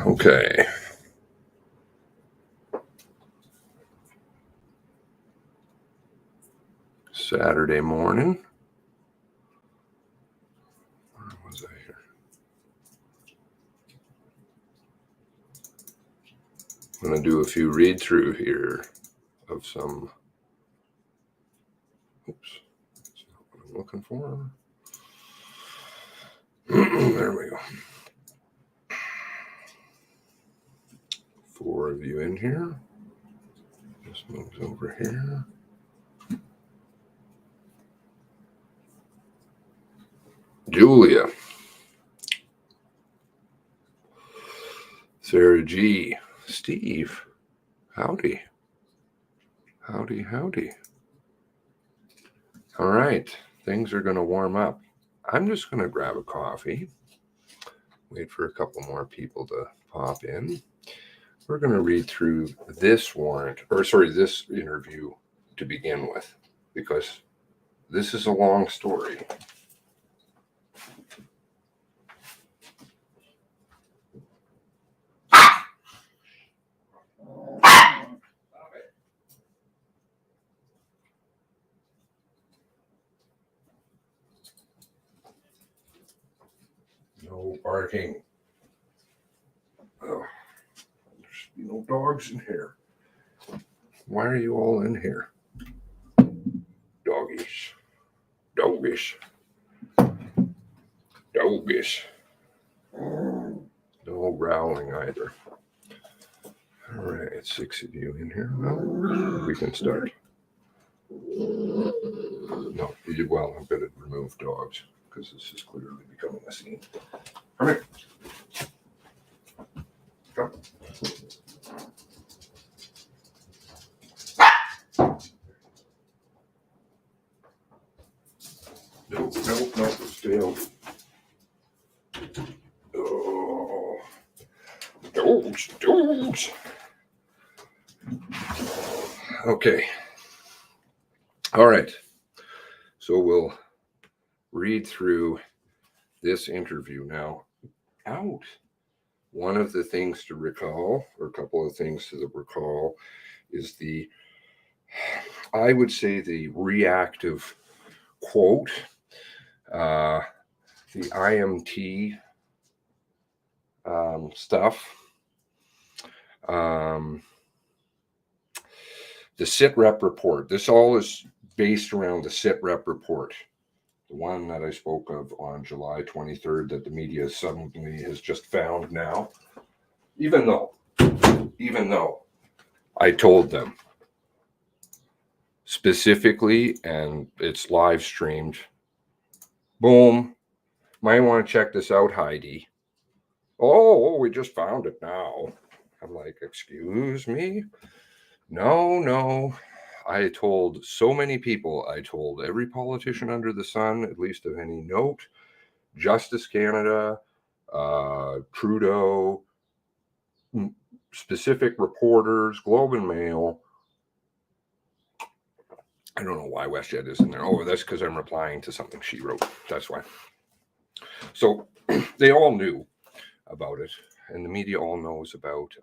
Okay. Saturday morning. Where was I here? I'm going to do a few read through here of some. Oops. That's not what I'm looking for. There we go. 4 of you in here. This moves over here. Julia. Sarah G. Steve. Howdy. Howdy, howdy. All right. Things are going to warm up. I'm just going to grab a coffee. Wait for a couple more people to pop in. We're going to read through this this interview to begin with, because this is a long story. No barking. Oh, there's no dogs in here. Why are you all in here? Doggish. Doggish. Doggish. No growling either. All right, 6 of you in here. Well, we can start. No, well, I'm going to remove dogs because this is clearly becoming a scene. Come here. Come. No, stay out. Oh, dogs. Okay. All right. So we'll read through this interview now. Out. One of the things to recall, or a couple of things to recall, is I would say the reactive quote, the IMT stuff, the SITREP report. This all is based around the SITREP report, the one that I spoke of on July 23rd that the media suddenly has just found now, even though I told them specifically, and it's live streamed. Boom. Might want to check this out, Heidi. Oh, we just found it now. I'm like, excuse me? No. I told so many people. I told every politician under the sun, at least of any note, Justice Canada, Trudeau, specific reporters, Globe and Mail. I don't know why WestJet is in there. Oh, that's because I'm replying to something she wrote. That's why. So they all knew about it, and the media all knows about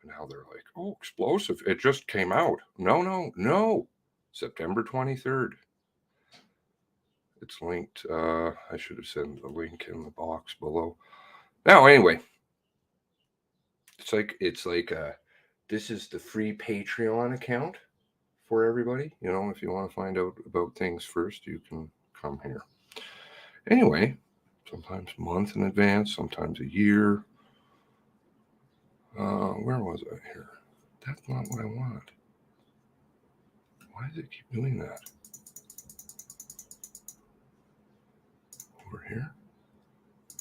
and how they're like, oh, explosive. It just came out. No. September 23rd. It's linked. I should have sent the link in the box below. Now, anyway, it's like this is the free Patreon account for everybody. You know, if you want to find out about things first, you can come here. Anyway, sometimes a month in advance, sometimes a year. Where was I here? That's not what I want. Why does it keep doing that? Over here?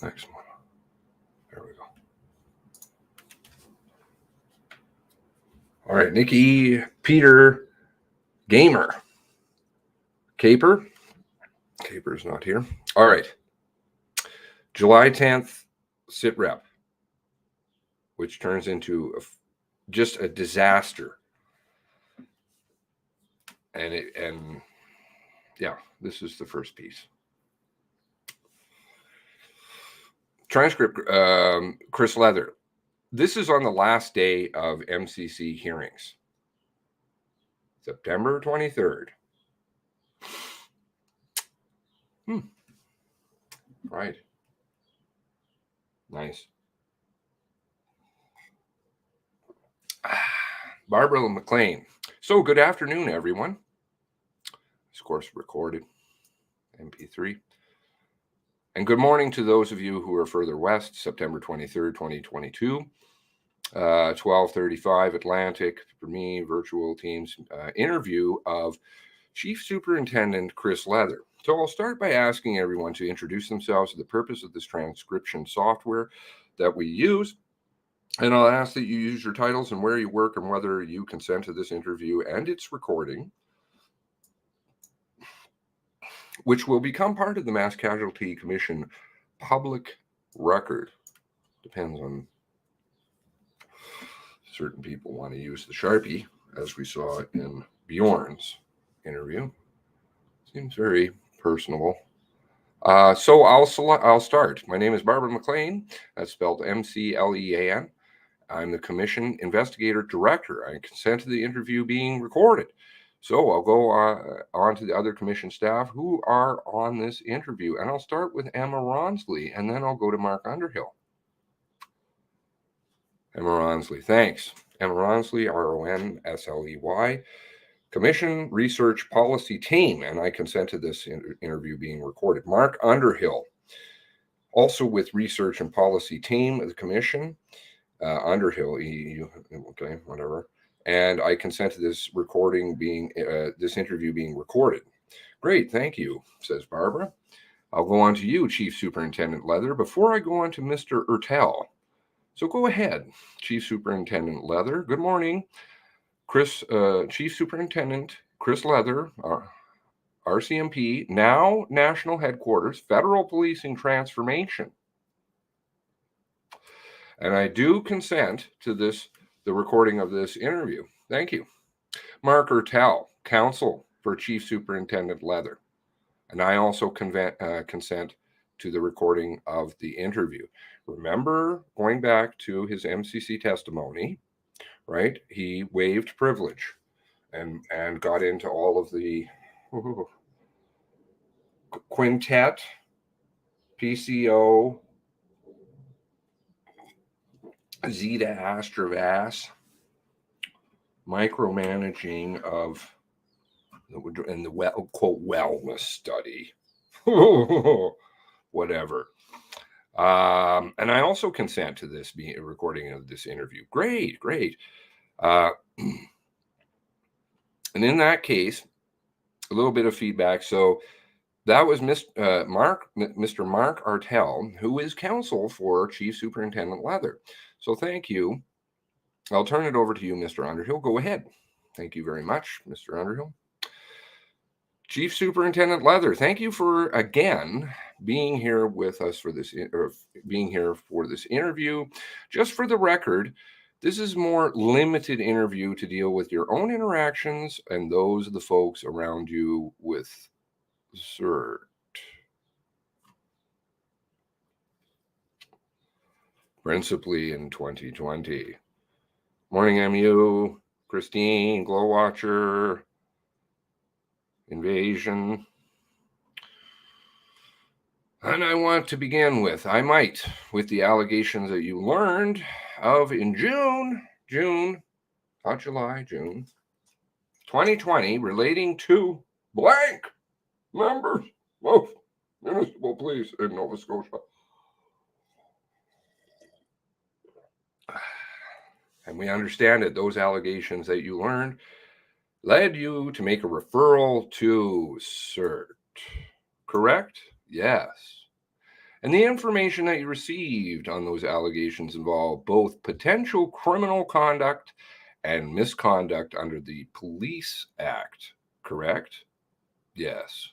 Next one. There we go. All right, Nikki, Peter, Gamer, Caper. Paper's not here. All right. July 10th, sit rep, which turns into just a disaster. And yeah, this is the first piece. Transcript, Chris Leather. This is on the last day of MCC hearings, September 23rd. Right. Nice. Barbara McLean. So good afternoon, everyone. Of course, recorded MP3. And good morning to those of you who are further west, September 23rd, 2022, 12:35 Atlantic, for me, virtual Teams interview of Chief Superintendent Chris Leather. So I'll start by asking everyone to introduce themselves to the purpose of this transcription software that we use. And I'll ask that you use your titles and where you work and whether you consent to this interview and its recording, which will become part of the Mass Casualty Commission public record. Depends on certain people want to use the Sharpie, as we saw in Bjorn's interview. Seems very personable. So I'll start. My name is Barbara McLean. That's spelled McLean. I'm the Commission Investigator Director. I consent to the interview being recorded. So I'll go on to the other Commission staff who are on this interview. And I'll start with Emma Ronsley, and then I'll go to Mark Underhill. Emma Ronsley, thanks. Emma Ronsley, RONSLEY, Commission Research Policy Team, and I consent to this interview being recorded. Mark Underhill, also with Research and Policy Team of the Commission. Underhill, okay, whatever. And I consent to this recording being, this interview being recorded. Great, thank you, says Barbara. I'll go on to you, Chief Superintendent Leather, before I go on to Mr. Ertel. So go ahead, Chief Superintendent Leather. Good morning. Chief Superintendent Chris Leather, RCMP, now National Headquarters, Federal Policing Transformation. And I do consent to the recording of this interview. Thank you. Mark Ertel, Counsel for Chief Superintendent Leather. And I also consent to the recording of the interview. Remember, going back to his MCC testimony, right? He waived privilege and got into all of the quintet, PCO, Zeta Astravas, micromanaging of and the quote wellness study, whatever. And I also consent to this being a recording of this interview. Great. And in that case, a little bit of feedback. So that was Mr. Mark Ertel, who is counsel for Chief Superintendent Leather. So thank you. I'll turn it over to you, Mr. Underhill. Go ahead. Thank you very much, Mr. Underhill. Chief Superintendent Leather, thank you for again being here with us for this, interview. Just for the record, this is more limited interview to deal with your own interactions and those of the folks around you with CERT. Principally in 2020. Morning, MU, Christine, Glow Watcher, Invasion. And I want to begin with the allegations that you learned of in June, not July, June 2020, relating to blank members of municipal police in Nova Scotia. And we understand that those allegations that you learned led you to make a referral to CERT, correct? Yes. And the information that you received on those allegations involved both potential criminal conduct and misconduct under the Police Act, correct? Yes.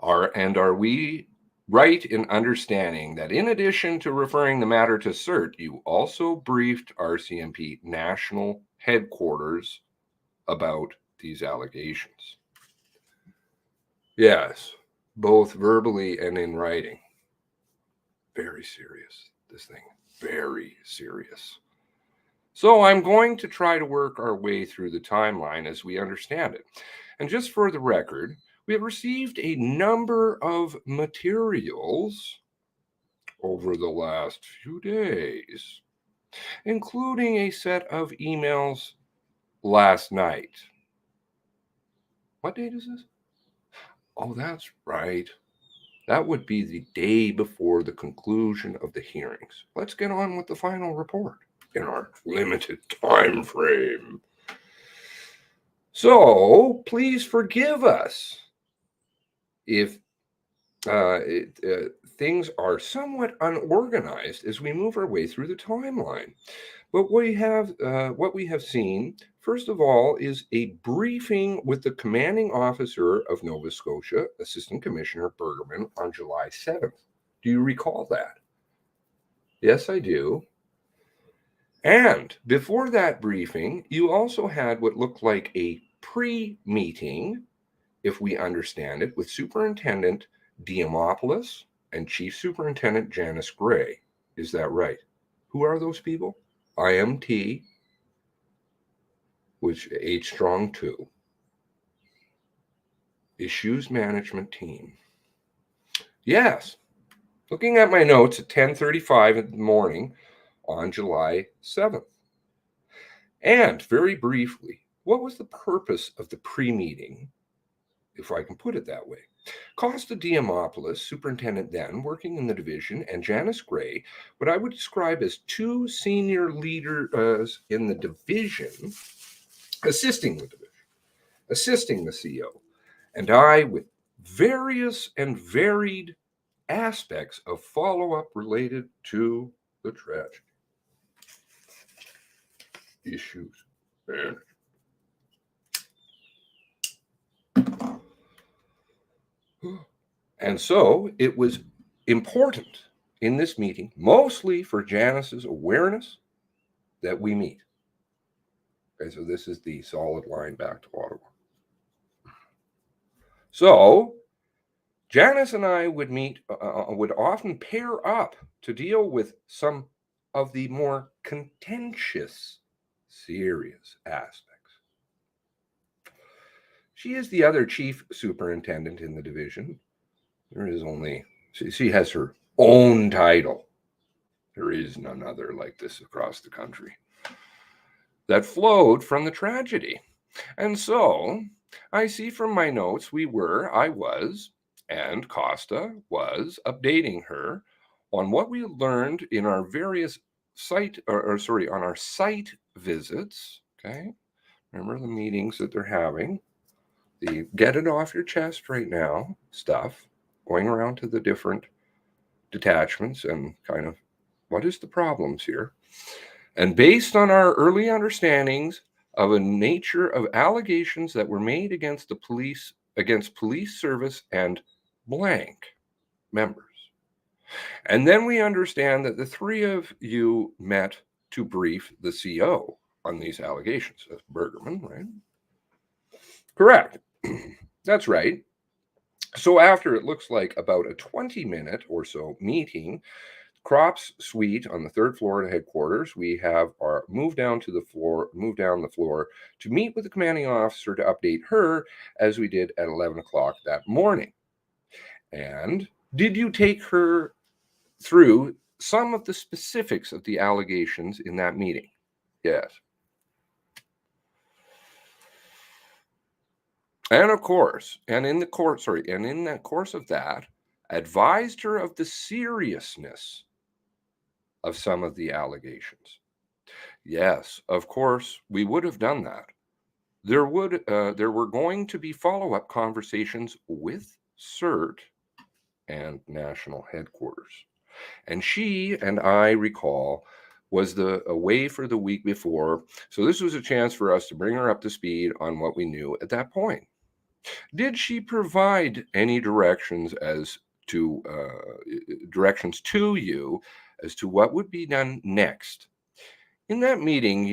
Are we right in understanding that in addition to referring the matter to CERT, you also briefed RCMP national headquarters about these allegations? Yes, both verbally and in writing. Very serious, this thing. Very serious. So I'm going to try to work our way through the timeline as we understand it. And just for the record, we have received a number of materials over the last few days, including a set of emails last night. What date is this? Oh, that's right. That would be the day before the conclusion of the hearings. Let's get on with the final report in our limited time frame. So please forgive us if things are somewhat unorganized as we move our way through the timeline. But what we have seen, first of all, is a briefing with the commanding officer of Nova Scotia, Assistant Commissioner Bergerman, on July 7th. Do you recall that? Yes, I do. And before that briefing, you also had what looked like a pre-meeting, if we understand it, with Superintendent Diamopoulos and Chief Superintendent Janice Gray. Is that right? Who are those people? IMT, which H Strong 2, Issues Management Team. Yes, looking at my notes at 10:35 in the morning on July 7th. And very briefly, what was the purpose of the pre-meeting, if I can put it that way? Costa Diamopoulos, superintendent then, working in the division, and Janice Gray, what I would describe as two senior leaders in the division, assisting the CO, and I with various and varied aspects of follow-up related to the tragedy. Issues management. And so it was important in this meeting, mostly for Janice's awareness, that we meet. Okay, so this is the solid line back to Ottawa. So Janice and I would meet, would often pair up to deal with some of the more contentious, serious aspects. She is the other chief superintendent in the division. There is only, she has her own title. There is none other like this across the country that flowed from the tragedy. And so I see from my notes I was, and Costa was updating her on what we learned in our various on our site visits. Okay. Remember the meetings that they're having, the get it off your chest right now stuff, going around to the different detachments and kind of what is the problems here. And based on our early understandings of a nature of allegations that were made against the police, against police service and blank members. And then we understand that the three of you met to brief the CO on these allegations. That's Bergerman, right? Correct. That's right. So after it looks like about a 20-minute or so meeting, Crops Suite on the third floor of headquarters, we have our move down the floor to meet with the commanding officer to update her, as we did at 11 o'clock that morning. And did you take her through some of the specifics of the allegations in that meeting? Yes. And of course, and in that course of that, advised her of the seriousness of some of the allegations. Yes, of course, we would have done that. There were going to be follow-up conversations with CERT and national headquarters. And she and I recall was away for the week before. So this was a chance for us to bring her up to speed on what we knew at that point. Did she provide any directions to you as to what would be done next? In that meeting,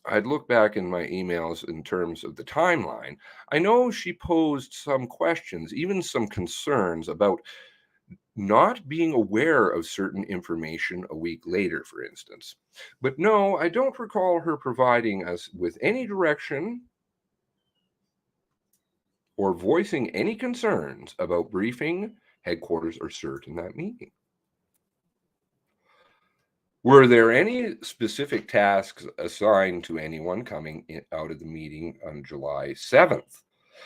I'd look back in my emails in terms of the timeline. I know she posed some questions, even some concerns about not being aware of certain information a week later, for instance. But no, I don't recall her providing us with any direction or voicing any concerns about briefing headquarters or CERT in that meeting. Were there any specific tasks assigned to anyone coming out of the meeting on July 7th?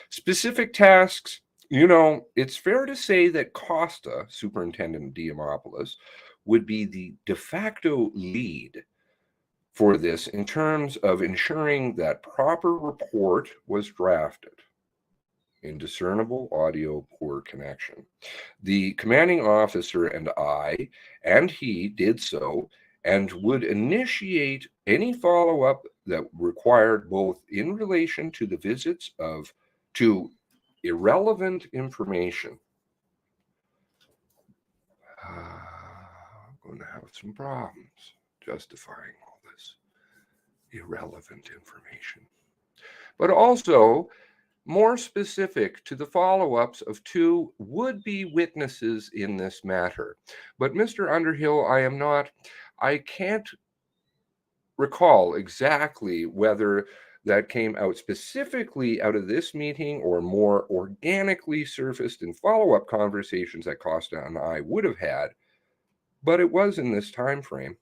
Specific tasks, it's fair to say that Costa, Superintendent Diamopoulos, would be the de facto lead for this in terms of ensuring that proper report was drafted. Indiscernible audio, poor connection. The commanding officer and he did so and would initiate any follow-up that required both in relation to the visits to irrelevant information. I'm going to have some problems justifying all this irrelevant information. But also more specific to the follow-ups of two would-be witnesses in this matter. But Mr. Underhill, I can't recall exactly whether that came out specifically out of this meeting or more organically surfaced in follow-up conversations that Costa and I would have had, but it was in this time frame.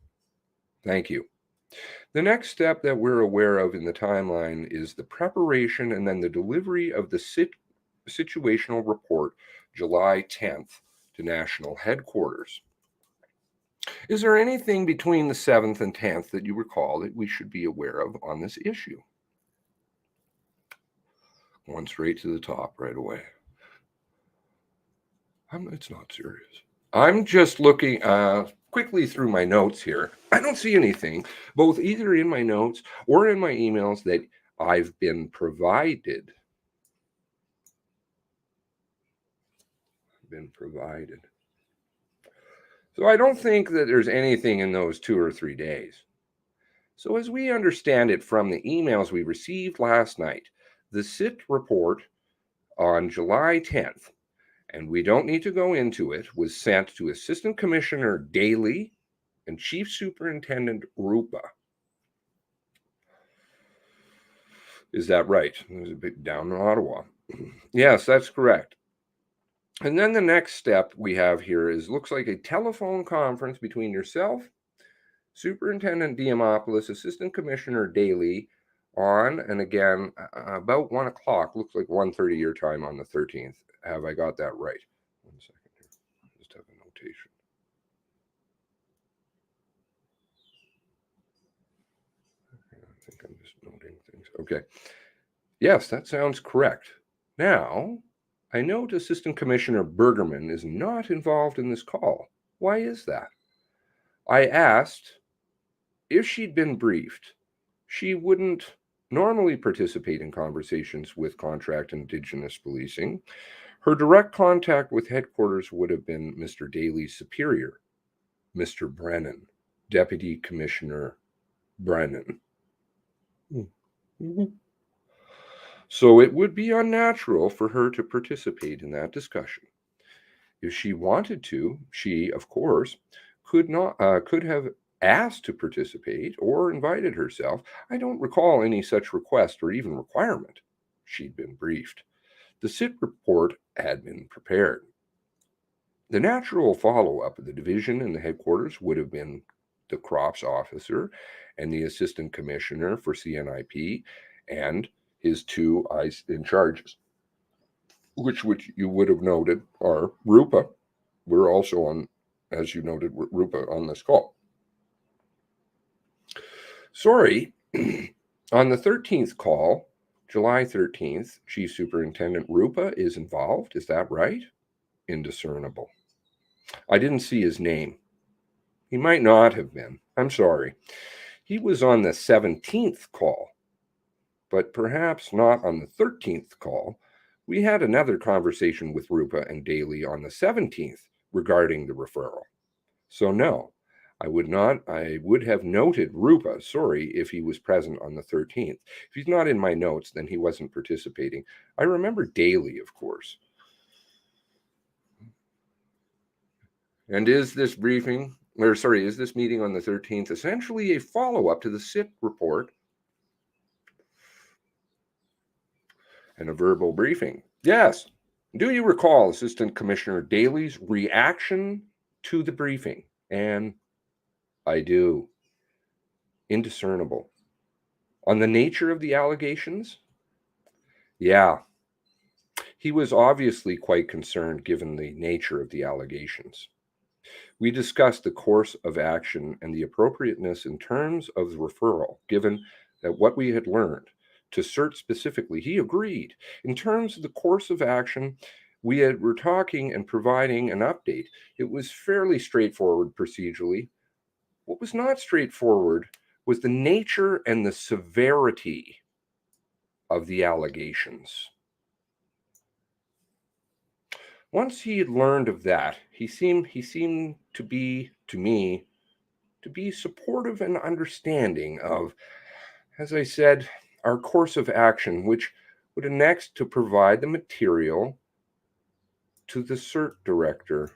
Thank you. The next step that we're aware of in the timeline is the preparation and then the delivery of the situational report July 10th to national headquarters. Is there anything between the 7th and 10th that you recall that we should be aware of on this issue? One straight to the top right away. It's not serious. I'm just looking quickly through my notes here. I don't see anything, both either in my notes or in my emails, that I've been provided. So I don't think that there's anything in those 2 or 3 days. So as we understand it from the emails we received last night, the SIT report on July 10th, and we don't need to go into it, was sent to Assistant Commissioner Daly and Chief Superintendent Rupa. Is that right? It was a bit down in Ottawa. Yes, that's correct. And then the next step we have here looks like a telephone conference between yourself, Superintendent Diamopoulos, Assistant Commissioner Daly, and again, about 1 o'clock, looks like 1:30 your time on the 13th. Have I got that right? 1 second here. Just have a notation. I think I'm just noting things. Okay. Yes, that sounds correct. Now, I note Assistant Commissioner Bergerman is not involved in this call. Why is that? I asked if she'd been briefed. She wouldn't normally participate in conversations with contract Indigenous policing. Her direct contact with headquarters would have been Mr. Daly's superior, Mr. Brennan, Deputy Commissioner Brennan. Mm-hmm. So it would be unnatural for her to participate in that discussion. If she wanted to, she, of course, could have asked to participate or invited herself. I don't recall any such request or even requirement. She'd been briefed. The SIT report had been prepared. The natural follow-up of the division and the headquarters would have been the crops officer and the assistant commissioner for CNIP and his two in charges, which you would have noted are Rupa. We're also on, as you noted, Rupa on this call. Sorry, on the 13th call, July 13th, Chief Superintendent Rupa is involved. Is that right? Indiscernible. I didn't see his name. He might not have been. I'm sorry. He was on the 17th call, but perhaps not on the 13th call. We had another conversation with Rupa and Daly on the 17th regarding the referral. So no, I would have noted Rupa, sorry, if he was present on the 13th. If he's not in my notes, then he wasn't participating. I remember Daly, of course. And is this meeting on the 13th essentially a follow-up to the SIT report and a verbal briefing? Yes. Do you recall Assistant Commissioner Daly's reaction to the briefing? And I do. Indiscernible. On the nature of the allegations? Yeah. He was obviously quite concerned given the nature of the allegations. We discussed the course of action and the appropriateness in terms of the referral, given that what we had learned. To CERT specifically, he agreed. In terms of the course of action, were talking and providing an update. It was fairly straightforward procedurally. What was not straightforward was the nature and the severity of the allegations. Once he had learned of that, he seemed to be, to me, to be supportive and understanding of, as I said, our course of action, which would next to provide the material to the CERT director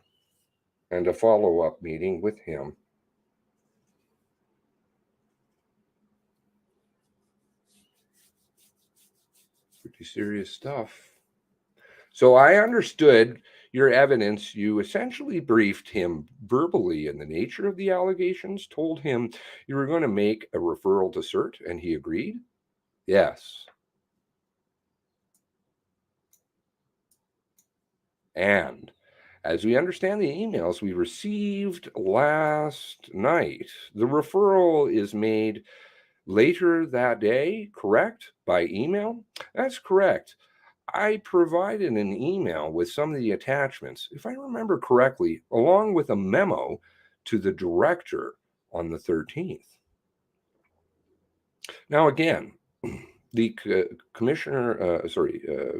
and a follow-up meeting with him. Pretty serious stuff. So I understood your evidence. You essentially briefed him verbally in the nature of the allegations, told him you were going to make a referral to CERT, and he agreed? Yes. And as we understand the emails we received last night, the referral is made later that day, correct? By email? That's correct. I provided an email with some of the attachments, if I remember correctly, along with a memo to the director on the 13th. Now, again, the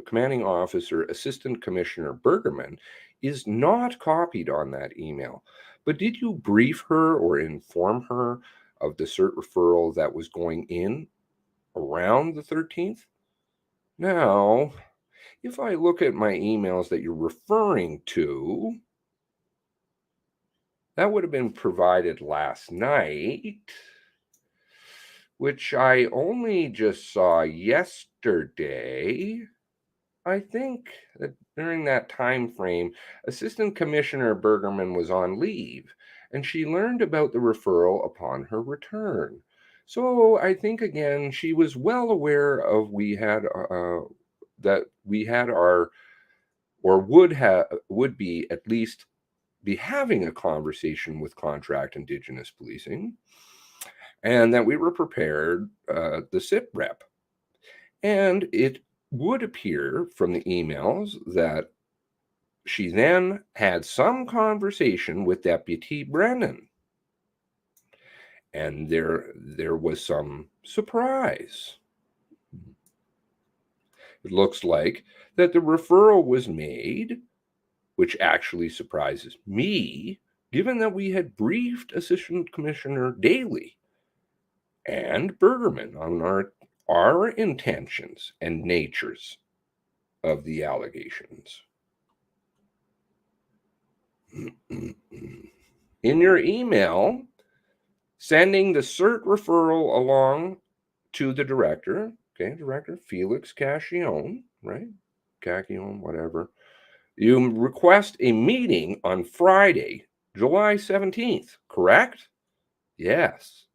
commanding officer, Assistant Commissioner Bergerman, is not copied on that email. But did you brief her or inform her of the CERT referral that was going in around the 13th? Now, if I look at my emails that you're referring to, that would have been provided last night, which I only just saw yesterday. I think that during that time frame, Assistant Commissioner Bergerman was on leave, and she learned about the referral upon her return. So I think again she was well aware of that we had our, or would be at least be having a conversation with Contract Indigenous Policing, and that we were prepared, the SIP rep. And it would appear from the emails that she then had some conversation with Deputy Brennan. And there was some surprise. It looks like that the referral was made, which actually surprises me, given that we had briefed Assistant Commissioner Daly and Bergerman on our intentions and natures of the allegations. In your email, sending the CERT referral along to the director, Director Felix Cacchione, right? Cacchione, whatever. You request a meeting on Friday, July 17th, correct? Yes.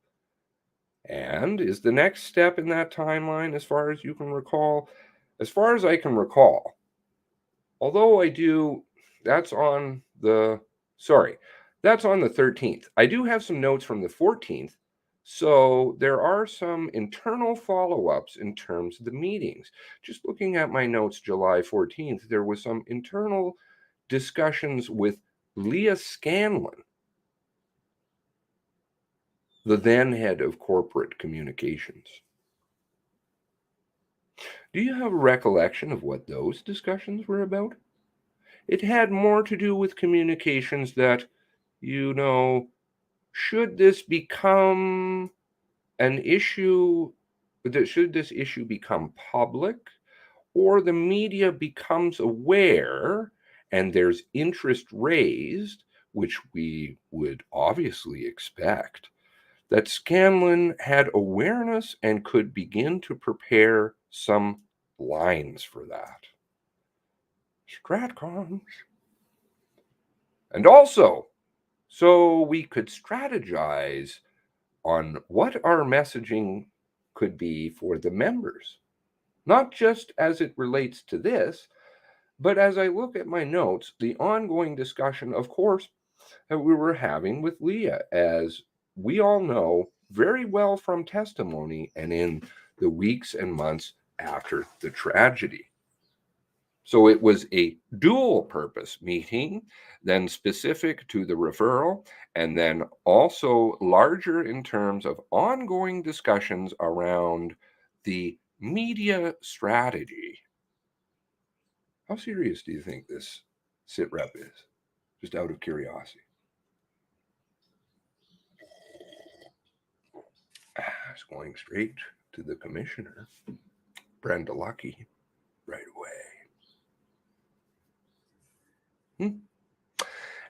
And is the next step in that timeline, as far as you can recall? As far as I can recall, although that's on the 13th. I do have some notes from the 14th. So there are some internal follow-ups in terms of the meetings. Just looking at my notes, July 14th, there was some internal discussions with Leah Scanlon, the then head of corporate communications. Do you have a recollection of what those discussions were about? It had more to do with communications that, you know, should this become an issue, should this issue become public, or the media becomes aware and there's interest raised, which we would obviously expect, that Scanlon had awareness and could begin to prepare some lines for that. Stratcons. And also, so we could strategize on what our messaging could be for the members, not just as it relates to this, but as I look at my notes, the ongoing discussion, of course, that we were having with Leah, as we all know very well from testimony and in the weeks and months after the tragedy. So it was a dual purpose meeting, then specific to the referral, and then also larger in terms of ongoing discussions around the media strategy. How serious do you think this sit rep is? Just out of curiosity. It's going straight to the commissioner, Brenda Lucky, right away.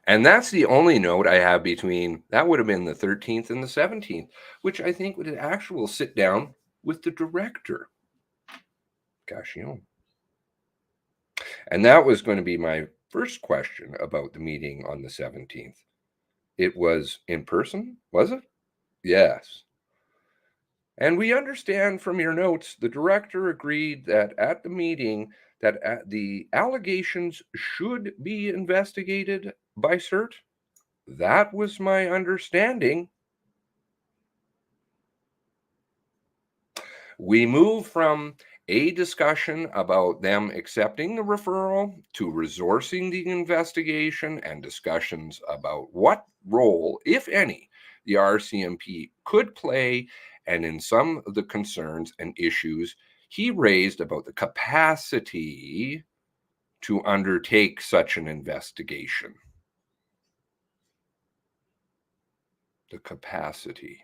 And that's the only note I have between, that would have been the 13th and the 17th, which I think would actually sit down with the director, Gashionne. And that was going to be my first question about the meeting on the 17th. It was in person, was it? Yes. And we understand from your notes, the director agreed that at the meeting that the allegations should be investigated by CERT. That was my understanding. We move from a discussion about them accepting the referral to resourcing the investigation and discussions about what role, if any, the RCMP could play, and in some of the concerns and issues he raised about the capacity to undertake such an investigation. The capacity.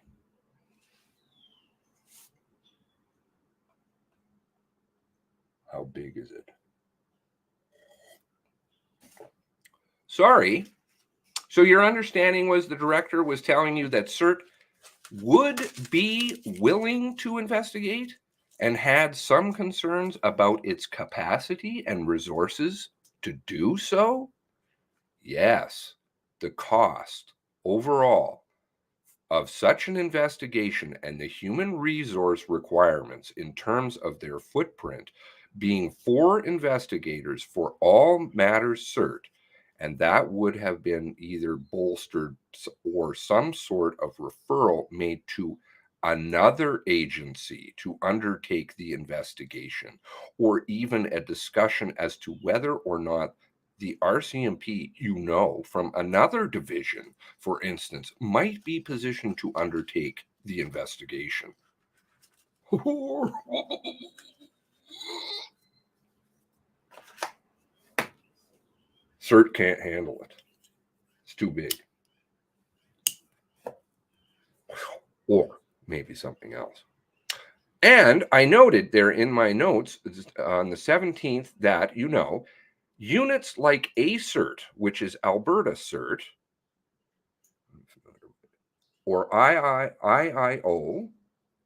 How big is it? Sorry. So your understanding was the director was telling you that CERT would be willing to investigate and had some concerns about its capacity and resources to do so? Yes, the cost overall of such an investigation and the human resource requirements in terms of their footprint being 4 investigators for all matters CERT, and that would have been either bolstered or some sort of referral made to another agency to undertake the investigation, or even a discussion as to whether or not the RCMP, from another division, for instance, might be positioned to undertake the investigation. CERT can't handle it. It's too big. Or maybe something else. And I noted there in my notes on the 17th that, units like ACERT, which is Alberta CERT, or IIO,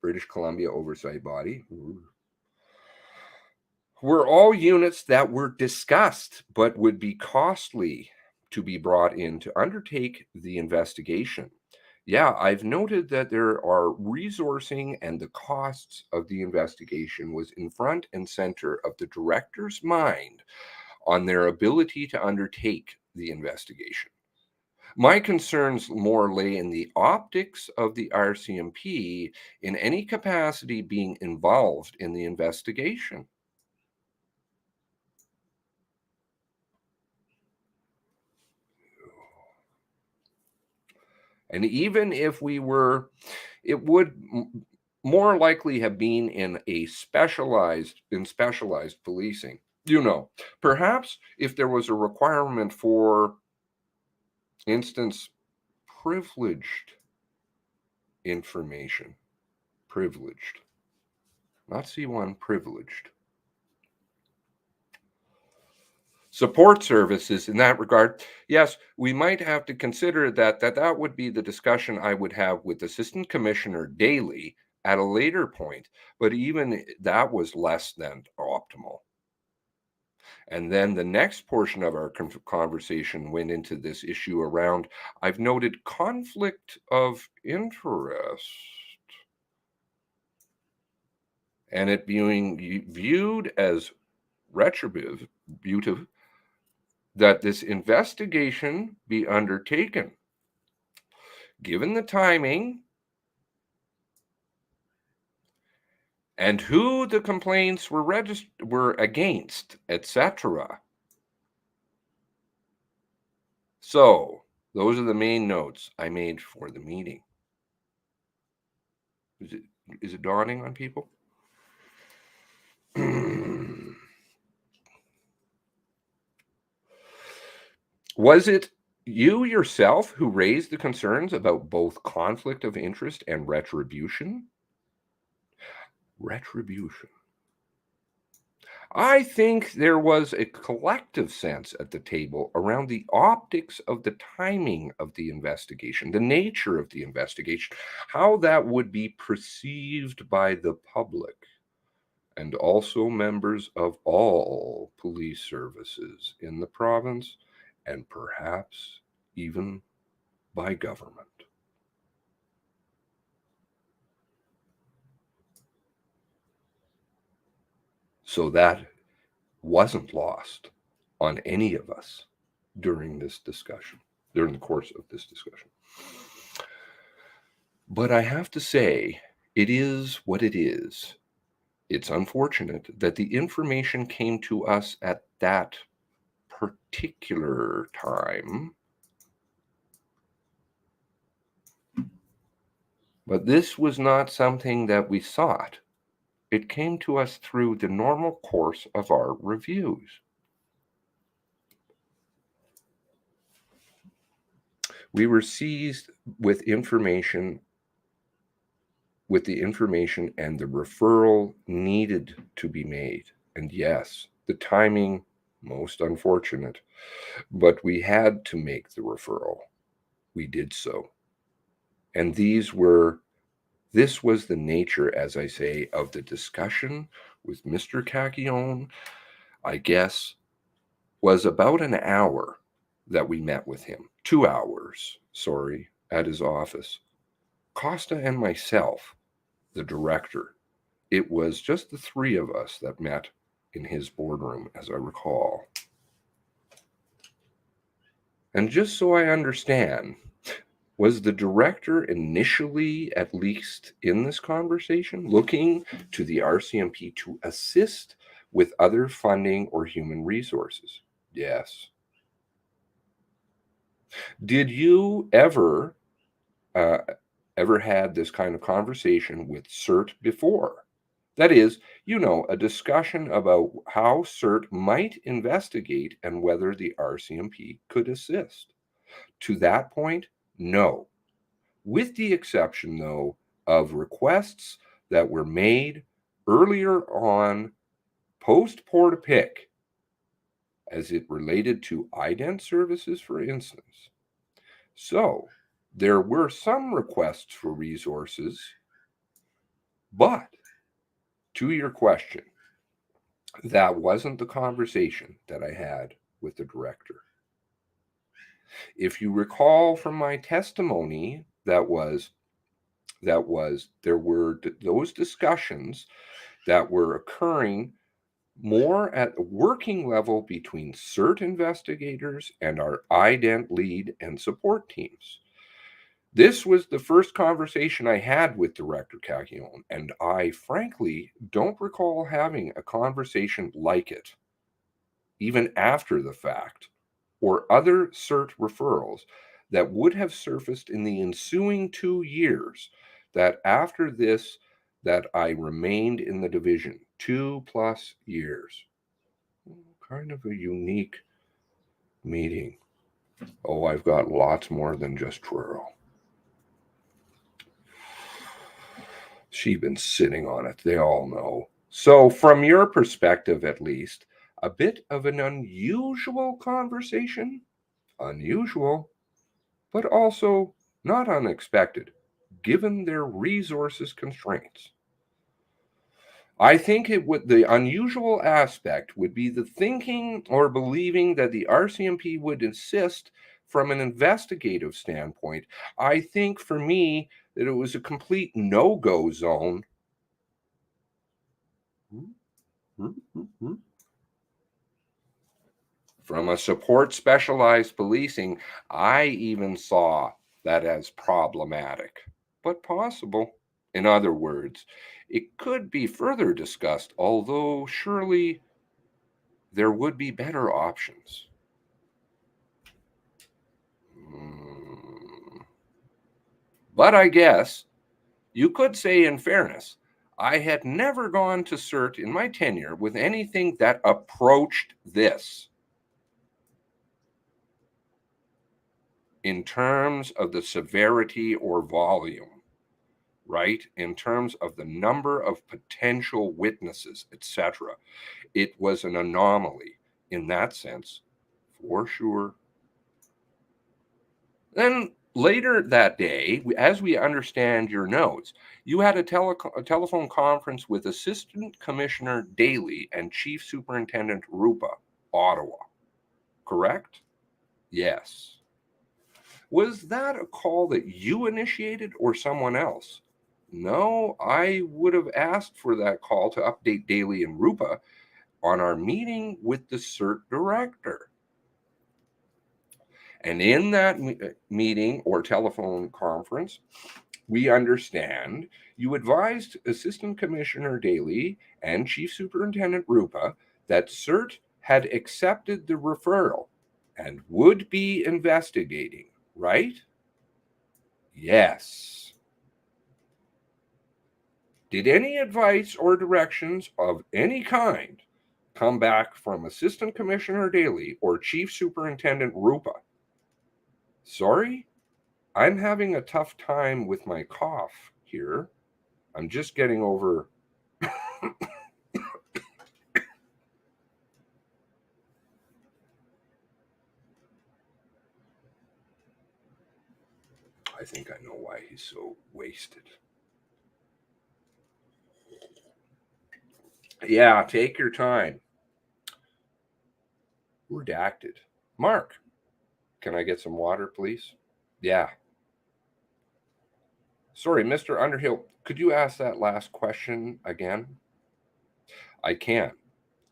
British Columbia Oversight Body, were all units that were discussed but would be costly to be brought in to undertake the investigation. Yeah, I've noted that there are resourcing and the costs of the investigation was in front and center of the director's mind on their ability to undertake the investigation. My concerns more lay in the optics of the RCMP in any capacity being involved in the investigation. And even if we were, it would more likely have been in specialized policing. Perhaps if there was a requirement for instance, privileged information, privileged, not C1, privileged. Support services in that regard, yes, we might have to consider that would be the discussion I would have with Assistant Commissioner Daly at a later point, but even that was less than optimal. And then the next portion of our conversation went into this issue around, I've noted conflict of interest, and it being viewed as retributive that this investigation be undertaken. Given the timing and who the complaints were against, etc. So, those are the main notes I made for the meeting. Is it dawning on people? Was it you yourself who raised the concerns about both conflict of interest and retribution? Retribution. I think there was a collective sense at the table around the optics of the timing of the investigation, the nature of the investigation, how that would be perceived by the public, and also members of all police services in the province, and perhaps even by government. So that wasn't lost on any of us during the course of this discussion. But I have to say, it is what it is. It's unfortunate that the information came to us at that particular time. But this was not something that we sought. It came to us through the normal course of our reviews. We were seized with the information and the referral needed to be made. And yes, the timing, most unfortunate, but we had to make the referral. We did so. And this was the nature, as I say, of the discussion with Mr. Cacchione, I guess, was about an hour that we met with him. 2 hours, at his office. Costa and myself, the director. It was just the three of us that met in his boardroom, as I recall. And just so I understand, was the director initially, at least in this conversation, looking to the RCMP to assist with other funding or human resources? Yes. Did you ever had this kind of conversation with CERT before? That is, a discussion about how CERT might investigate and whether the RCMP could assist. To that point, no. With the exception, though, of requests that were made earlier on post-Portapic as it related to ident services, for instance. So, there were some requests for resources, but to your question, that wasn't the conversation that I had with the director. If you recall from my testimony, there were those discussions that were occurring more at the working level between CERT investigators and our ident lead and support teams. This was the first conversation I had with Director Cacchione, and I frankly don't recall having a conversation like it, even after the fact, or other CERT referrals that would have surfaced in the ensuing 2 years, that after this, that I remained in the division 2+ years. Kind of a unique meeting. Oh, I've got lots more than just Truro. She's been sitting on it. They all know. So, from your perspective, at least, a bit of an unusual conversation. Unusual, but also not unexpected, given their resources constraints. I think the unusual aspect would be the thinking or believing that the RCMP would insist from an investigative standpoint. I think for me that it was a complete no-go zone. From a support specialized policing, I even saw that as problematic, but possible. In other words, it could be further discussed, although surely there would be better options. But I guess you could say, in fairness, I had never gone to CERT in my tenure with anything that approached this in terms of the severity or volume, right? In terms of the number of potential witnesses, etc. It was an anomaly in that sense, for sure. Then later that day, as we understand your notes, you had a telephone conference with Assistant Commissioner Daly and Chief Superintendent Rupa, Ottawa, correct? Yes. Was that a call that you initiated or someone else? No, I would have asked for that call to update Daly and Rupa on our meeting with the CERT director. And in that meeting or telephone conference, we understand you advised Assistant Commissioner Daly and Chief Superintendent Rupa that CERT had accepted the referral and would be investigating, right? Yes. Did any advice or directions of any kind come back from Assistant Commissioner Daly or Chief Superintendent Rupa? Sorry, I'm having a tough time with my cough here. I'm just getting over. I think I know why he's so wasted. Yeah, take your time. Redacted. Mark, can I get some water, please? Yeah. Sorry, Mr. Underhill, could you ask that last question again? I can.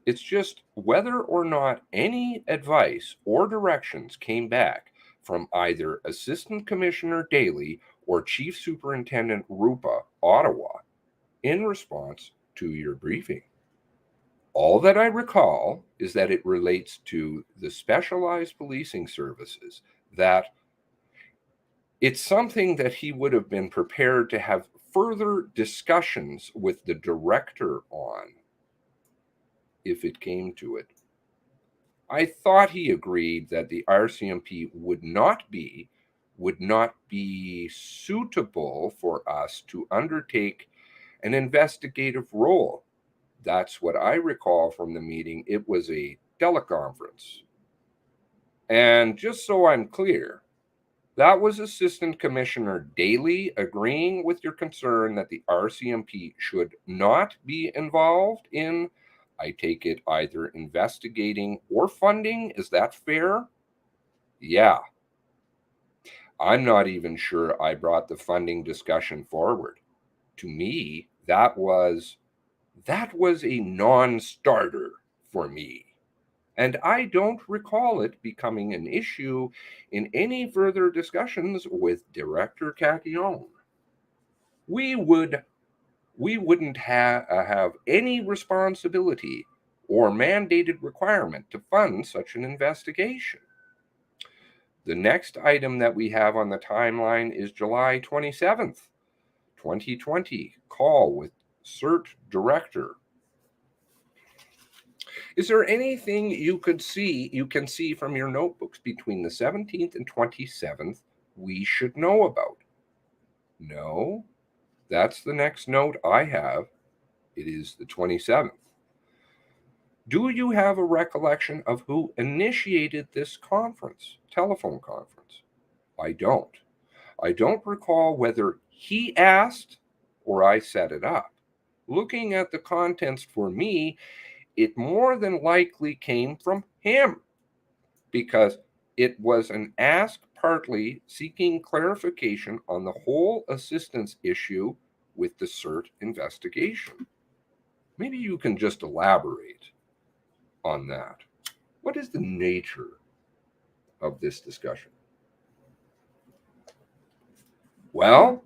It's just whether or not any advice or directions came back from either Assistant Commissioner Daly or Chief Superintendent Rupa, Ottawa, in response to your briefing. All that I recall is that it relates to the specialized policing services, that it's something that he would have been prepared to have further discussions with the director on if it came to it. I thought he agreed that the RCMP would not be suitable for us to undertake an investigative role. That's what I recall from the meeting. It was a teleconference. And just so I'm clear, that was Assistant Commissioner Daly agreeing with your concern that the RCMP should not be involved in, I take it, either investigating or funding. Is that fair? Yeah. I'm not even sure I brought the funding discussion forward. To me, that was a non-starter for me. And I don't recall it becoming an issue in any further discussions with Director Catillon. We wouldn't have any responsibility or mandated requirement to fund such an investigation. The next item that we have on the timeline is July 27th, 2020, call with CERT director. Is there anything you can see from your notebooks between the 17th and 27th we should know about? No, that's the next note I have. It is the 27th. Do you have a recollection of who initiated this telephone conference? I don't. I don't recall whether he asked or I set it up. Looking at the contents for me, it more than likely came from him because it was an ask partly seeking clarification on the whole assistance issue with the CERT investigation. Maybe you can just elaborate on that. What is the nature of this discussion? Well,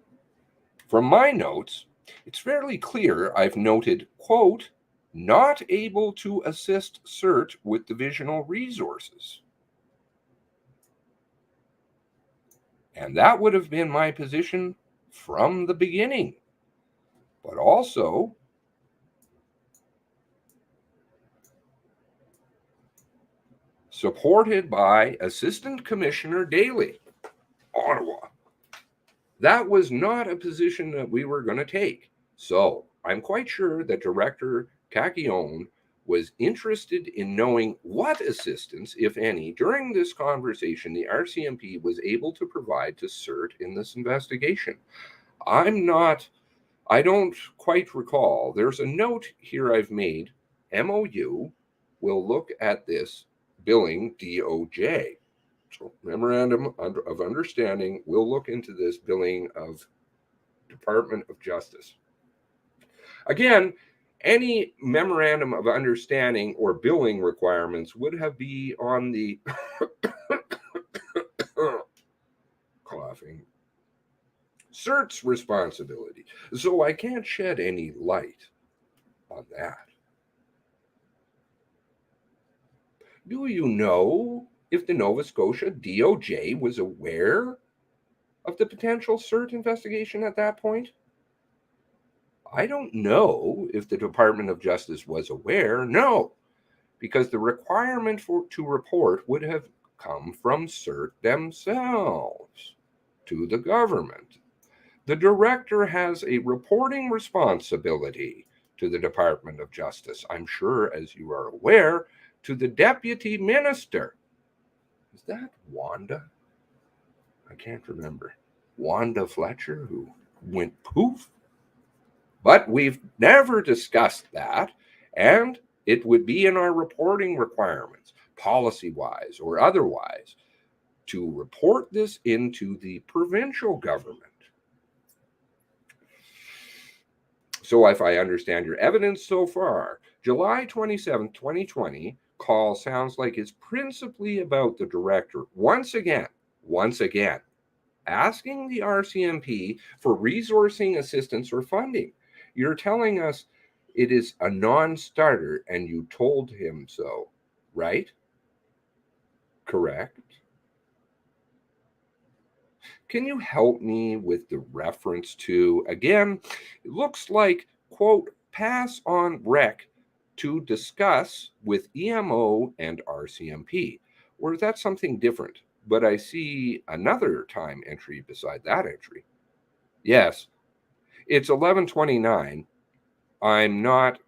from my notes, it's fairly clear I've noted, quote, not able to assist CERT with divisional resources. And that would have been my position from the beginning. But also, supported by Assistant Commissioner Daly, Ottawa. That was not a position that we were going to take. So I'm quite sure that Director Cacchione was interested in knowing what assistance, if any, during this conversation the RCMP was able to provide to CERT in this investigation. I don't quite recall. There's a note here I've made. MOU will look at this billing DOJ. So memorandum of understanding, we'll look into this billing of Department of Justice. Again, any memorandum of understanding or billing requirements would have been on the coughing CERT's responsibility. So I can't shed any light on that. Do you know if the Nova Scotia DOJ was aware of the potential CERT investigation at that point? I don't know if the Department of Justice was aware. No, because the requirement to report would have come from CERT themselves to the government. The director has a reporting responsibility to the Department of Justice, I'm sure, as you are aware, to the Deputy Minister. Is that Wanda? I can't remember. Wanda Fletcher, who went poof? But we've never discussed that, and it would be in our reporting requirements, policy-wise or otherwise, to report this into the provincial government. So if I understand your evidence so far, July 27, 2020 call sounds like it's principally about the director once again, asking the RCMP for resourcing assistance or funding. You're telling us it is a non-starter and you told him so, right? Correct. Can you help me with the reference to, again, it looks like, quote, pass on rec to discuss with EMO and RCMP, or is that something different? But I see another time entry beside that entry. Yes, it's 11:29. I'm not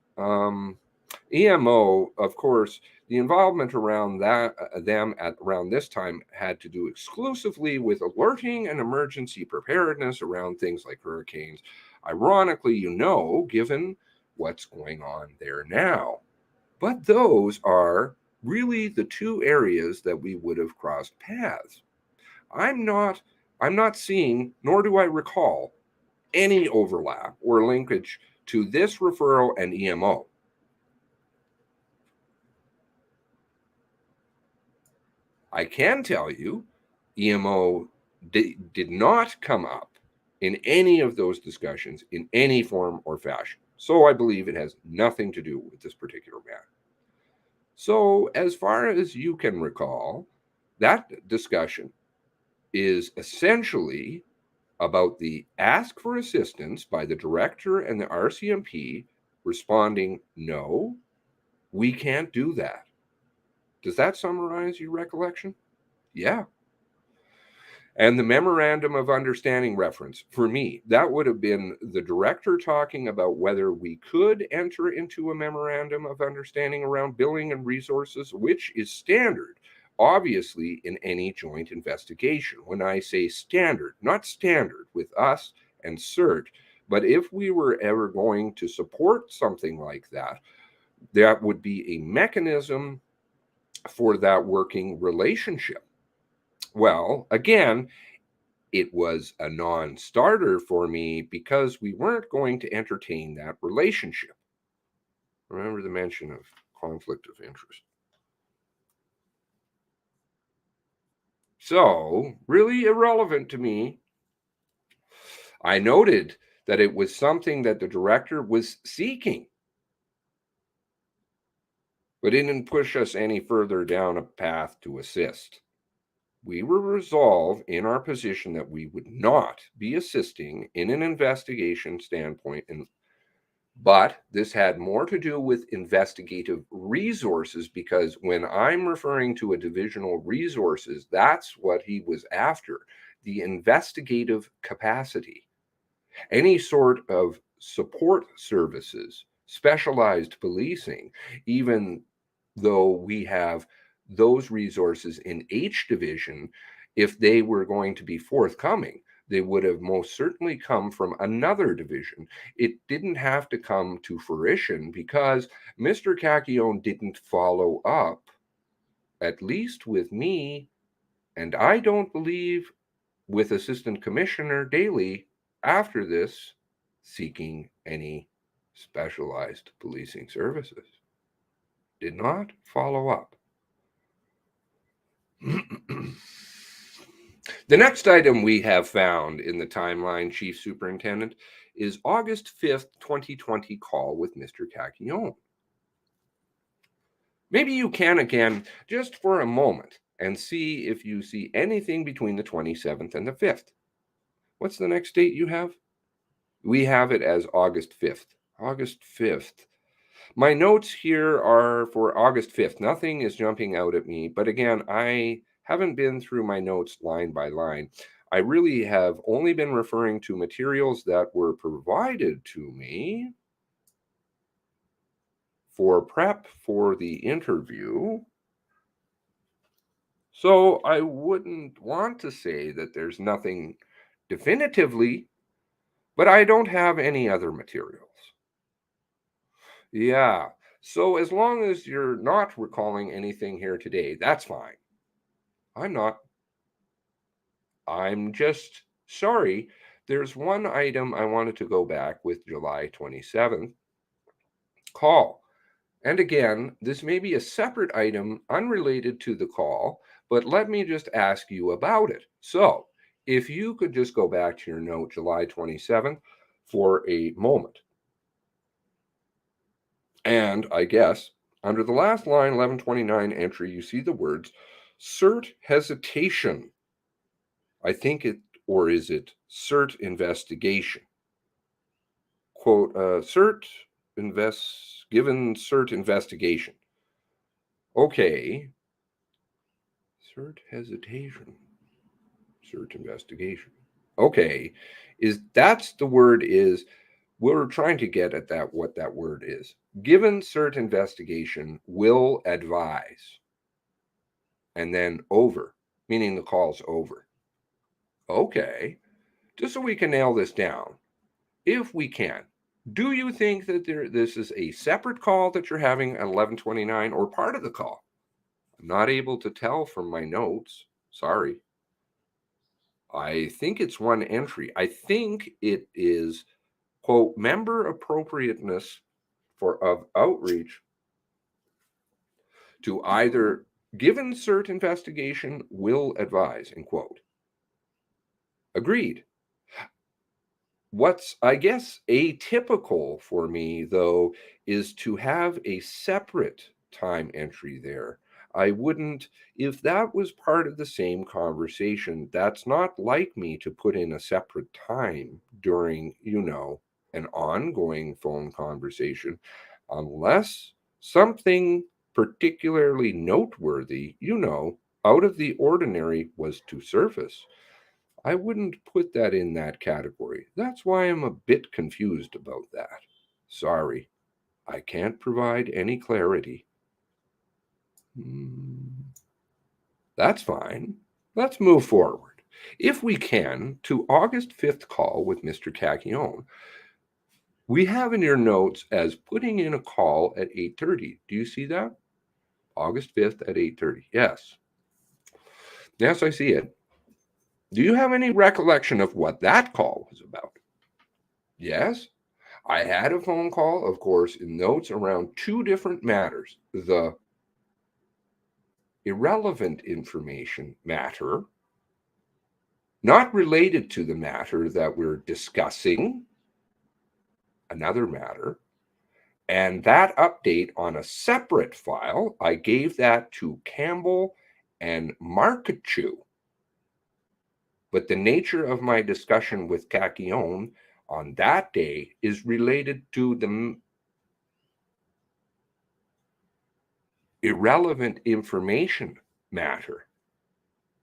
EMO, of course. The involvement around them at around this time had to do exclusively with alerting and emergency preparedness around things like hurricanes. Ironically, given what's going on there now. But those are really the two areas that we would have crossed paths. I'm not seeing, nor do I recall, any overlap or linkage to this referral and EMO. I can tell you, EMO did not come up in any of those discussions in any form or fashion. So I believe it has nothing to do with this particular matter. So as far as you can recall, that discussion is essentially about the ask for assistance by the director and the RCMP responding, no, we can't do that. Does that summarize your recollection? Yeah. And the memorandum of understanding reference, for me, that would have been the director talking about whether we could enter into a memorandum of understanding around billing and resources, which is standard, obviously, in any joint investigation. When I say standard, not standard with us and CERT, but if we were ever going to support something like that, that would be a mechanism for that working relationship. Well, again, it was a non-starter for me because we weren't going to entertain that relationship. Remember the mention of conflict of interest. So, really irrelevant to me. I noted that it was something that the director was seeking, but it didn't push us any further down a path to assist. We were resolved in our position that we would not be assisting in an investigation standpoint, but this had more to do with investigative resources, because when I'm referring to a divisional resources, that's what he was after, the investigative capacity. Any sort of support services, specialized policing, even though we have those resources in H division, if they were going to be forthcoming, they would have most certainly come from another division. It didn't have to come to fruition because Mr. Cacchione didn't follow up, at least with me, and I don't believe with Assistant Commissioner Daly after this, seeking any specialized policing services. Did not follow up. The next item we have found in the timeline, Chief Superintendent, is August 5th, 2020 call with Mr. Cacchione. Maybe you can again, just for a moment, and see if you see anything between the 27th and the 5th. What's the next date you have? We have it as August 5th. August 5th. My notes here are for August 5th. Nothing is jumping out at me, but again, I haven't been through my notes line by line. I really have only been referring to materials that were provided to me for prep for the interview. So I wouldn't want to say that there's nothing definitively, but I don't have any other materials. Yeah. So as long as you're not recalling anything here today, that's fine. I'm not. I'm just sorry. There's one item I wanted to go back with July 27th call. And again, this may be a separate item unrelated to the call, but let me just ask you about it. So if you could just go back to your note, July 27th, for a moment. And I guess under the last line, 1129 entry, you see the words CERT hesitation. I think it, or is it CERT investigation? Quote, given CERT investigation. Okay. CERT hesitation. CERT investigation. Okay. That's the word is, we're trying to get at that, what that word is. Given CERT investigation, will advise. And then over, meaning the call's over. Okay. Just so we can nail this down, if we can, do you think that this is a separate call that you're having at 1129 or part of the call? I'm not able to tell from my notes. Sorry. I think it's one entry. I think it is, quote, member appropriateness of outreach to either given CERT investigation will advise, end quote. Agreed. What's, I guess, atypical for me, though, is to have a separate time entry there. I wouldn't, if that was part of the same conversation, that's not like me to put in a separate time during, an ongoing phone conversation, unless something particularly noteworthy, out of the ordinary was to surface. I wouldn't put that in that category. That's why I'm a bit confused about that. Sorry, I can't provide any clarity. That's fine. Let's move forward. If we can, to August 5th call with Mr. Cacchione. We have in your notes as putting in a call at 8:30. Do you see that? August 5th at 8:30. Yes. Yes, I see it. Do you have any recollection of what that call was about? Yes. I had a phone call, of course, in notes around two different matters. The irrelevant information matter, not related to the matter that we're discussing, another matter, and that update on a separate file, I gave that to Campbell and Markachew. But the nature of my discussion with Cacchione on that day is related to the irrelevant information matter.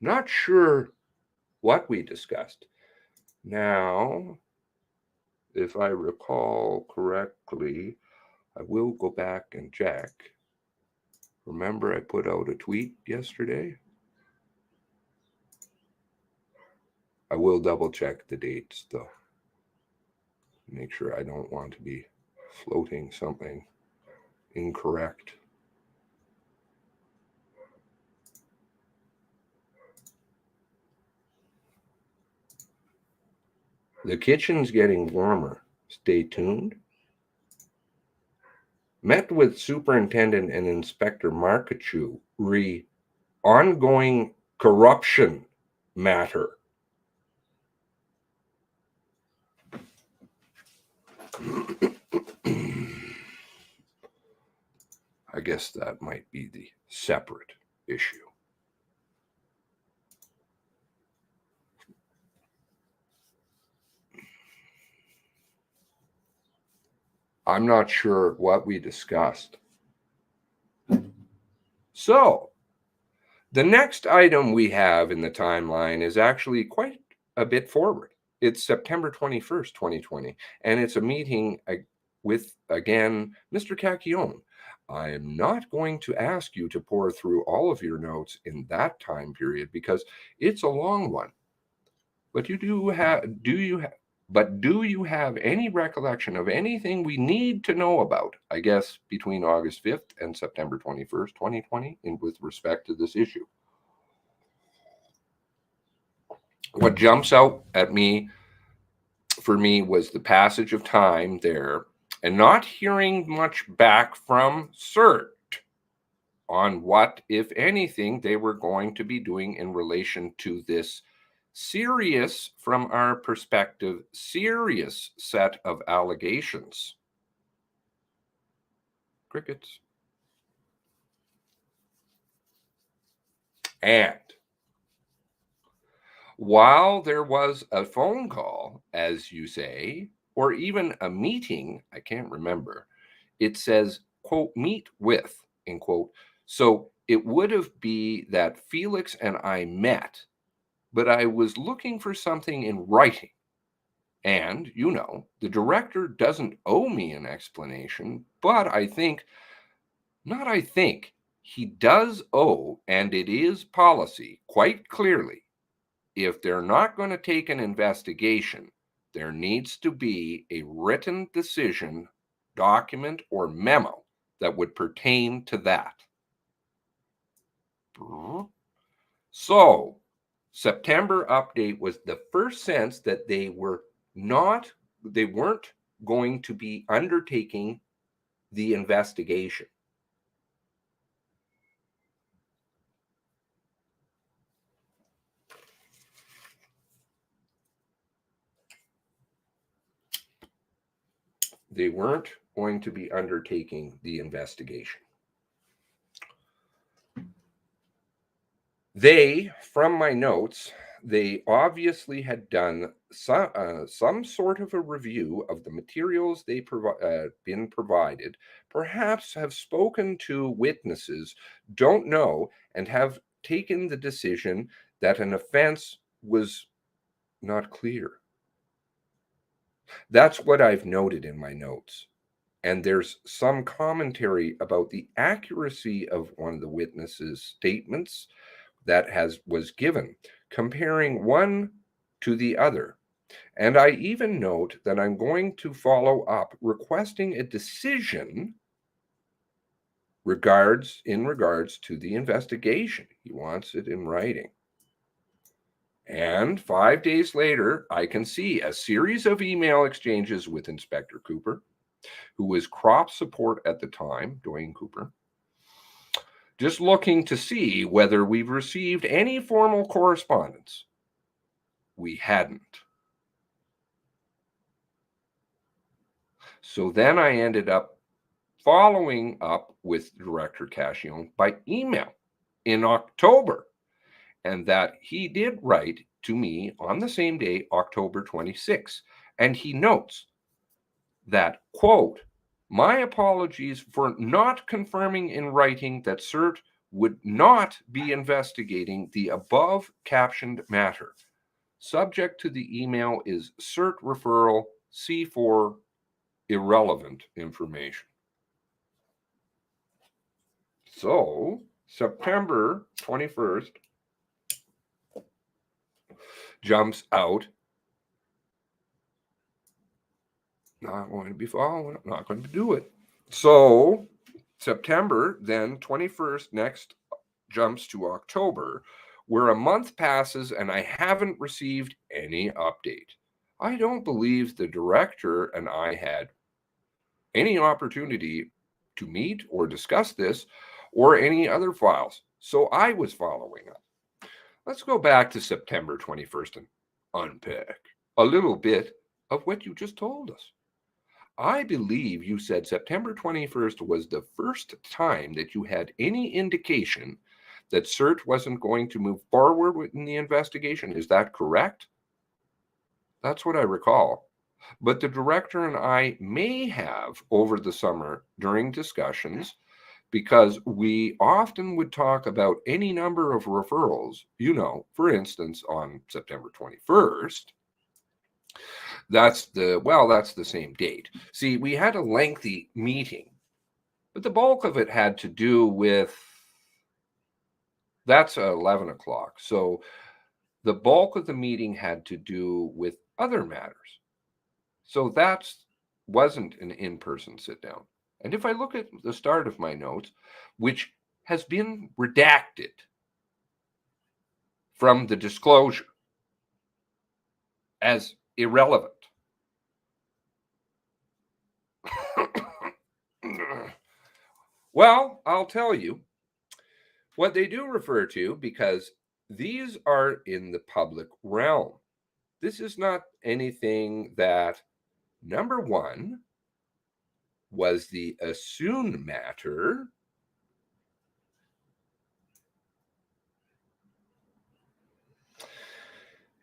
Not sure what we discussed. Now, if I recall correctly, I will go back and check. Remember, I put out a tweet yesterday? I will double check the dates, though. Make sure I don't want to be floating something incorrect. The kitchen's getting warmer. Stay tuned. Met with Superintendent and Inspector Markachew re ongoing corruption matter. I guess that might be the separate issue. I'm not sure what we discussed. So, the next item we have in the timeline is actually quite a bit forward. It's September 21st, 2020, and it's a meeting with, again, Mr. Cacchione. I am not going to ask you to pour through all of your notes in that time period because it's a long one. But do you have any recollection of anything we need to know about, I guess, between August 5th and September 21st, 2020, with respect to this issue? What jumps out at me, for me, was the passage of time there and not hearing much back from CERT on what, if anything, they were going to be doing in relation to this serious, from our perspective, serious set of allegations. Crickets. And while there was a phone call, as you say, or even a meeting, I can't remember, it says, quote, meet with, end quote. So it would have been that Felix and I met, but I was looking for something in writing. And, the director doesn't owe me an explanation, but he does owe, and it is policy quite clearly, if they're not going to take an investigation, there needs to be a written decision, document, or memo that would pertain to that. So, September update was the first sense that they weren't going to be undertaking the investigation. They weren't going to be undertaking the investigation. from my notes, they obviously had done some sort of a review of the materials they been provided, perhaps have spoken to witnesses, don't know, and have taken the decision that an offense was not clear. That's what I've noted in my notes. And there's some commentary about the accuracy of one of the witnesses' statements that was given, comparing one to the other. And I even note that I'm going to follow up requesting a decision in regards to the investigation. He wants it in writing. And 5 days later, I can see a series of email exchanges with Inspector Cooper, who was crop support at the time, Dwayne Cooper, just looking to see whether we've received any formal correspondence. We hadn't. So then I ended up following up with Director Cashion by email in October, and that he did write to me on the same day, October 26, and he notes that, quote, "My apologies for not confirming in writing that CERT would not be investigating the above captioned matter. Subject to the email is CERT referral C4 irrelevant information." So, September 21st jumps out. Not going to be following, not going to do it. So, September, then 21st, next jumps to October, where a month passes and I haven't received any update. I don't believe the director and I had any opportunity to meet or discuss this or any other files, so I was following up. Let's go back to September 21st and unpack a little bit of what you just told us. I believe you said September 21st was the first time that you had any indication that CERT wasn't going to move forward in the investigation. Is that correct? That's what I recall. But the director and I may have over the summer during discussions, because we often would talk about any number of referrals, for instance, on September 21st. That's the same date. See, we had a lengthy meeting, but the bulk of it had to do with, that's 11 o'clock. So the bulk of the meeting had to do with other matters. So that wasn't an in-person sit down. And if I look at the start of my notes, which has been redacted from the disclosure as irrelevant. Well, I'll tell you what they do refer to, because these are in the public realm. This is not anything that, number one, was the Assoon matter.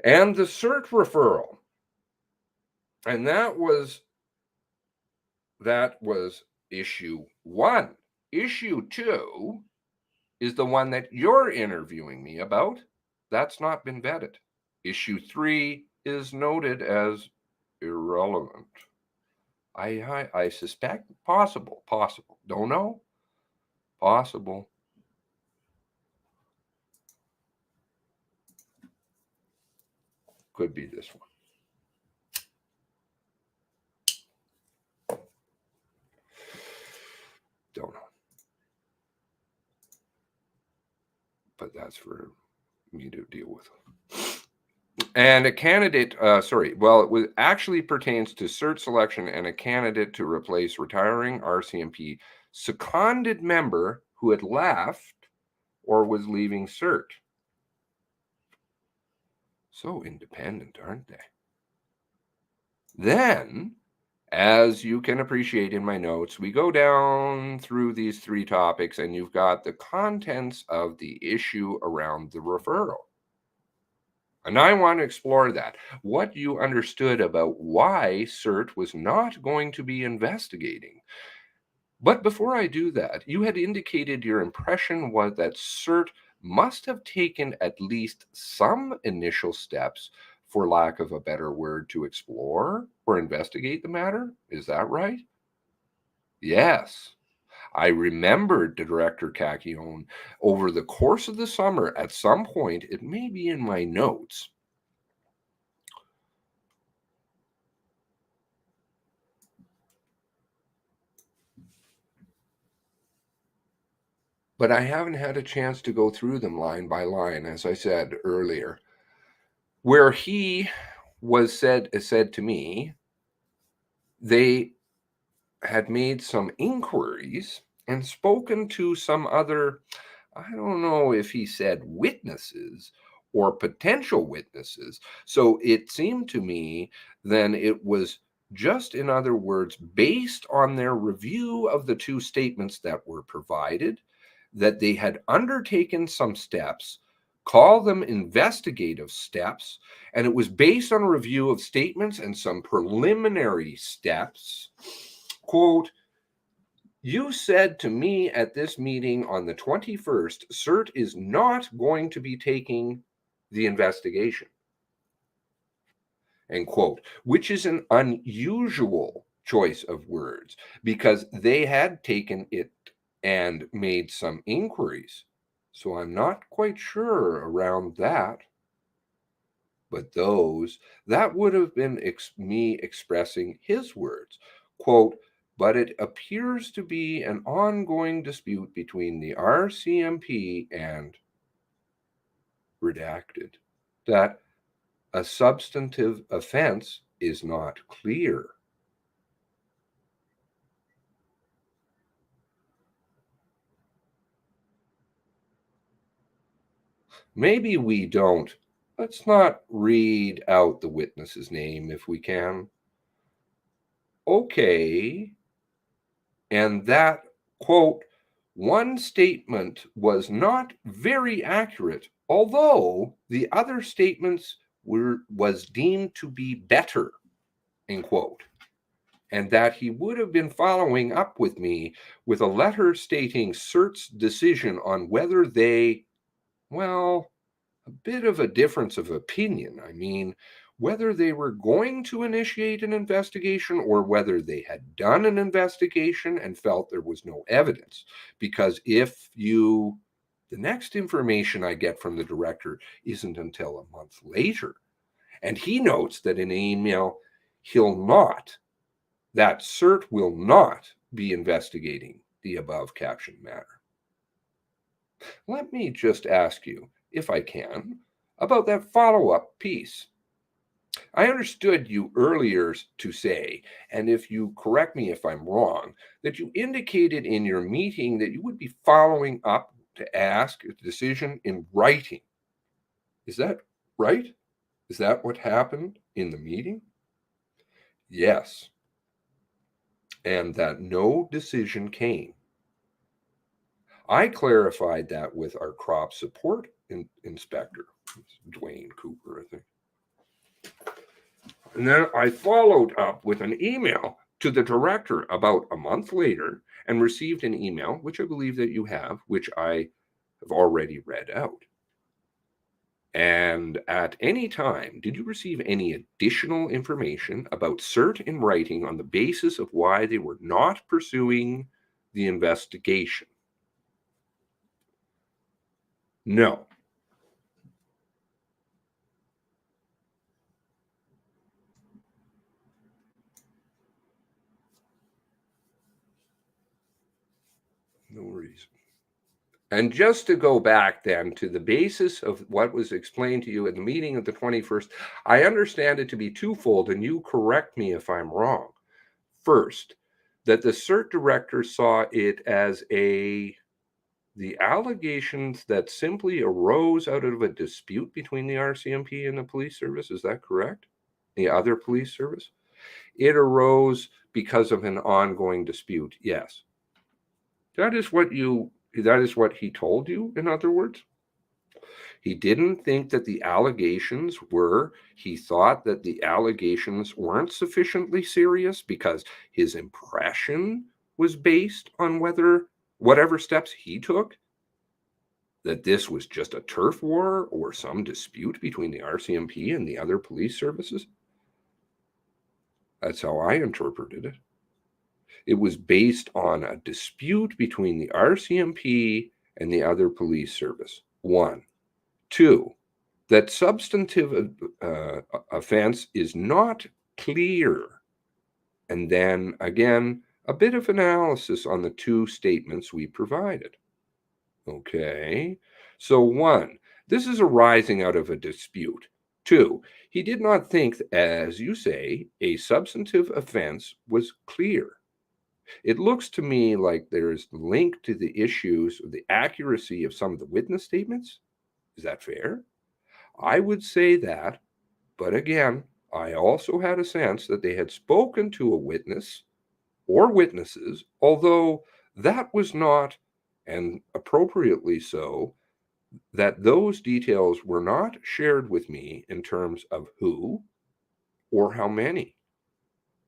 And the CERT referral. And that was issue 1. Issue 2 is the one that you're interviewing me about. That's not been vetted. Issue 3 is noted as irrelevant. I suspect possible. Don't know. Possible. Could be this one. Don't know. But that's for me to deal with. And a candidate, it actually pertains to CERT selection and a candidate to replace retiring RCMP seconded member who had left or was leaving CERT. So independent, aren't they? Then, As you can appreciate in my notes, we go down through these three topics, and you've got the contents of the issue around the referral. And I want to explore that. What you understood about why CERT was not going to be investigating. But before I do that, you had indicated your impression was that CERT must have taken at least some initial steps, for lack of a better word, to explore or investigate the matter. Is that right? Yes. I remembered Director Cacchione over the course of the summer at some point, it may be in my notes, but I haven't had a chance to go through them line by line, as I said earlier, where he was said to me they had made some inquiries and spoken to some other, I don't know if he said witnesses or potential witnesses. So it seemed to me then it was just, in other words, based on their review of the two statements that were provided, that they had undertaken some steps, call them investigative steps, and it was based on a review of statements and some preliminary steps. Quote, you said to me at this meeting on the 21st, CERT is not going to be taking the investigation, end quote, which is an unusual choice of words because they had taken it and made some inquiries. So I'm not quite sure around that. But that would have been me expressing his words. Quote, but it appears to be an ongoing dispute between the RCMP and redacted that a substantive offense is not clear. Maybe we don't. Let's not read out the witness's name if we can. Okay. And that, quote, one statement was not very accurate, although the other statements was deemed to be better, end quote. And that he would have been following up with me with a letter stating CERT's decision on whether they, well, a bit of a difference of opinion. I mean, whether they were going to initiate an investigation or whether they had done an investigation and felt there was no evidence. Because the next information I get from the director isn't until a month later. And he notes that in an email, that CERT will not be investigating the above captioned matter. Let me just ask you, if I can, about that follow-up piece. I understood you earlier to say, and if you correct me if I'm wrong, that you indicated in your meeting that you would be following up to ask a decision in writing. Is that right? Is that what happened in the meeting? Yes. And that no decision came. I clarified that with our crop support inspector, Dwayne Cooper, I think. And then I followed up with an email to the director about a month later and received an email, which I believe that you have, which I have already read out. And at any time, did you receive any additional information about CERT in writing on the basis of why they were not pursuing the investigation? No. No reason. And just to go back then to the basis of what was explained to you at the meeting of the 21st, I understand it to be twofold, and you correct me if I'm wrong. First, that the CERT director saw it as the allegations that simply arose out of a dispute between the RCMP and the police service. Is that correct? The other police service? It arose because of an ongoing dispute. Yes. That is what he told you, in other words? He didn't think that the allegations were, he thought that the allegations weren't sufficiently serious because his impression was based on whatever steps he took, that this was just a turf war or some dispute between the RCMP and the other police services. That's how I interpreted it. It was based on a dispute between the RCMP and the other police service. 1. 2, that substantive offense is not clear. And then again, a bit of analysis on the 2 statements we provided. Okay, so 1, this is arising out of a dispute. 2, he did not think, as you say, a substantive offense was clear. It looks to me like there's linked to the issues of the accuracy of some of the witness statements. Is that fair? I would say that, but again, I also had a sense that they had spoken to a witness or witnesses, although that was not, and appropriately so, that those details were not shared with me in terms of who or how many.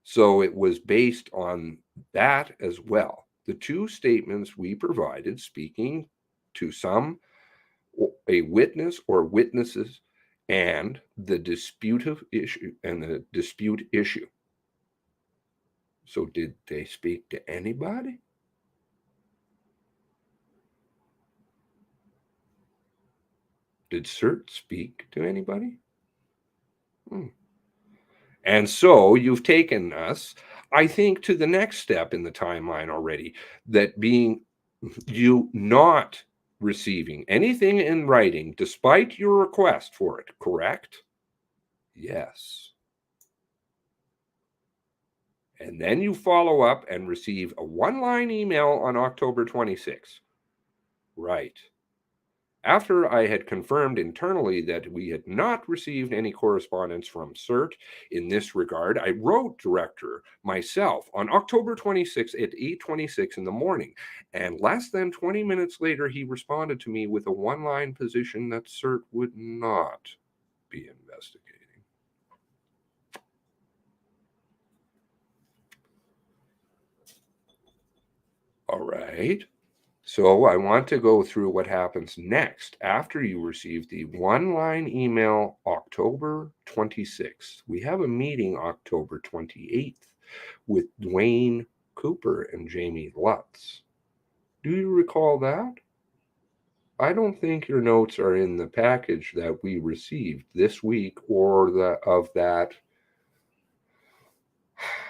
So it was based on that as well. The 2 statements we provided speaking to a witness or witnesses, and the dispute issue. So did they speak to anybody? Did CERT speak to anybody? And so you've taken us, I think, to the next step in the timeline already, that being you not receiving anything in writing despite your request for it, correct? Yes. And then you follow up and receive a 1-line email on October 26th. Right. After I had confirmed internally that we had not received any correspondence from CERT in this regard, I wrote Director myself on October 26th at 8:26 in the morning, and less than 20 minutes later he responded to me with a 1-line position that CERT would not be investigating. All right. So I want to go through what happens next after you receive the 1-line email October 26th. We have a meeting October 28th with Dwayne Cooper and Jamie Lutz. Do you recall that? I don't think your notes are in the package that we received this week or of that.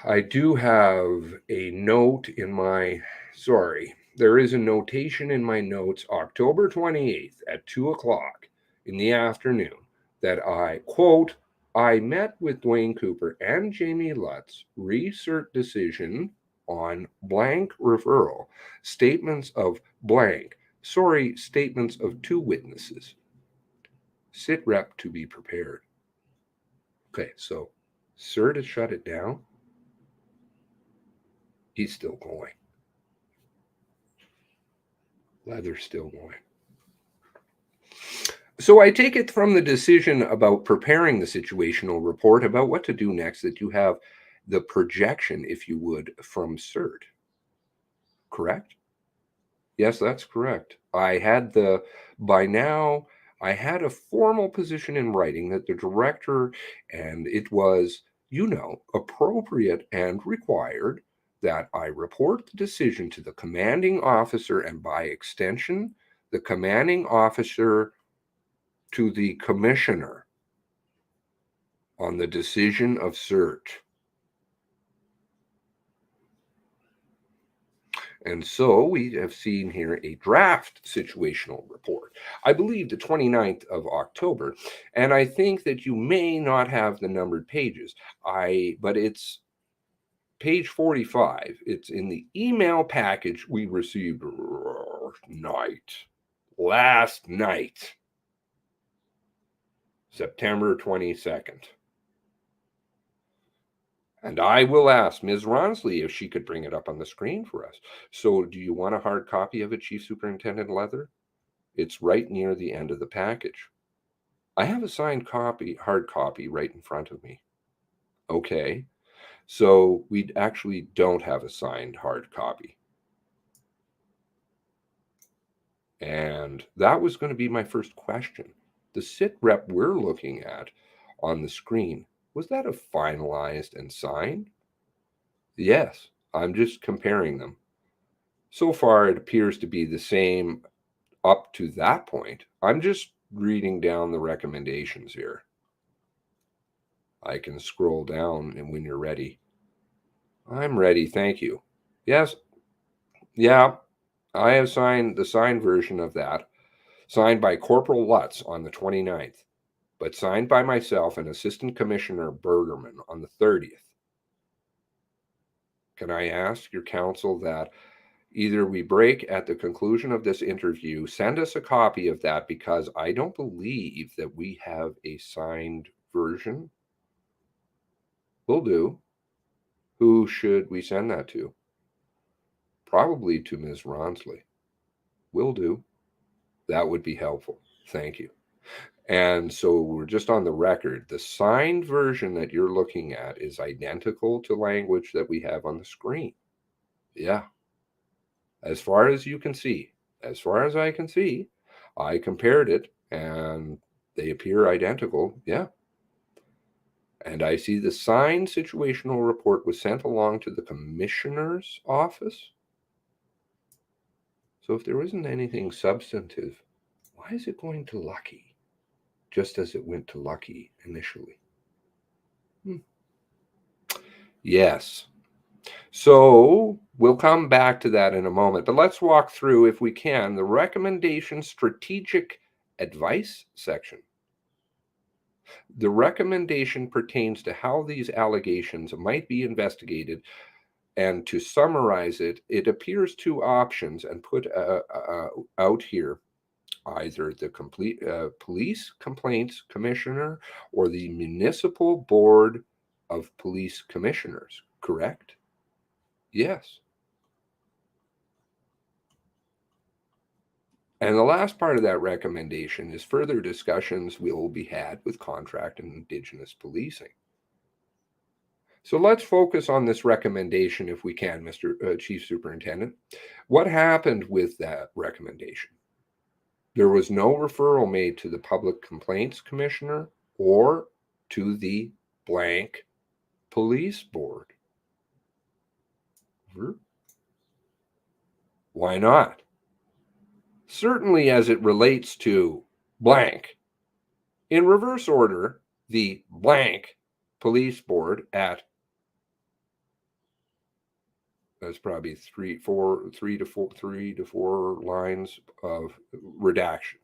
I do have a note in my, there is a notation in my notes, October 28th at 2:00 in the afternoon, that I, quote, I met with Dwayne Cooper and Jamie Lutz, re-cert decision on blank referral, statements of blank, statements of 2 witnesses. Sit rep to be prepared. Okay, so CERT has shut it down. He's still going. Leather's still going. So I take it from the decision about preparing the situational report about what to do next that you have the projection, if you would, from CERT. Correct? Yes, that's correct. By now, I had a formal position in writing that the director, and it was, appropriate and required that I report the decision to the commanding officer, and by extension, the commanding officer to the commissioner on the decision of CERT. And so we have seen here a draft situational report, I believe the 29th of October. And I think that you may not have the numbered pages, but it's page 45. It's in the email package we received last night, September 22nd. And I will ask Ms. Ronsley if she could bring it up on the screen for us. So do you want a hard copy of it, Chief Superintendent Leather? It's right near the end of the package. I have a signed copy, hard copy, right in front of me. Okay. So we actually don't have a signed hard copy. And that was going to be my first question. The sit rep we're looking at on the screen, was that a finalized and signed? Yes, I'm just comparing them. So far, it appears to be the same up to that point. I'm just reading down the recommendations here. I can scroll down and when you're ready. I'm ready, thank you. Yes, yeah, I have signed the signed version of that, signed by Corporal Lutz on the 29th, but signed by myself and Assistant Commissioner Bergerman on the 30th. Can I ask your counsel that either we break at the conclusion of this interview, send us a copy of that because I don't believe that we have a signed version. Will do. Who should we send that to? Probably to Ms. Ronsley. Will do. That would be helpful. Thank you. And so we're just on the record. The signed version that you're looking at is identical to language that we have on the screen. Yeah. As far as you can see, as far as I can see, I compared it and they appear identical. Yeah. And I see the signed situational report was sent along to the commissioner's office. So if there isn't anything substantive, why is it going to Lucky just as it went to Lucky initially? Yes. So we'll come back to that in a moment, but let's walk through, if we can, the recommendation strategic advice section. The recommendation pertains to how these allegations might be investigated. And to summarize it, it appears two options and put out here, either the complete police complaints commissioner or the municipal board of police commissioners, correct? Yes. And the last part of that recommendation is further discussions will be had with contract and Indigenous policing. So let's focus on this recommendation if we can, Mr. Chief Superintendent. What happened with that recommendation? There was no referral made to the Public Complaints Commissioner or to the blank police board. Why not? Certainly as it relates to blank. In reverse order, the blank police board at, that's probably three to four lines of redaction.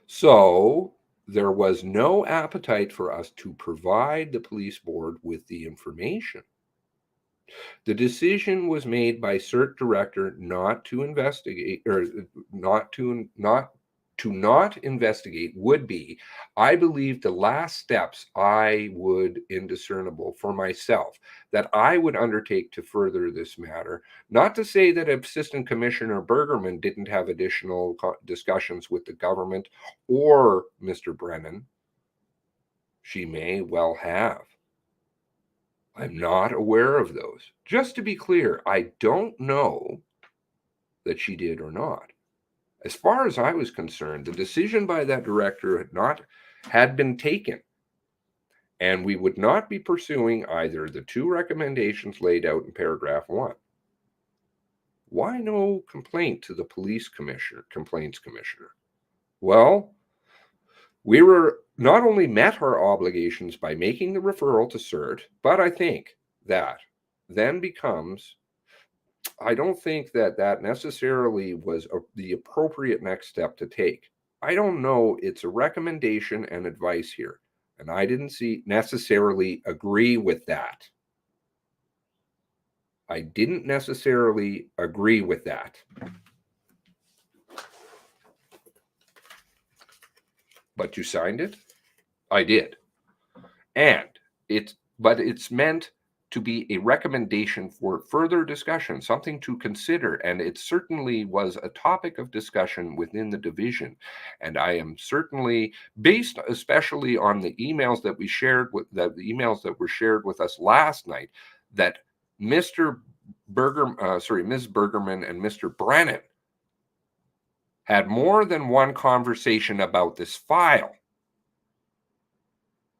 So there was no appetite for us to provide the police board with the information. The decision was made by CERT director not to investigate, or not investigate would be, I believe, the last steps I would indiscernible for myself that I would undertake to further this matter. Not to say that Assistant Commissioner Bergerman didn't have additional discussions with the government or Mr. Brennan. She may well have. I'm not aware of those. Just to be clear, I don't know that she did or not. As far as I was concerned, the decision by that director had been taken, and we would not be pursuing either the two recommendations laid out in paragraph 1. Why no complaint to the complaints commissioner? Well, we were not only met our obligations by making the referral to CERT, but I think that then becomes, I don't think that that necessarily was the appropriate next step to take. I don't know. It's a recommendation and advice here, and I didn't necessarily agree with that. I didn't necessarily agree with that. But you signed it? I did. And but it's meant to be a recommendation for further discussion, something to consider. And it certainly was a topic of discussion within the division. And I am certainly, based especially on the emails that we shared with the emails that were shared with us last night, that Ms. Bergerman and Mr. Brennan had more than one conversation about this file.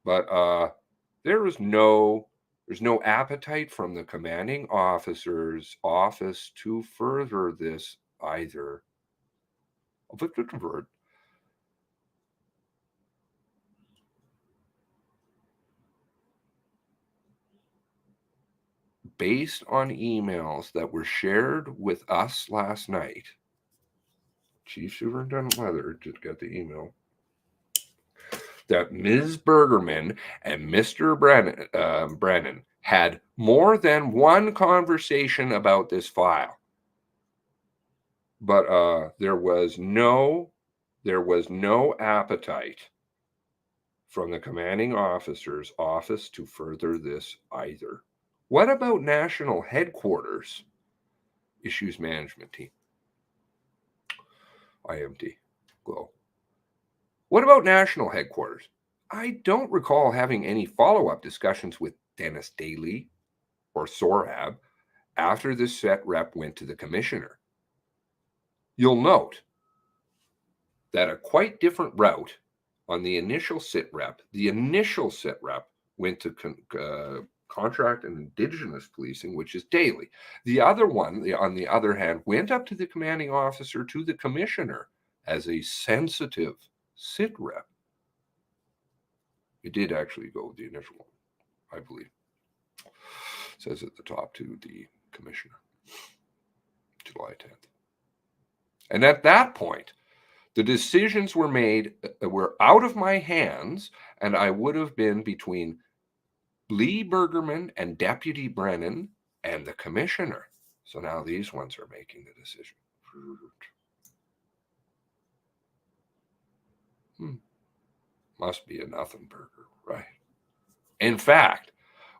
But there's no appetite from the commanding officer's office to further this either. Based on emails that were shared with us last night, Chief Superintendent Leather just got the email that Ms. Bergerman and Mr. Brennan had more than one conversation about this file. But there was no appetite from the commanding officer's office to further this either. What about national headquarters issues management team? IMT, GLOW. What about national headquarters? I don't recall having any follow-up discussions with Dennis Daly or Sorab after the set rep went to the commissioner. You'll note that a quite different route on the initial sit rep. The initial sit rep went to contract and indigenous policing, which is Daly. The other one, on the other hand, went up to the commanding officer, to the commissioner, as a sensitive sit rep. It did actually go with the initial one, I believe. It says at the top to the commissioner, July 10th. And at that point, the decisions were made, were out of my hands, and I would have been between Lee Bergerman and Deputy Brennan and the commissioner. So now these ones are making the decision. Must be a nothing burger, right? In fact,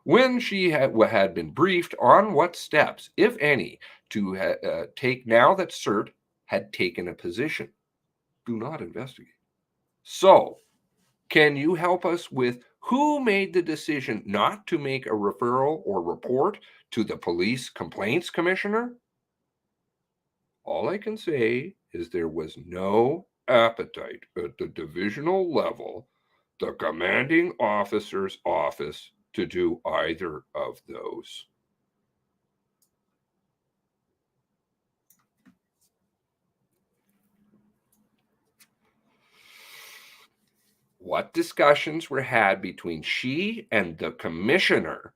when she had been briefed on what steps, if any, to take now that CERT had taken a position, do not investigate. So, can you help us with who made the decision not to make a referral or report to the police complaints commissioner? All I can say is there was no appetite at the divisional level, the commanding officer's office, to do either of those. What discussions were had between she and the commissioner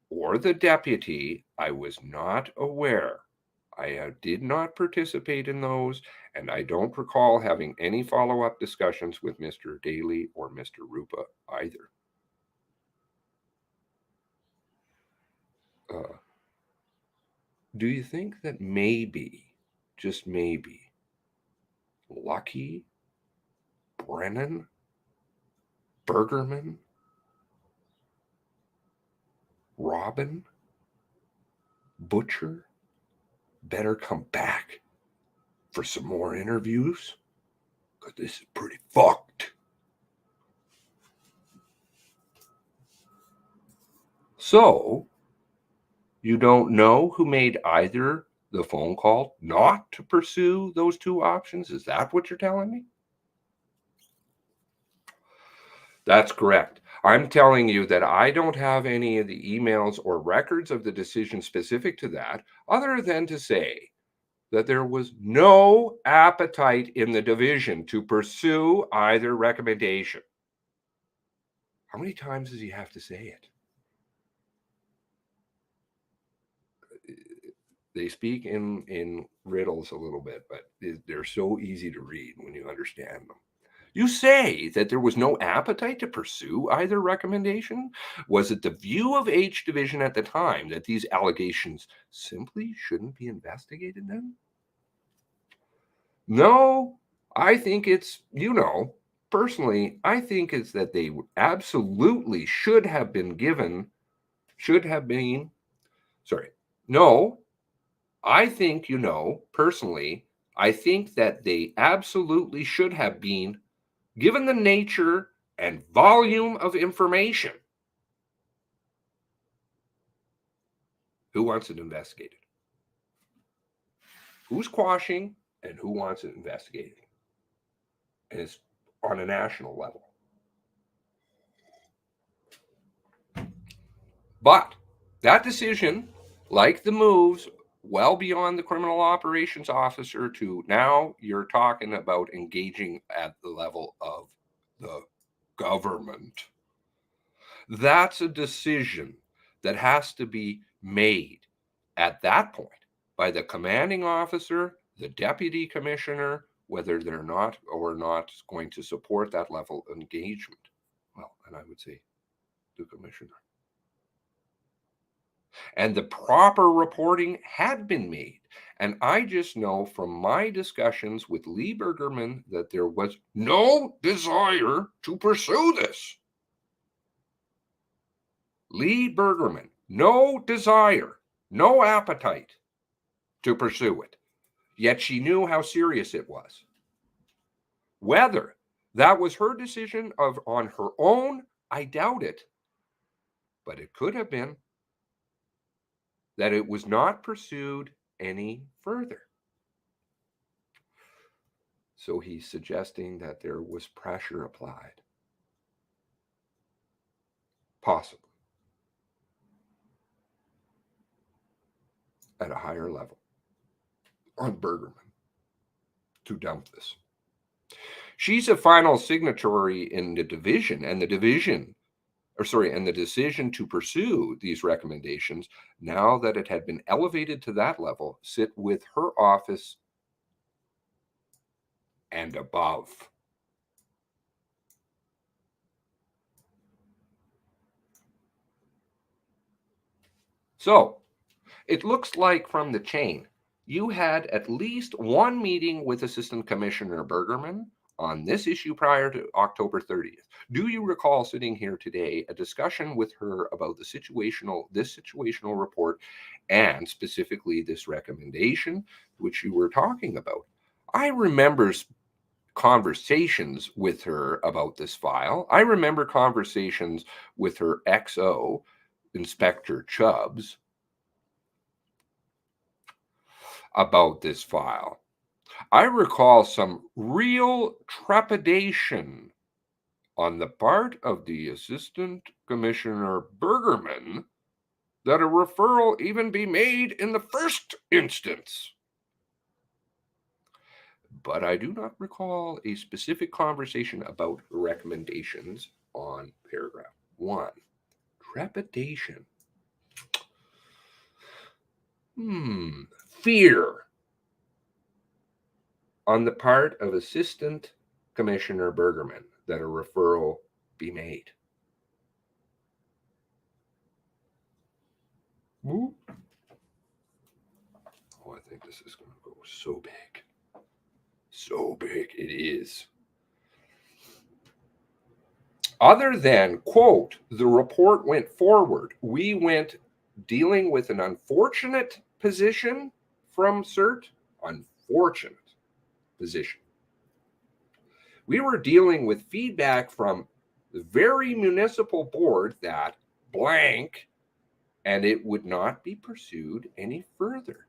or the deputy, I was not aware. I did not participate in those, and I don't recall having any follow-up discussions with Mr. Daly or Mr. Rupa either. Do you think that maybe, just maybe, Lucky, Brennan, Bergerman, Robin, Butcher better come back for some more interviews? Because this is pretty fucked. So, you don't know who made either the phone call not to pursue those two options? Is that what you're telling me? That's correct. I'm telling you that I don't have any of the emails or records of the decision specific to that, other than to say that there was no appetite in the division to pursue either recommendation. How many times does he have to say it? They speak in riddles a little bit, but they're so easy to read when you understand them. You say that there was no appetite to pursue either recommendation? Was it the view of H Division at the time that these allegations simply shouldn't be investigated then? No, I think it's, personally, I think is that they absolutely should have been, sorry, no, I think, personally, I think that they absolutely should have been given the nature and volume of information. Who wants it investigated? Who's quashing and who wants it investigated? And it's on a national level. But that decision, like the moves well beyond the criminal operations officer to now you're talking about engaging at the level of the government, that's a decision that has to be made at that point by the commanding officer, the deputy commissioner, whether they're not or not going to support that level of engagement. Well, and I would say the commissioner. And the proper reporting had been made. And I just know from my discussions with Lee Bergerman that there was no desire to pursue this. Lee Bergerman, no desire, no appetite to pursue it. Yet she knew how serious it was. Whether that was her decision on her own, I doubt it. But it could have been that it was not pursued any further. So he's suggesting that there was pressure applied. Possibly. At a higher level on Bergerman to dump this. She's a final signatory in the division, and the decision to pursue these recommendations, now that it had been elevated to that level, sit with her office and above. So it looks like from the chain, you had at least one meeting with Assistant Commissioner Bergerman on this issue prior to October 30th. Do you recall sitting here today a discussion with her about this situational report and specifically this recommendation which you were talking about? I remember conversations with her about this file. I remember conversations with her XO, Inspector Chubbs, about this file. I recall some real trepidation on the part of the Assistant Commissioner Bergerman that a referral even be made in the first instance. But I do not recall a specific conversation about recommendations on paragraph 1. Trepidation. Fear on the part of Assistant Commissioner Bergerman that a referral be made. Ooh. Oh, I think this is going to go so big. So big it is. Other than, quote, the report went forward, we went dealing with an unfortunate position from CERT. Unfortunate position. We were dealing with feedback from the very municipal board that blank, and it would not be pursued any further.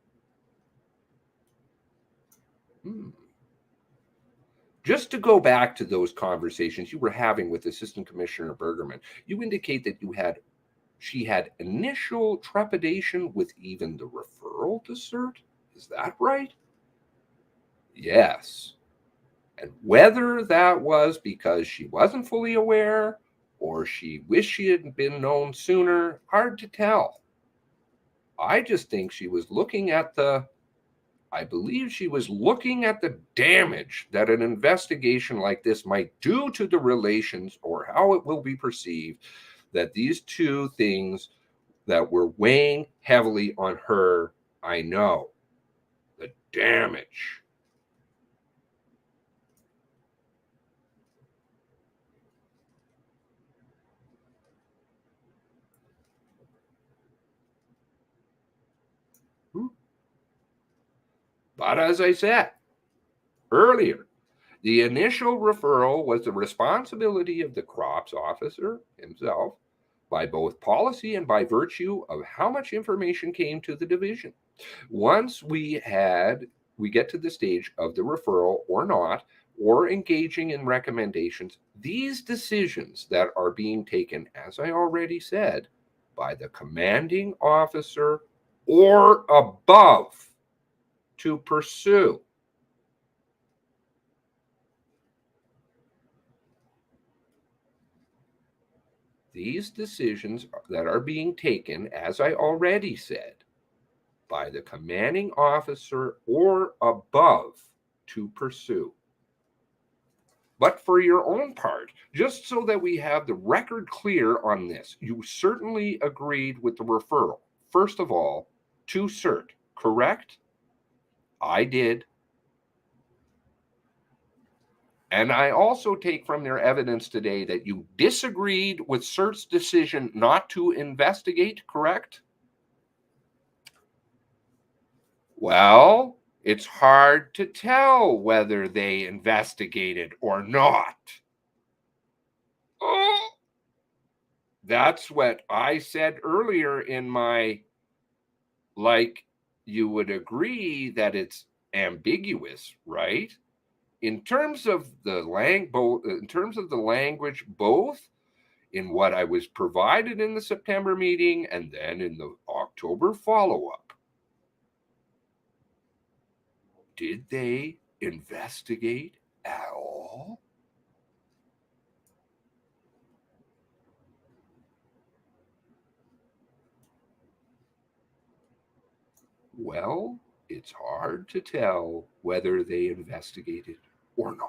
Just to go back to those conversations you were having with Assistant Commissioner Bergerman, you indicate that she had initial trepidation with even the referral to CERT. Is that right? Yes. And whether that was because she wasn't fully aware or she wished she had been known sooner, hard to tell. I just think she was looking at the damage that an investigation like this might do to the relations or how it will be perceived, that these two things that were weighing heavily on her, I know, the damage. But as I said earlier, the initial referral was the responsibility of the crops officer himself by both policy and by virtue of how much information came to the division. Once we get to the stage of the referral or not, or engaging in recommendations, these decisions that are being taken, as I already said, by the commanding officer or above to pursue. These decisions that are being taken, as I already said, by the commanding officer or above to pursue. But for your own part, just so that we have the record clear on this, you certainly agreed with the referral, first of all, to CERT, correct? I did. And I also take from their evidence today that you disagreed with CERT's decision not to investigate, correct? Well, it's hard to tell whether they investigated or not. Oh, that's what I said earlier in my, like, you would agree that it's ambiguous, right? In terms of the language, both in what I was provided in the September meeting and then in the October follow-up. Did they investigate at all? Well, it's hard to tell whether they investigated or not.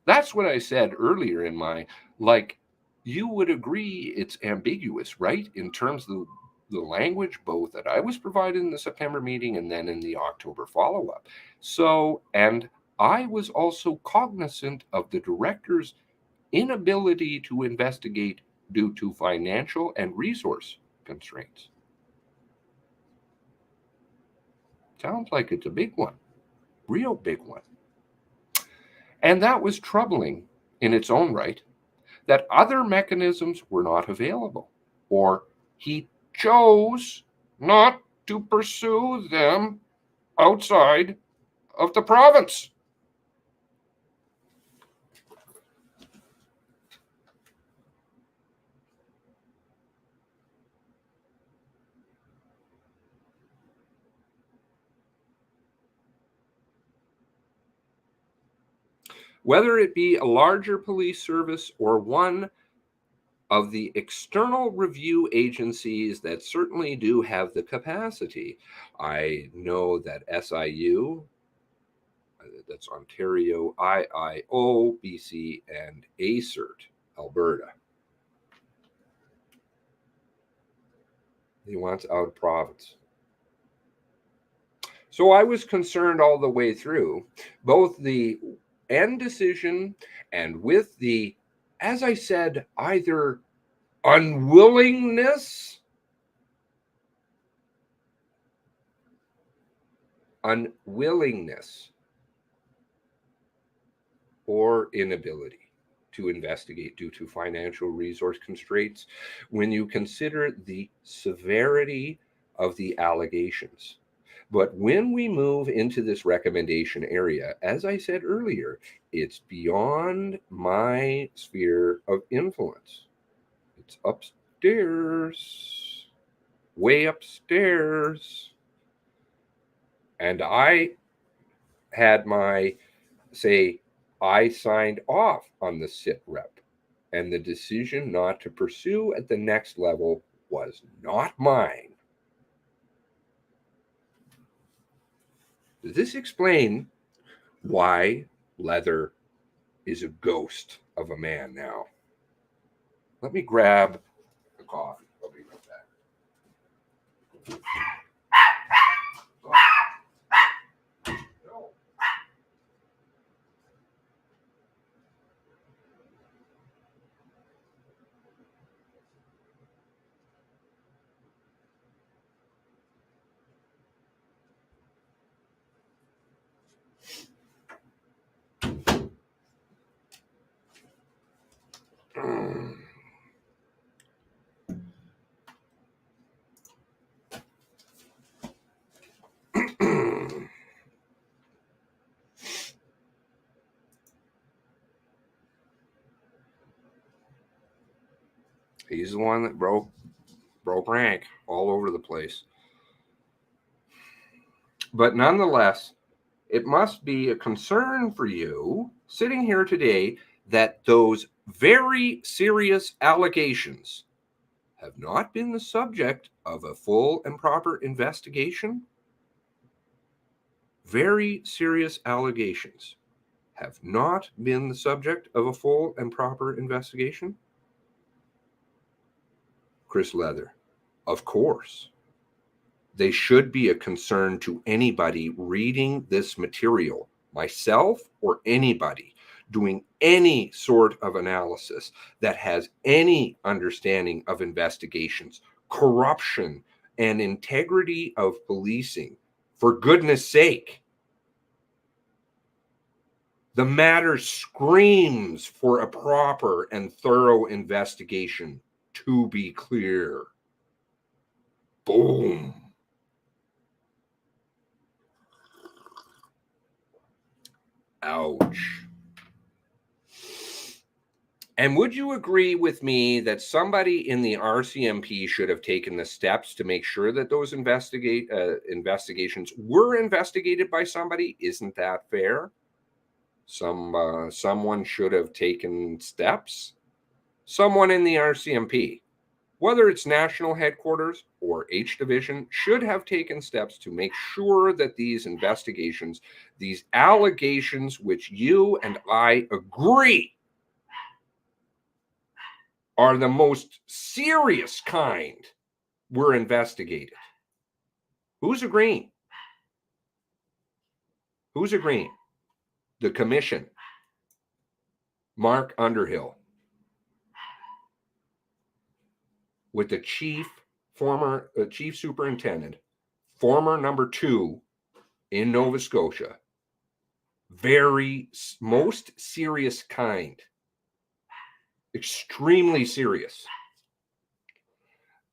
That's what I said earlier in my, like, you would agree it's ambiguous, right? In terms of the language, both that I was provided in the September meeting and then in the October follow-up. So, and I was also cognizant of the director's inability to investigate due to financial and resource constraints. Sounds like it's a big one, real big one. And that was troubling in its own right, that other mechanisms were not available, or he chose not to pursue them outside of the province. Whether it be a larger police service or one of the external review agencies that certainly do have the capacity. I know that SIU, that's Ontario, IIO, BC, and ACERT, Alberta. He wants out of province. So I was concerned all the way through, both the end decision and with the, as I said, either unwillingness or inability to investigate due to financial resource constraints when you consider the severity of the allegations. But when we move into this recommendation area, as I said earlier, it's beyond my sphere of influence. It's upstairs, way upstairs. And I had my say, I signed off on the sit rep, and the decision not to pursue at the next level was not mine. Does this explain why Leather is a ghost of a man now? Let me grab the coffee. I'll be right back. He's the one that broke rank all over the place. But nonetheless, it must be a concern for you sitting here today that those very serious allegations have not been the subject of a full and proper investigation. Very serious allegations have not been the subject of a full and proper investigation. Chris Leather, of course. They should be a concern to anybody reading this material, myself or anybody doing any sort of analysis that has any understanding of investigations, corruption, and integrity of policing. For goodness sake, the matter screams for a proper and thorough investigation, to be clear. Boom. Ouch. And would you agree with me that somebody in the RCMP should have taken the steps to make sure that those investigations were investigated by somebody? Isn't that fair? Someone should have taken steps. Someone in the RCMP, whether it's national headquarters or H Division, should have taken steps to make sure that these investigations, these allegations, which you and I agree are the most serious kind, were investigated. Who's agreeing? Who's agreeing? The commission. Mark Underhill. With the former chief superintendent, former number 2 in Nova Scotia. Very most serious kind. Extremely serious.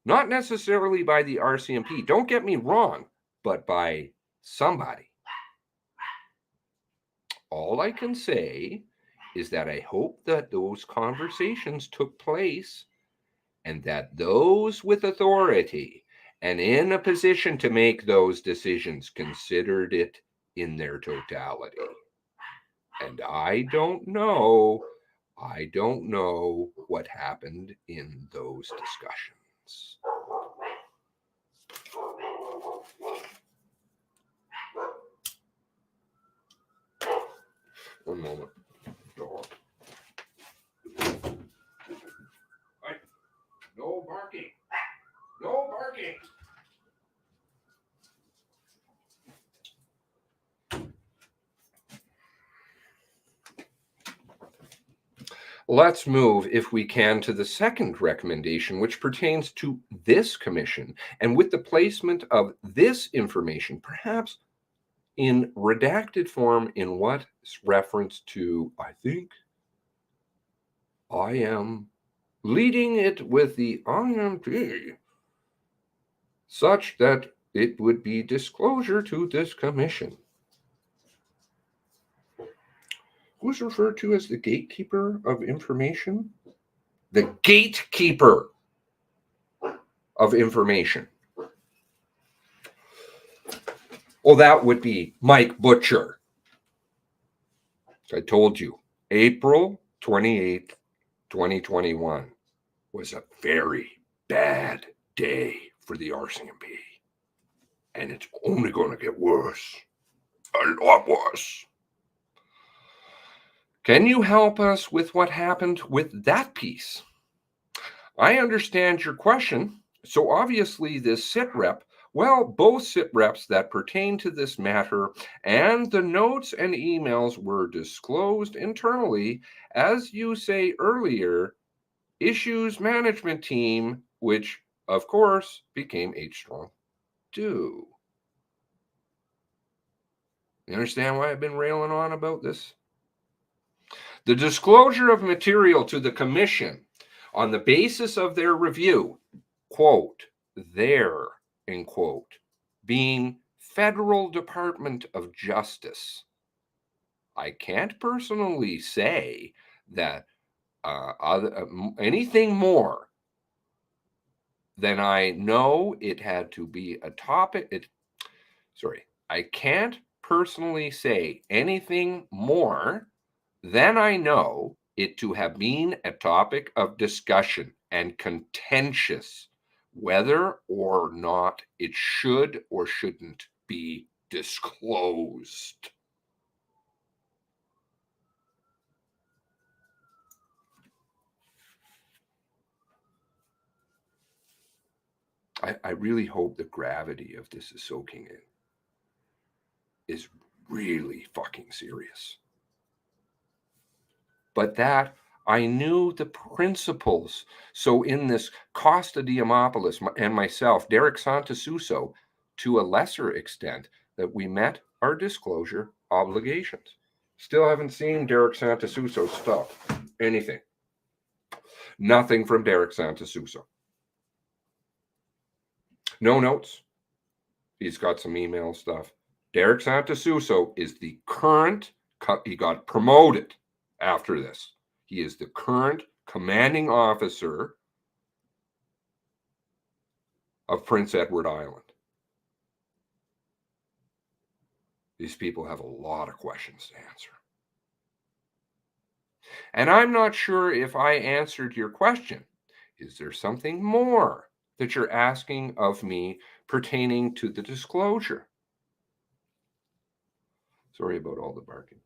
Not necessarily by the RCMP, don't get me wrong, but by somebody. All I can say is that I hope that those conversations took place and that those with authority and in a position to make those decisions considered it in their totality. And I don't know what happened in those discussions. One moment. No barking. No barking. Let's move, if we can, to the second recommendation, which pertains to this commission and with the placement of this information, perhaps in redacted form, in what's reference to, I think, I am leading it with the IMP, such that it would be disclosure to this commission. Who's referred to as the gatekeeper of information? The gatekeeper of information. Well, that would be Mike Butcher. I told you, April 28th, 2021 was a very bad day for the RCMP. And it's only going to get worse. A lot worse. Can you help us with what happened with that piece? I understand your question. So obviously this sit rep, well, both sit reps that pertain to this matter and the notes and emails were disclosed internally, as you say earlier, issues management team, which of course became H-Strong, do. You understand why I've been railing on about this? The disclosure of material to the commission on the basis of their review, quote, their, end quote, being Federal Department of Justice. I can't personally say that anything more then I know it had to be a topic. I can't personally say anything more than I know it to have been a topic of discussion and contentious, whether or not it should or shouldn't be disclosed. I really hope the gravity of this is soaking in. Is really fucking serious. But that I knew the principles. So in this Costa Diamopoulos and myself, Derek Santasuso, to a lesser extent, that we met our disclosure obligations. Still haven't seen Derek Santasuso's stuff. Anything. Nothing from Derek Santasuso. No notes. He's got some email stuff. Derek Santasuso is the current, he got promoted after this. He is the current commanding officer of Prince Edward Island. These people have a lot of questions to answer. And I'm not sure if I answered your question. Is there something more that you're asking of me pertaining to the disclosure? Sorry about all the barking.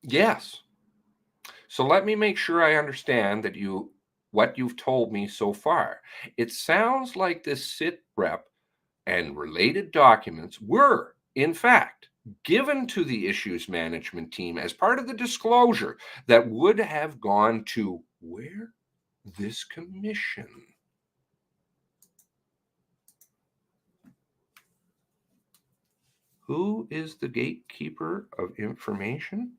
Yes. So let me make sure I understand that what you've told me so far. It sounds like this sit rep and related documents were, in fact, given to the issues management team as part of the disclosure that would have gone to where? This commission. Who is the gatekeeper of information?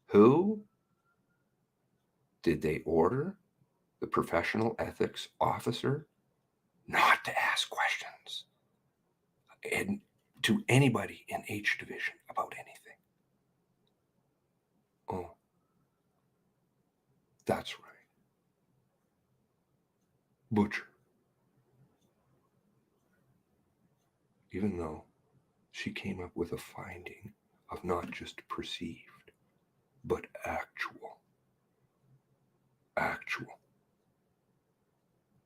Who did they order the professional ethics officer not to ask questions and to anybody in H Division about anything? Oh, that's right. Butcher. Even though she came up with a finding of not just perceived, but actual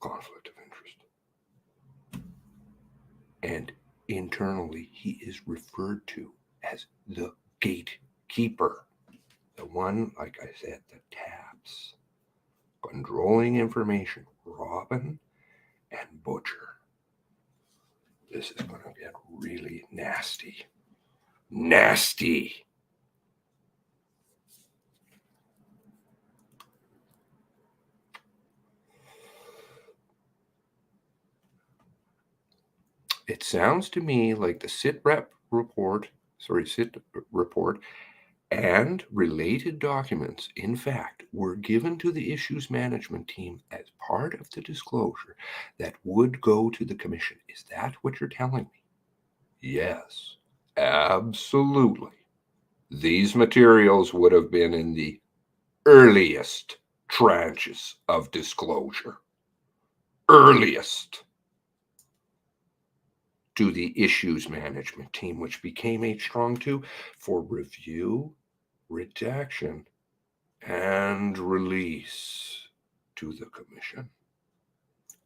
conflict of interest. And internally, he is referred to as the gatekeeper. The one, like I said, that taps, controlling information. Robin and Butcher. This is going to get really nasty. Nasty. It sounds to me like the sit report and related documents, in fact, were given to the issues management team as part of the disclosure that would go to the commission. Is that what you're telling me? Yes, absolutely. These materials would have been in the earliest tranches of disclosure. Earliest. To the issues management team, which became H-Strong 2 for review, redaction, and release to the commission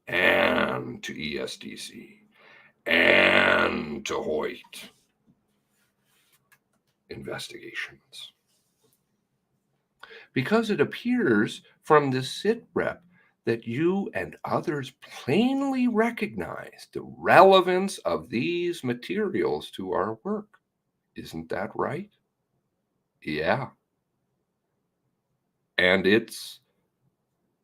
and to ESDC and to Hoyt investigations. Because it appears from the sit rep that you and others plainly recognize the relevance of these materials to our work. Isn't that right? Yeah. And it's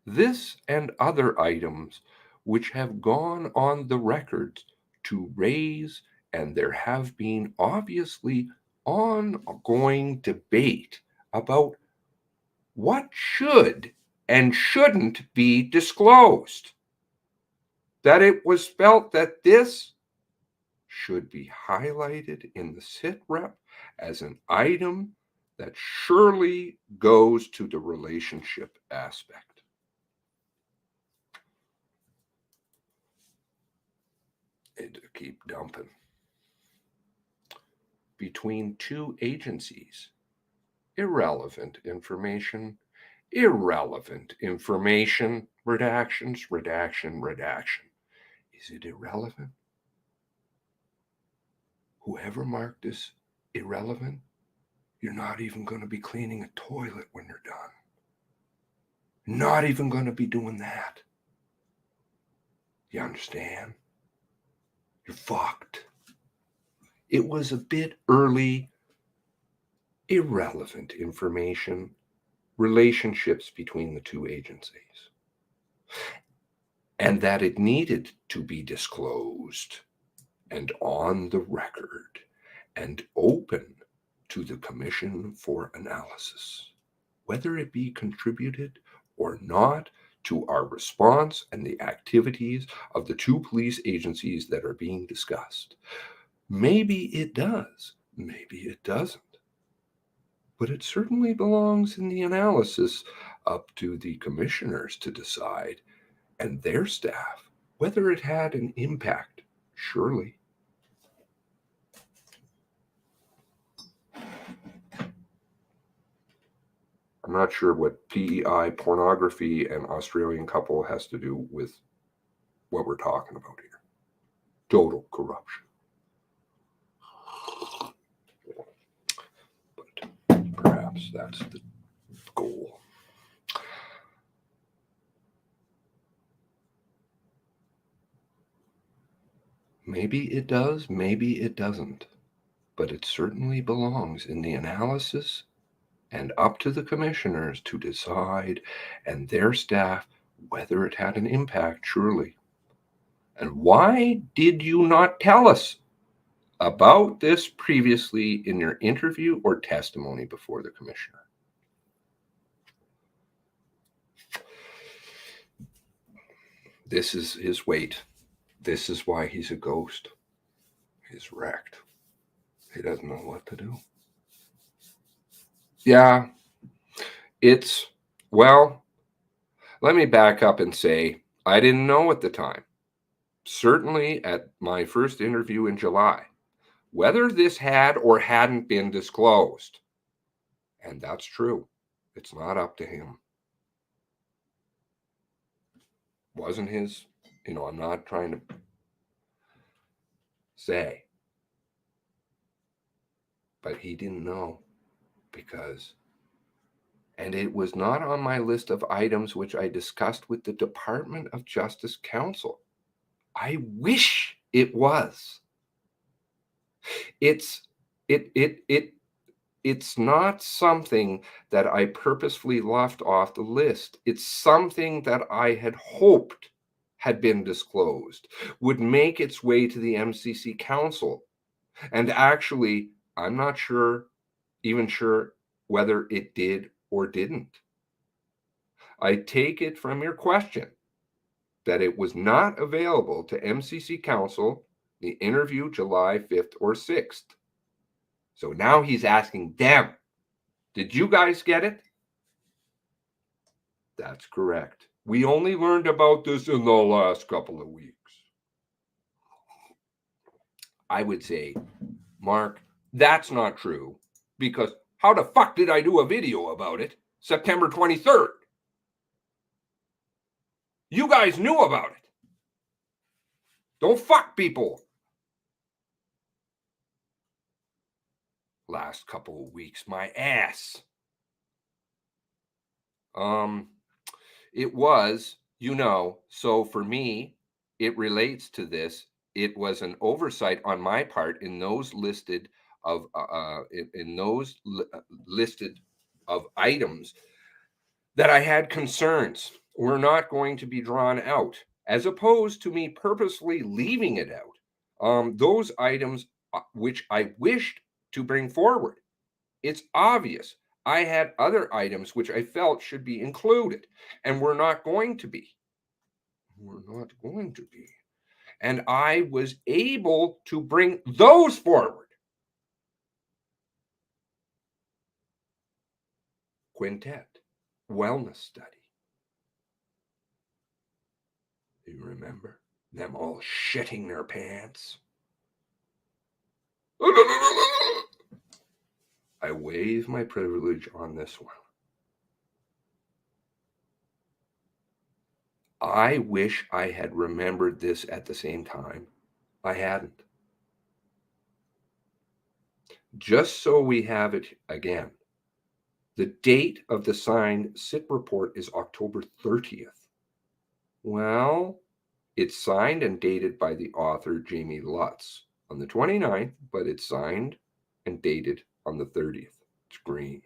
this and other items which have gone on the records to raise, and there have been obviously ongoing debate about what should and shouldn't be disclosed. That it was felt that this should be highlighted in the sit rep as an item that surely goes to the relationship aspect. And to keep dumping. Between two agencies. Irrelevant information. Irrelevant information. Redactions, redaction, redaction. Is it irrelevant? Whoever marked this irrelevant, you're not even going to be cleaning a toilet when you're done. Not even going to be doing that. You understand? You're fucked. It was a bit early. Irrelevant information. Relationships between the two agencies. And that it needed to be disclosed and on the record and open to the Commission for Analysis, whether it be contributed or not to our response and the activities of the two police agencies that are being discussed. Maybe it does, maybe it doesn't. But it certainly belongs in the analysis up to the commissioners to decide and their staff whether it had an impact, surely. I'm not sure what PEI, pornography, and Australian couple has to do with what we're talking about here. Total corruption. But perhaps that's the goal. Maybe it does, maybe it doesn't. But it certainly belongs in the analysis and up to the commissioners to decide and their staff whether it had an impact, surely. And why did you not tell us about this previously in your interview or testimony before the commissioner? This is his weight. This is why he's a ghost. He's wrecked. He doesn't know what to do. Yeah, well, let me back up and say, I didn't know at the time, certainly at my first interview in July, whether this had or hadn't been disclosed. And that's true. It's not up to him. Wasn't his, I'm not trying to say, but he didn't know because, and it was not on my list of items which I discussed with the Department of Justice Counsel. I wish it was. It's not something that I purposefully left off the list. It's something that I had hoped had been disclosed, would make its way to the MCC Council. And actually, I'm not even sure whether it did or didn't. I take it from your question that it was not available to MCC Council, the interview July 5th or 6th. So now he's asking them, did you guys get it? That's correct. We only learned about this in the last couple of weeks. I would say, Mark, that's not true, because how the fuck did I do a video about it September 23rd? You guys knew about it. Don't fuck people. Last couple of weeks, my ass. It was, so for me, it relates to this. It was an oversight on my part in those listed of listed of items that I had concerns were not going to be drawn out, as opposed to me purposely leaving it out. Those items which I wished to bring forward. It's obvious I had other items which I felt should be included and were not going to be. And I was able to bring those forward. Quintet wellness study. You remember them all shitting their pants? I waive my privilege on this one. I wish I had remembered this at the same time. I hadn't. Just so we have it again, the date of the signed SIT report is October 30th. Well, it's signed and dated by the author, Jamie Lutz, on the 29th, but it's signed and dated on the 30th. It's green.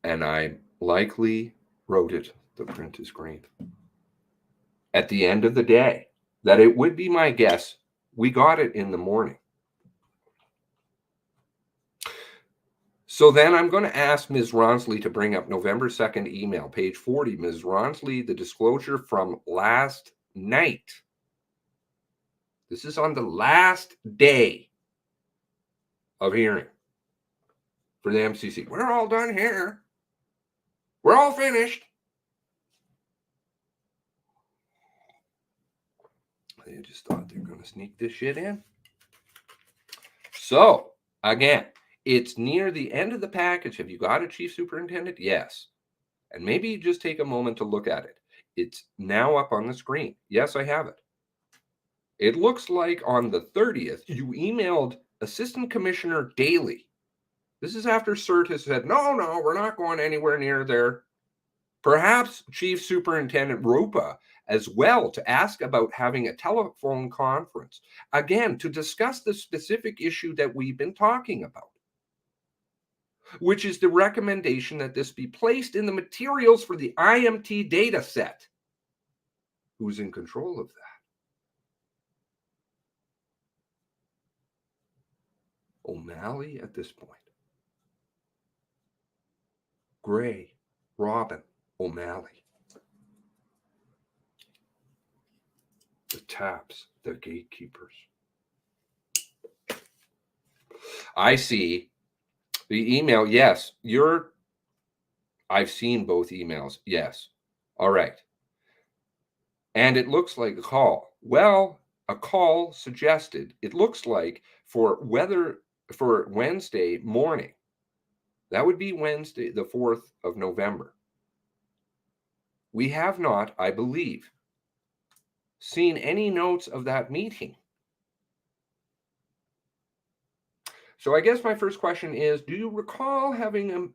And I likely wrote it, the print is green. At the end of the day, that it would be my guess, we got it in the morning. So then I'm going to ask Ms. Ronsley to bring up November 2nd email, page 40. Ms. Ronsley, the disclosure from last night. This is on the last day of hearing for the MCC. We're all done here. We're all finished. They just thought they were going to sneak this shit in. So, again, it's near the end of the package. Have you got it, Chief Superintendent? Yes. And maybe you just take a moment to look at it. It's now up on the screen. Yes, I have it. It looks like on the 30th, you emailed Assistant Commissioner Daly. This is after CERT has said, no, we're not going anywhere near there. Perhaps Chief Superintendent Rupa as well, to ask about having a telephone conference, again, to discuss the specific issue that we've been talking about, which is the recommendation that this be placed in the materials for the IMT data set. Who's in control of that? O'Malley at this point. Gray, Robin, O'Malley. The taps, the gatekeepers. I see the email. Yes, I've seen both emails. Yes. All right. And it looks like a call. Well, a call suggested, it looks like for Wednesday morning. That would be Wednesday, the 4th of November. We have not, I believe, seen any notes of that meeting. So I guess my first question is, do you recall having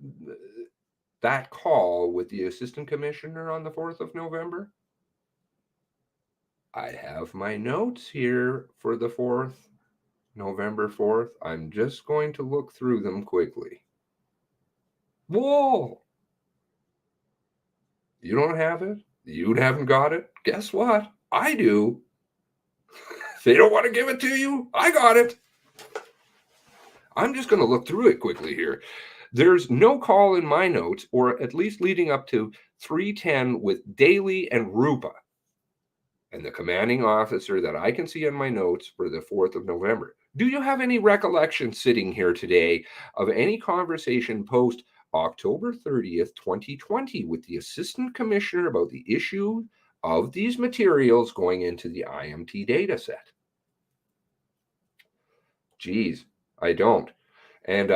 that call with the Assistant Commissioner on the 4th of November? I have my notes here for the 4th, November 4th. I'm just going to look through them quickly. Whoa! You don't have it? You haven't got it? Guess what? I do. They don't want to give it to you. I got it. I'm just going to look through it quickly here. There's no call in my notes, or at least leading up to 3:10 with Daly and Rupa, and the commanding officer that I can see in my notes for the 4th of November. Do you have any recollection sitting here today of any conversation post October 30th, 2020 with the Assistant Commissioner about the issue of these materials going into the IMT data set? Geez, I don't. And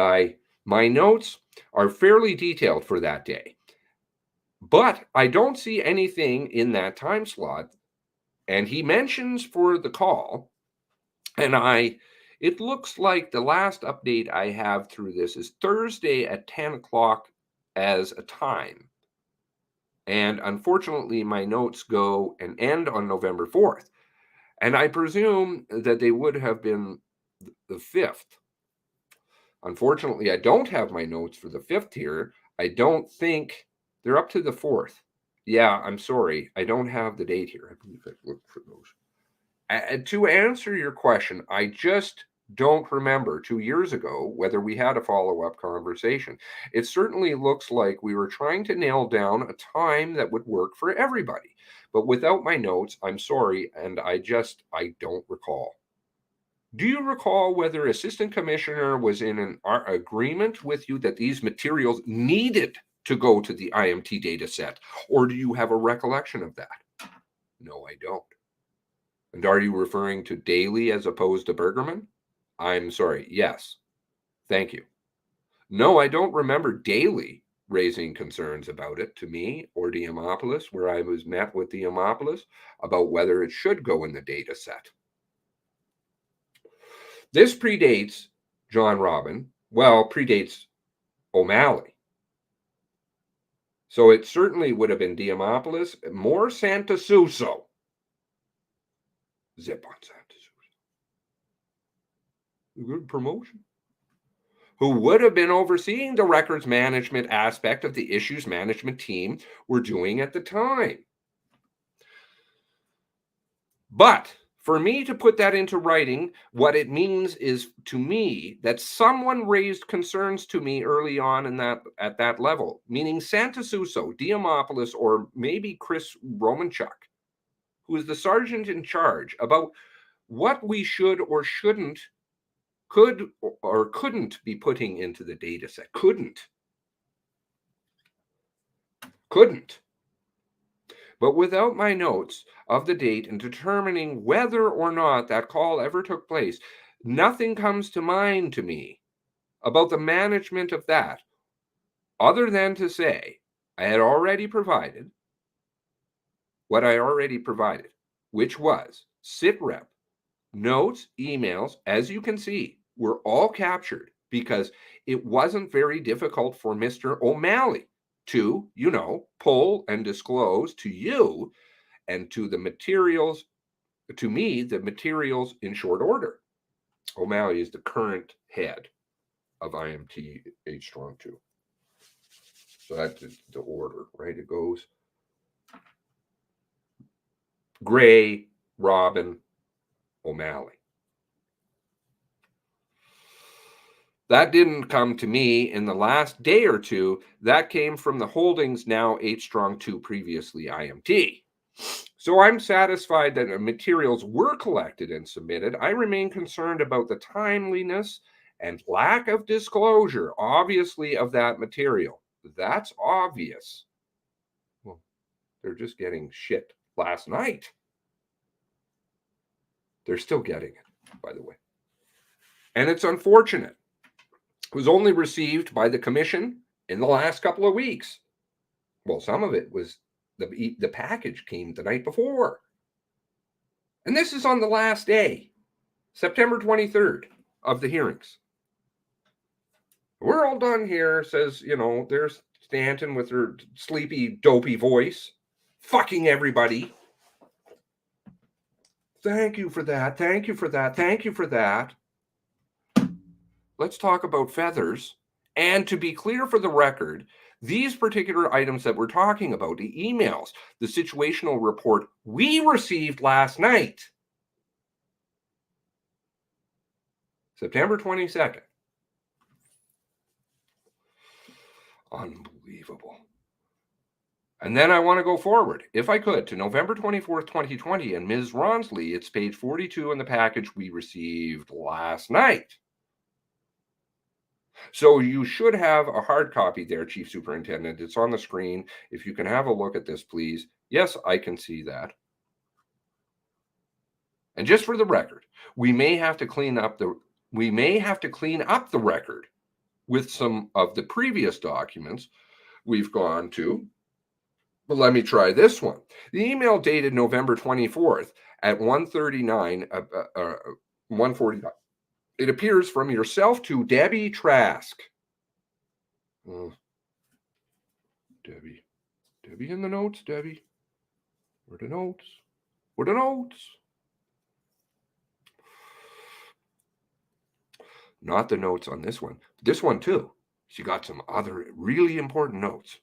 my notes are fairly detailed for that day. But I don't see anything in that time slot. And he mentions for the call, and it looks like the last update I have through this is Thursday at 10 o'clock as a time. And unfortunately, my notes go and end on November 4th. And I presume that they would have been the 5th. Unfortunately, I don't have my notes for the 5th here. I don't think they're up to the 4th. Yeah, I'm sorry. I don't have the date here. I believe I looked for those. To answer your question, I just don't remember 2 years ago whether we had a follow-up conversation. It certainly looks like we were trying to nail down a time that would work for everybody. But without my notes, I'm sorry, and I don't recall. Do you recall whether Assistant Commissioner was in an agreement with you that these materials needed to go to the IMT data set? Or do you have a recollection of that? No, I don't. And are you referring to Daly as opposed to Bergerman? I'm sorry. Yes. Thank you. No, I don't remember Daly raising concerns about it to me or Diamopoulos, where I was met with Diamopoulos about whether it should go in the data set. This predates John Robin. Well, predates O'Malley. So it certainly would have been Diamopoulos, more Santasuso. Zip on Santasuso. Good promotion. Who would have been overseeing the records management aspect of the issues management team were doing at the time. But for me to put that into writing, what it means is to me that someone raised concerns to me early on in at that level, meaning Santasuso, Diamopoulos, or maybe Chris Romanchuk, who is the sergeant in charge, about what we should or shouldn't, could or couldn't be putting into the data set. Couldn't. But without my notes of the date and determining whether or not that call ever took place, nothing comes to mind to me about the management of that, other than to say I had already provided what I already provided, which was SITREP notes, emails, as you can see, were all captured because it wasn't very difficult for Mr. O'Malley to, pull and disclose to you and to the materials, to me, the materials in short order. O'Malley is the current head of IMT H Strong 2. So that's the order, right? It goes Gray, Robin, O'Malley. That didn't come to me in the last day or two. That came from the holdings, now H Strong 2, previously IMT. So I'm satisfied that materials were collected and submitted. I remain concerned about the timeliness and lack of disclosure, obviously, of that material. That's obvious. Well, they're just getting shit last night. They're still getting it, by the way. And it's unfortunate. It was only received by the commission in the last couple of weeks. Well, some of it was the package came the night before. And this is on the last day, September 23rd of the hearings. We're all done here, says, there's Stanton with her sleepy, dopey voice, fucking everybody. Thank you for that. Thank you for that. Thank you for that. Let's talk about feathers. And to be clear for the record, these particular items that we're talking about, the emails, the situational report we received last night, September 22nd. Unbelievable. And then I want to go forward, if I could, to November 24th, 2020. And Ms. Ronsley, it's page 42 in the package we received last night. So you should have a hard copy there, Chief Superintendent. It's on the screen. If you can have a look at this, please. Yes, I can see that. And just for the record, we may have to clean up the record with some of the previous documents we've gone to. But let me try this one. The email dated November 24th at 1:49. It appears from yourself to Debbie Trask. Debbie in the notes, Debbie. Where the notes? Where the notes? Not the notes on this one. This one too. She got some other really important notes.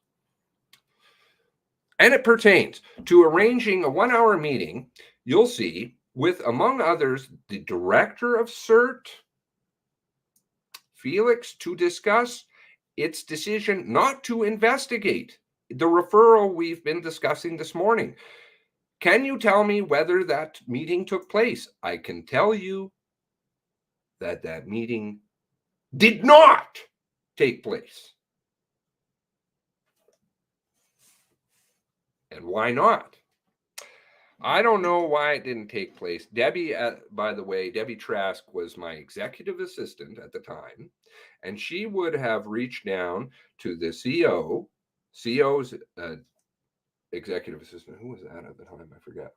And it pertains to arranging a 1-hour meeting, you'll see, with, among others, the director of CERT, Felix, to discuss its decision not to investigate the referral we've been discussing this morning. Can you tell me whether that meeting took place? I can tell you that that meeting did not take place. And why not? I don't know why it didn't take place. Debbie, by the way, Debbie Trask was my executive assistant at the time, and she would have reached down to the CO's executive assistant. Who was that at the time? I forget.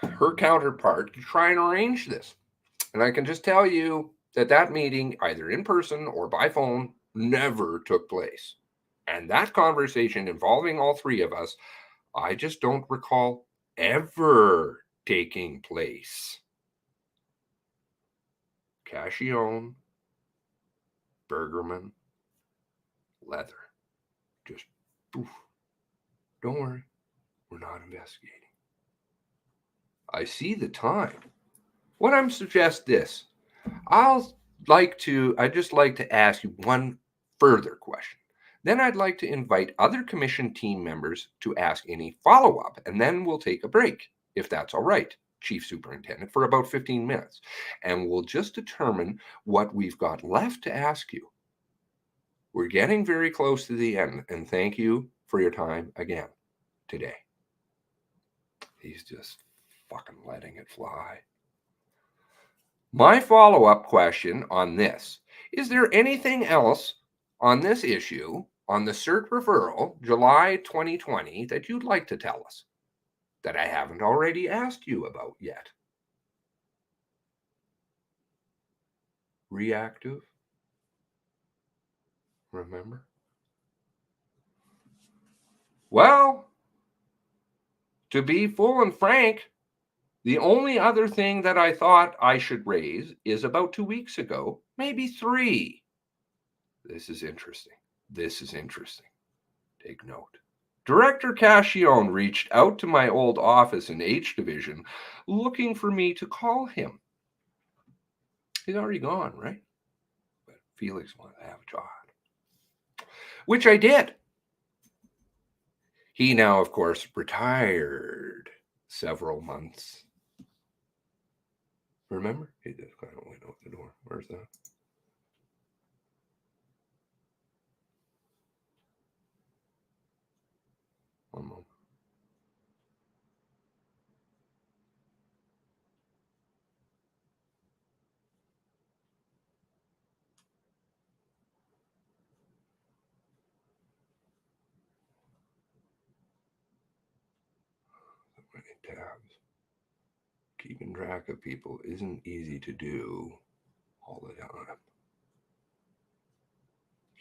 Her counterpart to try and arrange this. And I can just tell you that that meeting, either in person or by phone, never took place. And that conversation involving all three of us, I just don't recall ever taking place. Cashionne, Bergerman, Leather. Just poof. Don't worry, we're not investigating. I see the time. What I'm suggest this. I'd just like to ask you one further question. Then I'd like to invite other commission team members to ask any follow-up, and then we'll take a break, if that's all right, Chief Superintendent, for about 15 minutes. And we'll just determine what we've got left to ask you. We're getting very close to the end, and thank you for your time again today. He's just fucking letting it fly. My follow-up question on this, is there anything else on this issue, on the CERT referral, July 2020, that you'd like to tell us that I haven't already asked you about yet? Reactive? Remember? Well, to be full and frank, the only other thing that I thought I should raise is about 2 weeks ago, maybe 3. This is interesting. This is interesting. Take note. Director Cashionne reached out to my old office in H Division looking for me to call him. He's already gone, right? But Felix wanted to have a job, which I did. He now, of course, retired several months. Remember? He just kind of went out the door. Where's that? One moment. So many tabs. Keeping track of people isn't easy to do all the time.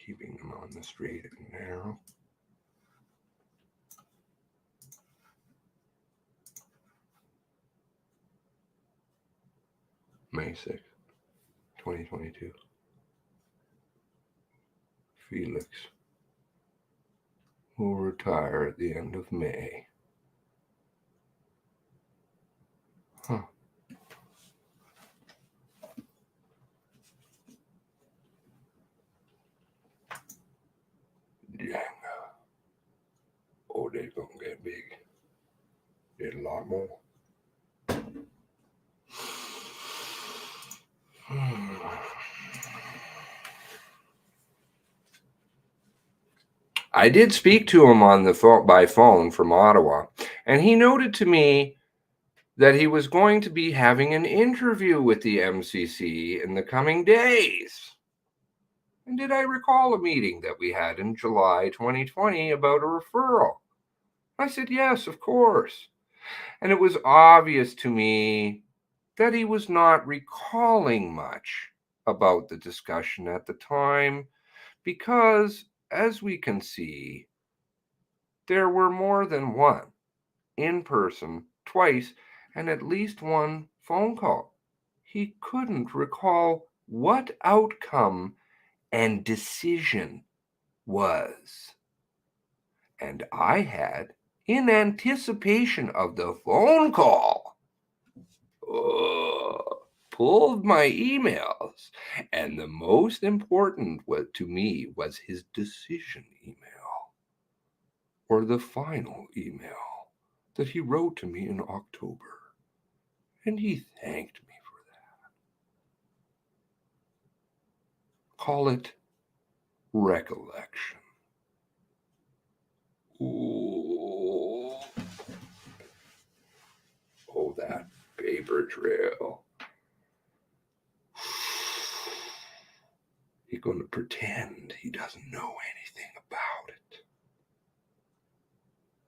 Keeping them on the straight and narrow. May 6th, 2022. Felix will retire at the end of May. Huh. Dang. Oh, they're gonna get big. There's a lot more. I did speak to him on the phone by phone from Ottawa, and he noted to me that he was going to be having an interview with the MCC in the coming days. And did I recall a meeting that we had in July 2020 about a referral? I said, yes, of course. And it was obvious to me that he was not recalling much about the discussion at the time because, as we can see, there were more than one in person, twice, and at least one phone call. He couldn't recall what outcome and decision was. And I had, in anticipation of the phone call, pulled my emails. And the most important to me was his decision email, or the final email that he wrote to me in October. And he thanked me for that. Call it recollection. Ooh. Oh, that paper trail. He's going to pretend he doesn't know anything about it.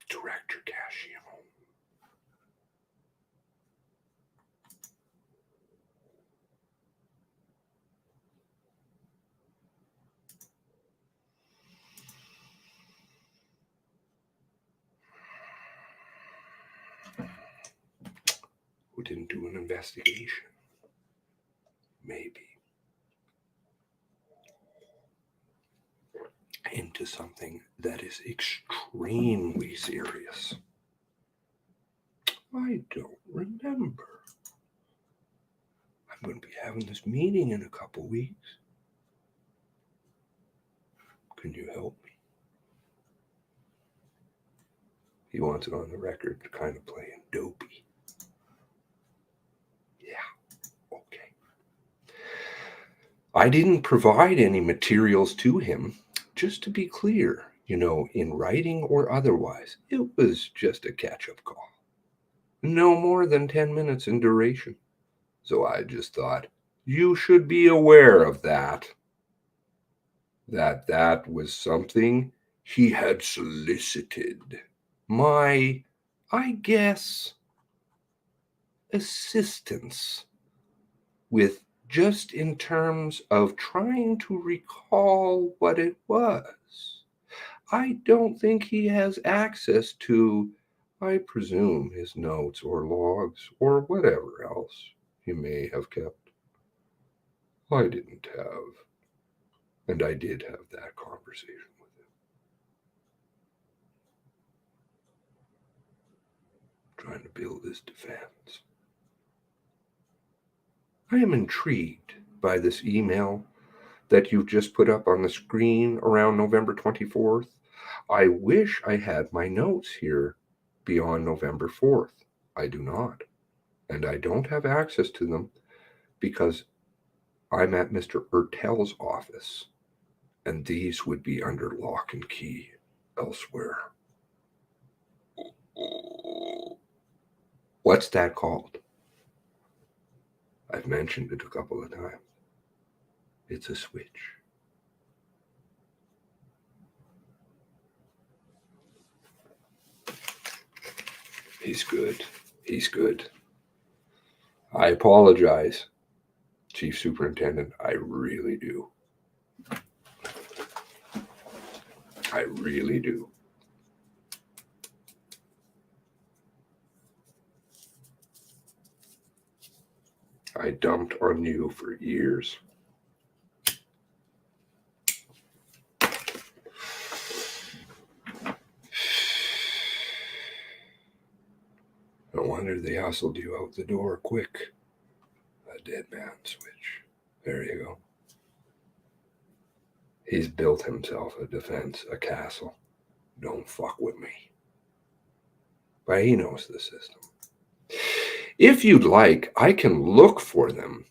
Director Cashion. Who didn't do an investigation? Maybe. Into something that is extremely serious. I don't remember. I'm going to be having this meeting in a couple weeks. Can you help me? He wants it on the record, kind of playing dopey. Yeah, okay. I didn't provide any materials to him, just to be clear, in writing or otherwise. It was just a catch-up call. No more than 10 minutes in duration. So I just thought, you should be aware of that. That was something he had solicited. My, I guess, assistance with, just in terms of trying to recall what it was. I don't think he has access to, I presume, his notes or logs or whatever else he may have kept. I didn't have, and I did have that conversation with him. Trying to build his defense. I am intrigued by this email that you've just put up on the screen around November 24th. I wish I had my notes here beyond November 4th. I do not. And I don't have access to them because I'm at Mr. Ertel's office, and these would be under lock and key elsewhere. What's that called? I've mentioned it a couple of times. It's a switch. He's good. He's good. I apologize, Chief Superintendent. I really do. I really do. I dumped on you for years. No wonder they hustled you out the door quick. A dead man switch. There you go. He's built himself a defense, a castle. Don't fuck with me. But he knows the system. If you'd like, I can look for them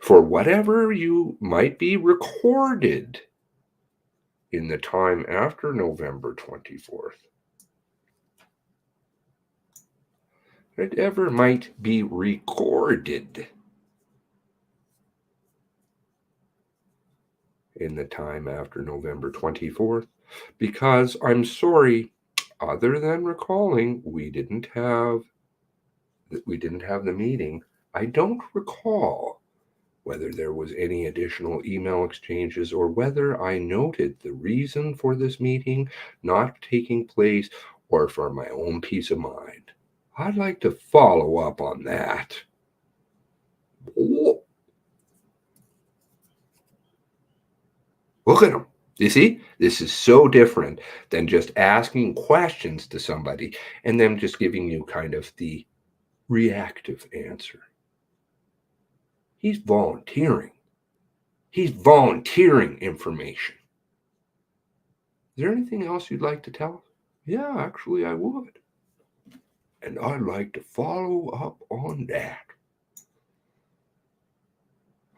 for whatever you might be recorded in the time after November 24th. Whatever might be recorded in the time after November 24th, because I'm sorry, other than recalling we didn't have the meeting, I don't recall whether there was any additional email exchanges or whether I noted the reason for this meeting not taking place or for my own peace of mind. I'd like to follow up on that. Look at him. You see, this is so different than just asking questions to somebody and them just giving you kind of the reactive answer. He's volunteering. He's volunteering information. Is there anything else you'd like to tell us? Yeah, actually, I would. and I'd like to follow up on that.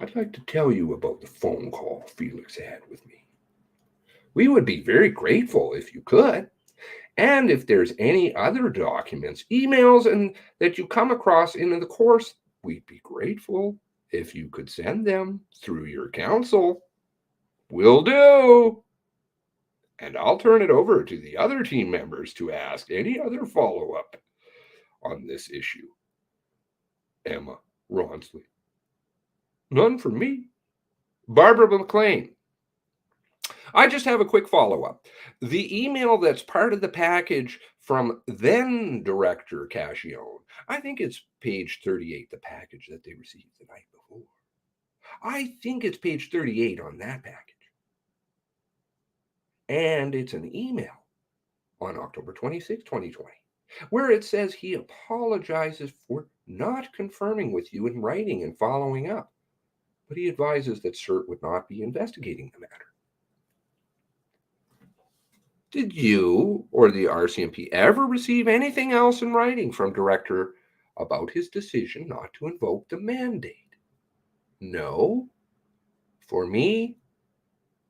I'd like to tell you about the phone call Felix had with me. We would be very grateful if you could. And if there's any other documents, emails, and that you come across in the course, we'd be grateful if you could send them through your counsel. Will do. And I'll turn it over to the other team members to ask any other follow-up on this issue. Emma Ronsley. None for me. Barbara McLean. I just have a quick follow-up. The email that's part of the package from then Director Cascione, I think it's page 38, the package that they received the night before. I think it's page 38 on that package. And it's an email on October 26, 2020, where it says he apologizes for not confirming with you in writing and following up, but he advises that CERT would not be investigating the matter. Did you or the RCMP ever receive anything else in writing from Director about his decision not to invoke the mandate? No. For me,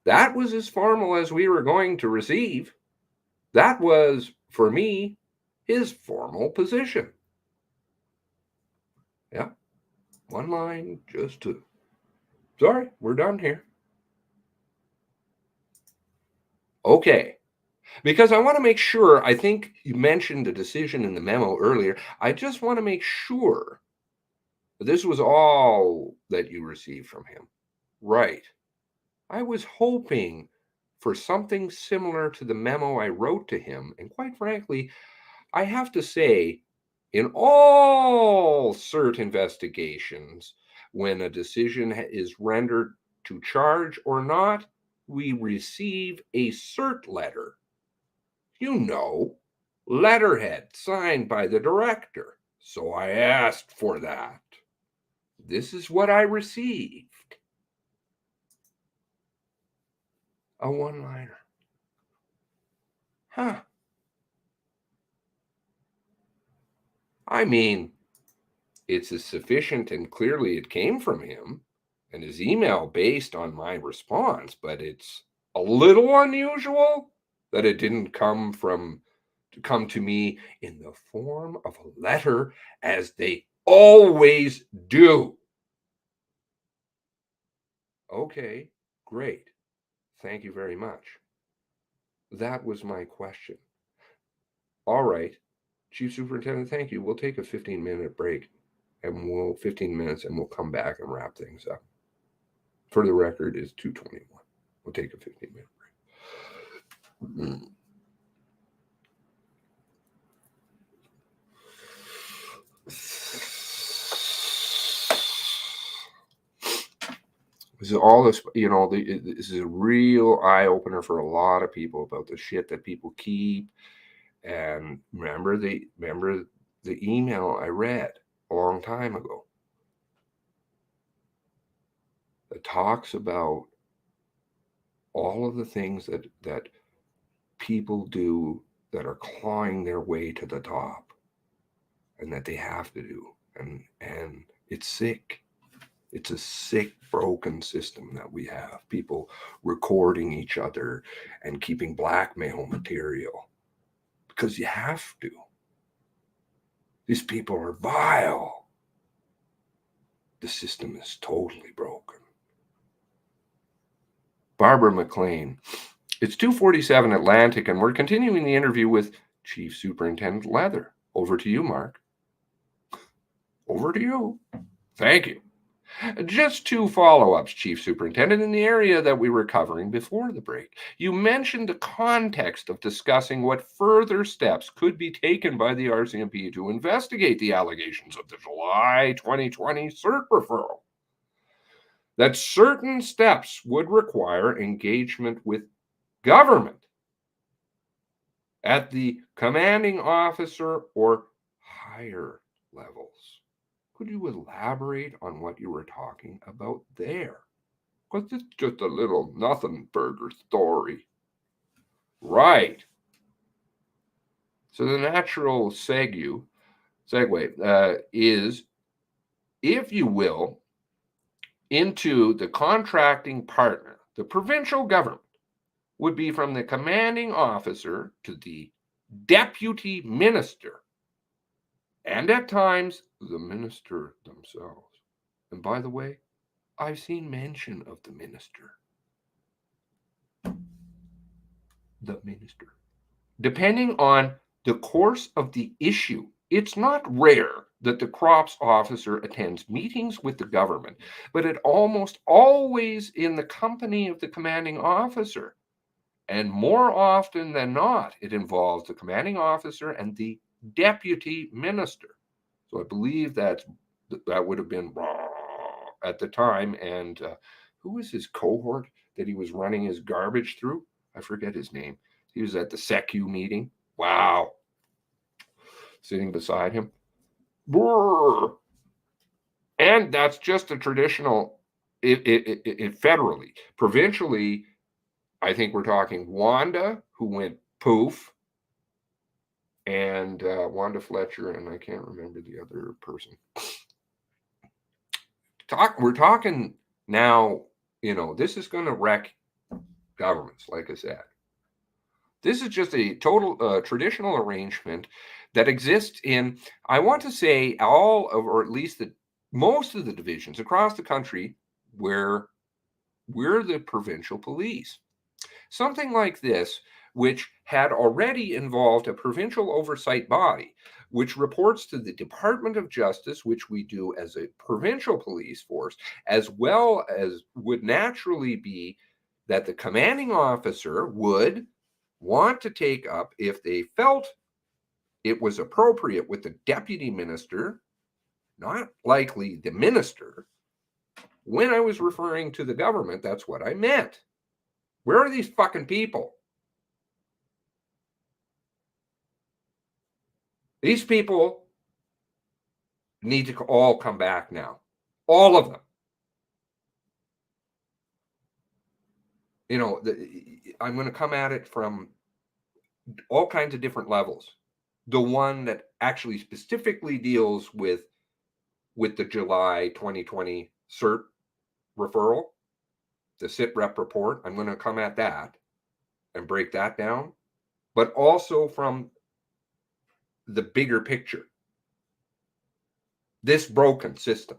that was as formal as we were going to receive. That was, for me, his formal position. Yeah, one line just to... Sorry, we're done here. Okay. Because I want to make sure, I think you mentioned the decision in the memo earlier. I just want to make sure that this was all that you received from him. Right. I was hoping for something similar to the memo I wrote to him. And quite frankly, I have to say, in all CERT investigations, when a decision is rendered to charge or not, we receive a CERT letter. You know, letterhead signed by the director. So I asked for that. This is what I received. A one-liner. Huh. I mean, it's as sufficient and clearly it came from him and his email based on my response, but it's a little unusual that it didn't come to me in the form of a letter as they always do. Okay, great. Thank you very much. That was my question. All right, Chief Superintendent, thank you. We'll take a 15-minute break and 15 minutes and we'll come back and wrap things up. For the record, it's 2:21. We'll take a 15-minute break. This is all this, this is a real eye opener for a lot of people about the shit that people keep. And remember the email I read a long time ago that talks about all of the things that people do that are clawing their way to the top and that they have to do. And it's sick. It's a sick, broken system that we have. People recording each other and keeping blackmail material because you have to. These people are vile. The system is totally broken. Barbara McLean. It's 2:47 Atlantic, and we're continuing the interview with Chief Superintendent Leather. Over to you, Mark. Over to you. Thank you. Just two follow-ups, Chief Superintendent, in the area that we were covering before the break. You mentioned the context of discussing what further steps could be taken by the RCMP to investigate the allegations of the July 2020 CERT referral. That certain steps would require engagement with government at the commanding officer or higher levels. Could you elaborate on what you were talking about there? Because it's just a little nothing burger story. Right. So the natural segue segue is, if you will, into the contracting partner. The provincial government would be from the commanding officer to the deputy minister, and at times the minister themselves. And by the way, I've seen mention of the minister. The minister. Depending on the course of the issue, it's not rare that the crops officer attends meetings with the government, but it almost always in the company of the commanding officer. And more often than not, it involves the commanding officer and the deputy minister. So I believe that would have been at the time. And who was his cohort that he was running his garbage through? I forget his name. He was at the SECU meeting. Wow. Sitting beside him. And that's just a traditional, it federally. Provincially, I think we're talking Wanda, who went poof, and Wanda Fletcher, and I can't remember the other person. We're talking now, this is going to wreck governments, like I said. This is just a total traditional arrangement that exists in, I want to say, all of, or at least most of the divisions across the country where we're the provincial police. Something like this, which had already involved a provincial oversight body, which reports to the Department of Justice, which we do as a provincial police force, as well as would naturally be that the commanding officer would want to take up, if they felt it was appropriate, with the deputy minister, not likely the minister. When I was referring to the government, that's what I meant. Where are these fucking people? These people need to all come back now. All of them. I'm going to come at it from all kinds of different levels. The one that actually specifically deals with the July 2020 CERT referral, the sit rep report, I'm going to come at that and break that down, but also from the bigger picture, this broken system,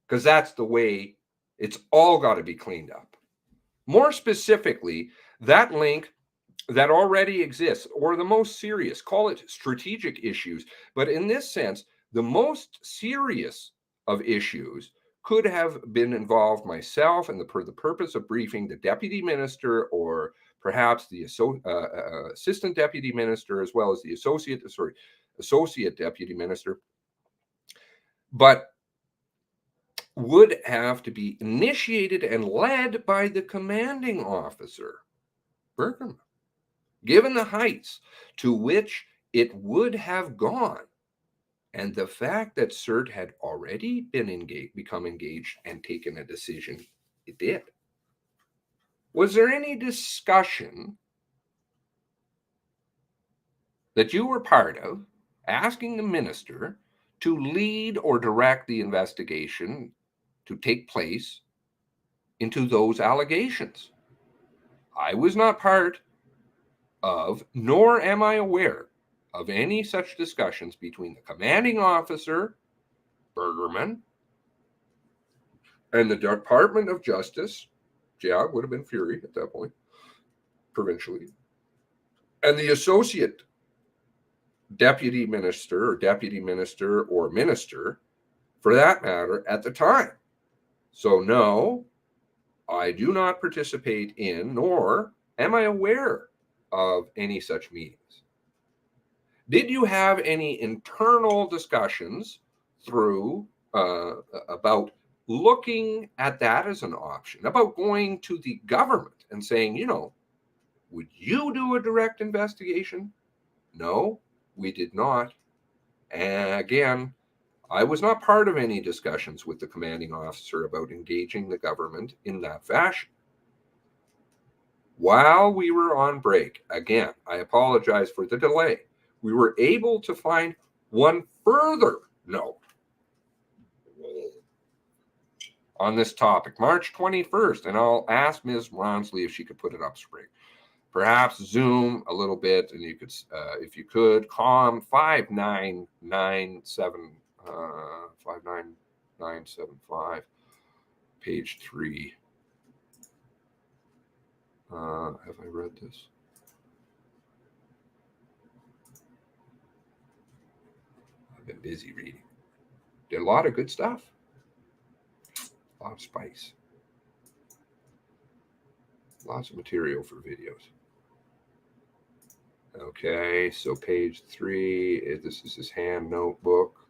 because that's the way it's all got to be cleaned up. More specifically, that link that already exists, or the most serious, call it strategic issues, but in this sense, the most serious of issues could have been involved myself and for the purpose of briefing the deputy minister, or perhaps the assistant deputy minister, as well as the associate deputy minister, but would have to be initiated and led by the commanding officer, Bergman, given the heights to which it would have gone, and the fact that CERT had already become engaged and taken a decision, it did. Was there any discussion that you were part of asking the minister to lead or direct the investigation to take place into those allegations? I was not part of, nor am I aware of any such discussions between the commanding officer, Bergerman, and the Department of Justice. Yeah, it would have been Fury at that point, provincially, and the associate deputy minister or minister, for that matter, at the time. So no, I do not participate in, nor am I aware of any such meetings. Did you have any internal discussions through about looking at that as an option, about going to the government and saying, would you do a direct investigation? No, we did not. And again, I was not part of any discussions with the commanding officer about engaging the government in that fashion. While we were on break, again, I apologize for the delay, we were able to find One further note on this topic, March 21st, and I'll ask Ms. Ronsley if she could put it up spring. Perhaps Zoom a little bit, and you could, if you could, COM 59975, page 3. Have I read this? I've been busy reading. Did a lot of good stuff. A lot of spice. Lots of material for videos. Okay, so page 3, this is his hand notebook.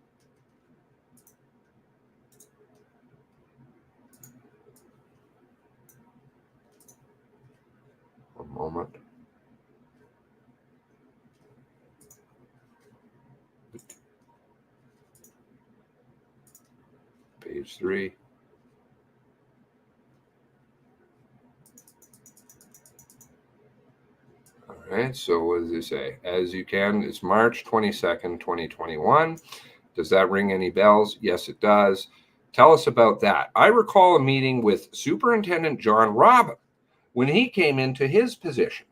One moment. Page 3. All right, so what does it say? As you can, it's March 22nd, 2021. Does that ring any bells? Yes, it does. Tell us about that. I recall a meeting with Superintendent John Robin when he came into his position.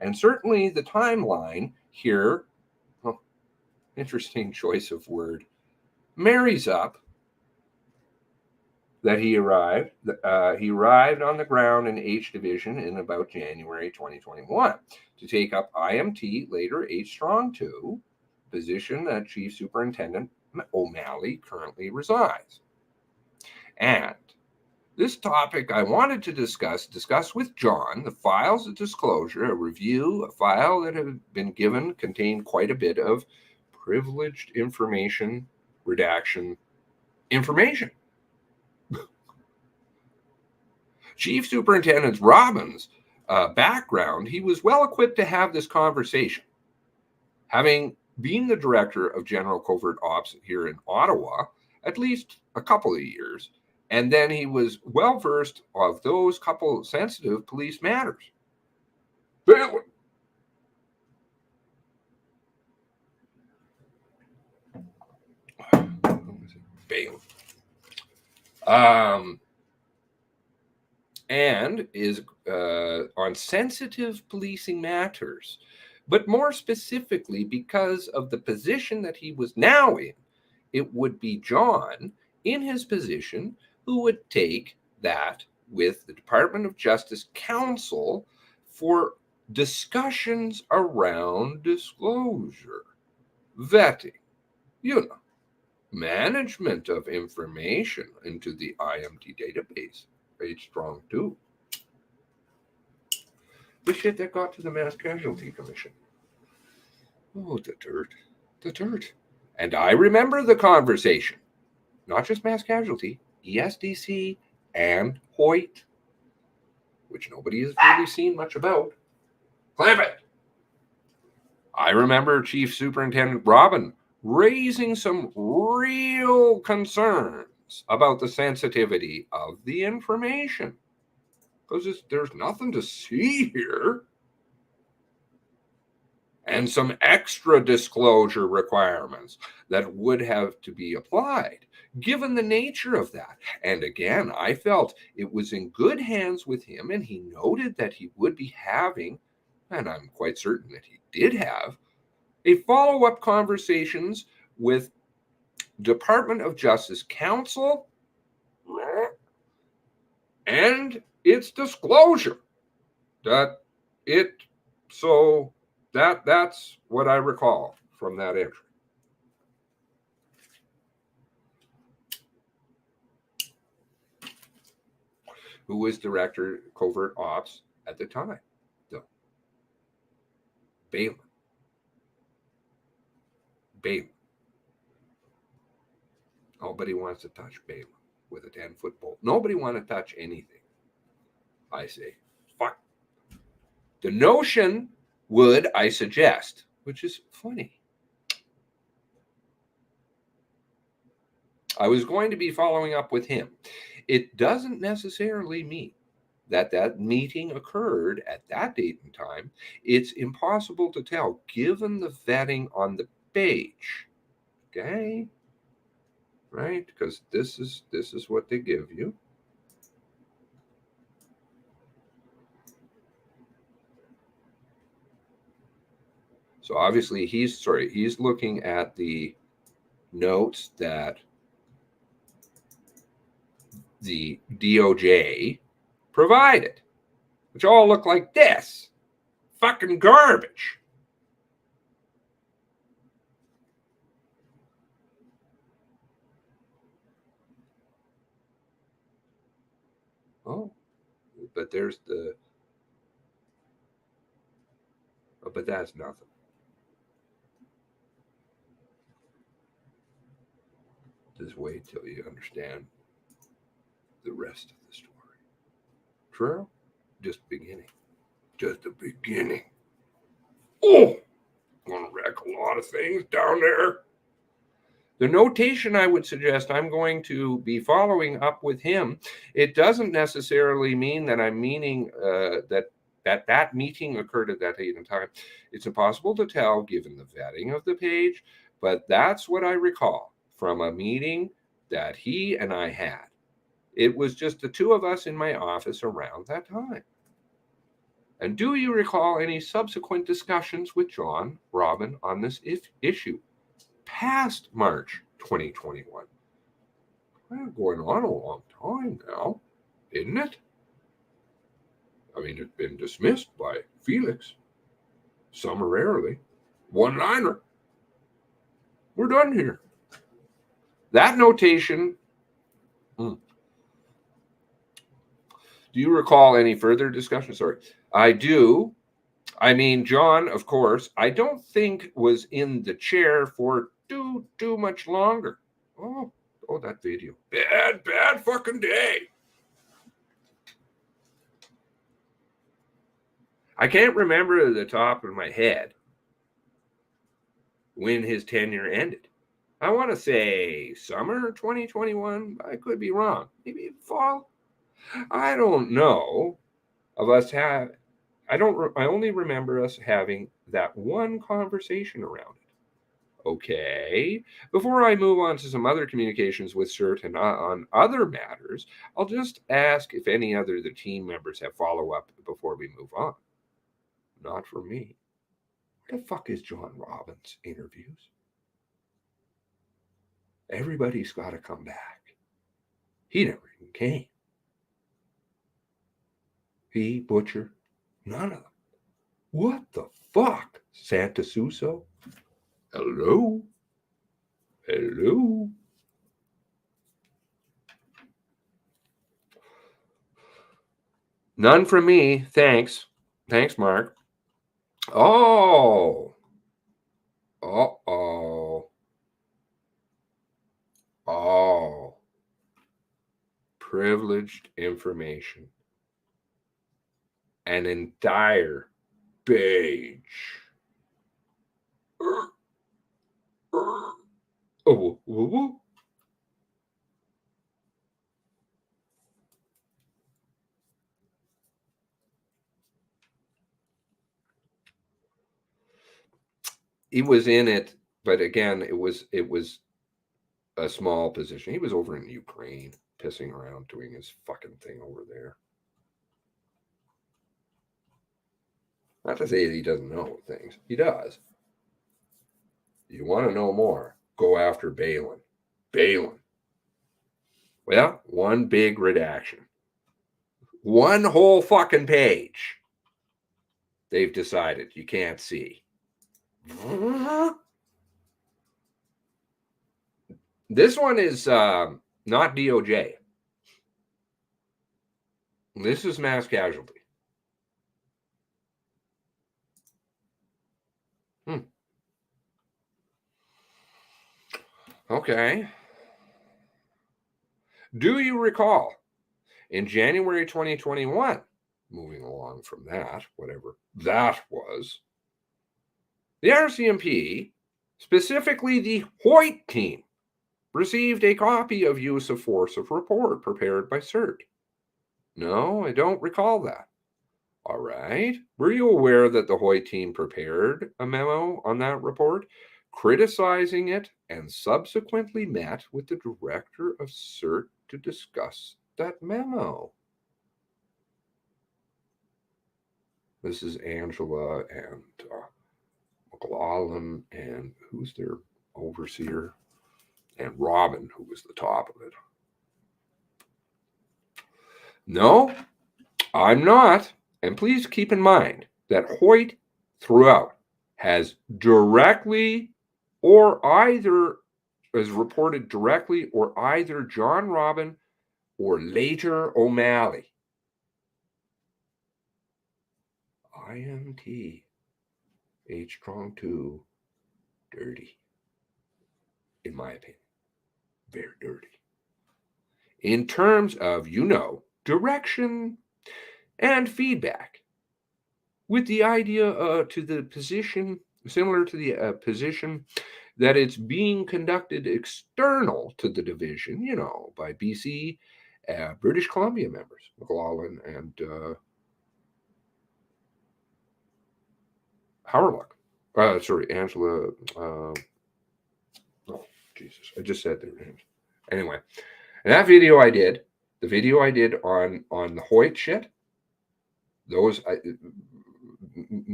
And certainly the timeline here, well, interesting choice of word, marries up that he arrived. He arrived on the ground in H Division in about January 2021 to take up IMT, later H Strong 2, position that Chief Superintendent O'Malley currently resides. And this topic I wanted to discuss with John, the files of disclosure, a review, a file that had been given contained quite a bit of privileged information, redaction information. Chief Superintendent Robbins' background, he was well equipped to have this conversation. Having been the director of General Covert Ops here in Ottawa, at least a couple of years, and then he was well versed of those couple of sensitive police matters. Balin. And is on sensitive policing matters, but more specifically because of the position that he was now in, it would be John in his position who would take that with the Department of Justice counsel for discussions around disclosure, vetting, management of information into the IMT database. H Strong 2. The shit that got to the Mass Casualty Commission. Oh, the dirt. And I remember the conversation. Not just Mass Casualty, ESDC and Hoyt, which nobody has really seen much about. Clamp it! I remember Chief Superintendent Robin raising some real concerns about the sensitivity of the information. Because there's nothing to see here. And some extra disclosure requirements that would have to be applied, given the nature of that. And again, I felt it was in good hands with him, and he noted that he would be having, and I'm quite certain that he did have, a follow-up conversations with Department of Justice counsel and its disclosure that's what I recall from that entry. Who was Director Covert Ops at the time, though? Balin. Nobody wants to touch Balin with a 10-foot pole. Nobody want to touch anything. I say, fuck. The notion would, I suggest, which is funny. I was going to be following up with him. It doesn't necessarily mean that meeting occurred at that date and time. It's impossible to tell, given the vetting on the page. Okay. Right? Because this is what they give you. So obviously he's looking at the notes that the DOJ provided, which all look like this. Fucking garbage. Oh, but there's the, oh, but that's nothing. Just wait till you understand the rest of the story. True? Just beginning. Just the beginning. Oh, gonna wreck a lot of things down there. The notation I would suggest I'm going to be following up with him. It doesn't necessarily mean that I'm meaning that meeting occurred at that date and time. It's impossible to tell given the vetting of the page, but that's what I recall from a meeting that he and I had. It was just the two of us in my office around that time. And do you recall any subsequent discussions with John Robin on this issue past March 2021? Well, going on a long time now, isn't it? I mean, it's been dismissed by Felix summarily. One-liner. We're done here. That notation. Do you recall any further discussion? Sorry. I do. I mean, John, of course, I don't think was in the chair for too much longer. Oh, that video. Bad fucking day. I can't remember at the top of my head when his tenure ended. I want to say summer 2021. I could be wrong. Maybe fall. I don't know. Of us have. I only remember us having that one conversation around it. Okay. Before I move on to some other communications with CERT and on other matters, I'll just ask if any other of the team members have follow-up before we move on. Not for me. Where the fuck is John Robbins' interviews? Everybody's got to come back. He never even came. He, Butcher, none of them. What the fuck? Santa Suso? Hello? Hello? None from me. Thanks. Thanks, Mark. Oh. Uh-oh. Oh. Privileged information. An entire page. Oh. He was in it, but again, it was a small position. He was over in Ukraine, pissing around, doing his fucking thing over there. Not to say that he doesn't know things. He does. You want to know more? Go after Balin. Balin. Well, one big redaction. One whole fucking page. They've decided you can't see. This one is not DOJ. This is mass casualty. Okay. Do you recall in January 2021, moving along from that, whatever that was, the RCMP, specifically the Hoyt team, received a copy of use of force of report prepared by CERT? No, I don't recall that. All right. Were you aware that the Hoyt team prepared a memo on that report? criticizing it, and subsequently met with the director of CERT to discuss that memo. This is Angela and McLaughlin, and who's their overseer? And Robin, who was the top of it. No, I'm not. And please keep in mind that Hoyt throughout has directly or either is reported directly or either John Robin or later O'Malley. IMT, H strong 2, dirty. In my opinion, very dirty. In terms of, direction and feedback, with the idea to the position, similar to the position that it's being conducted external to the division, by BC, British Columbia members, McLaughlin and Howerluck. Angela. Oh, Jesus. I just said their names. Anyway, and that video I did, the video I did on the Hoyt shit,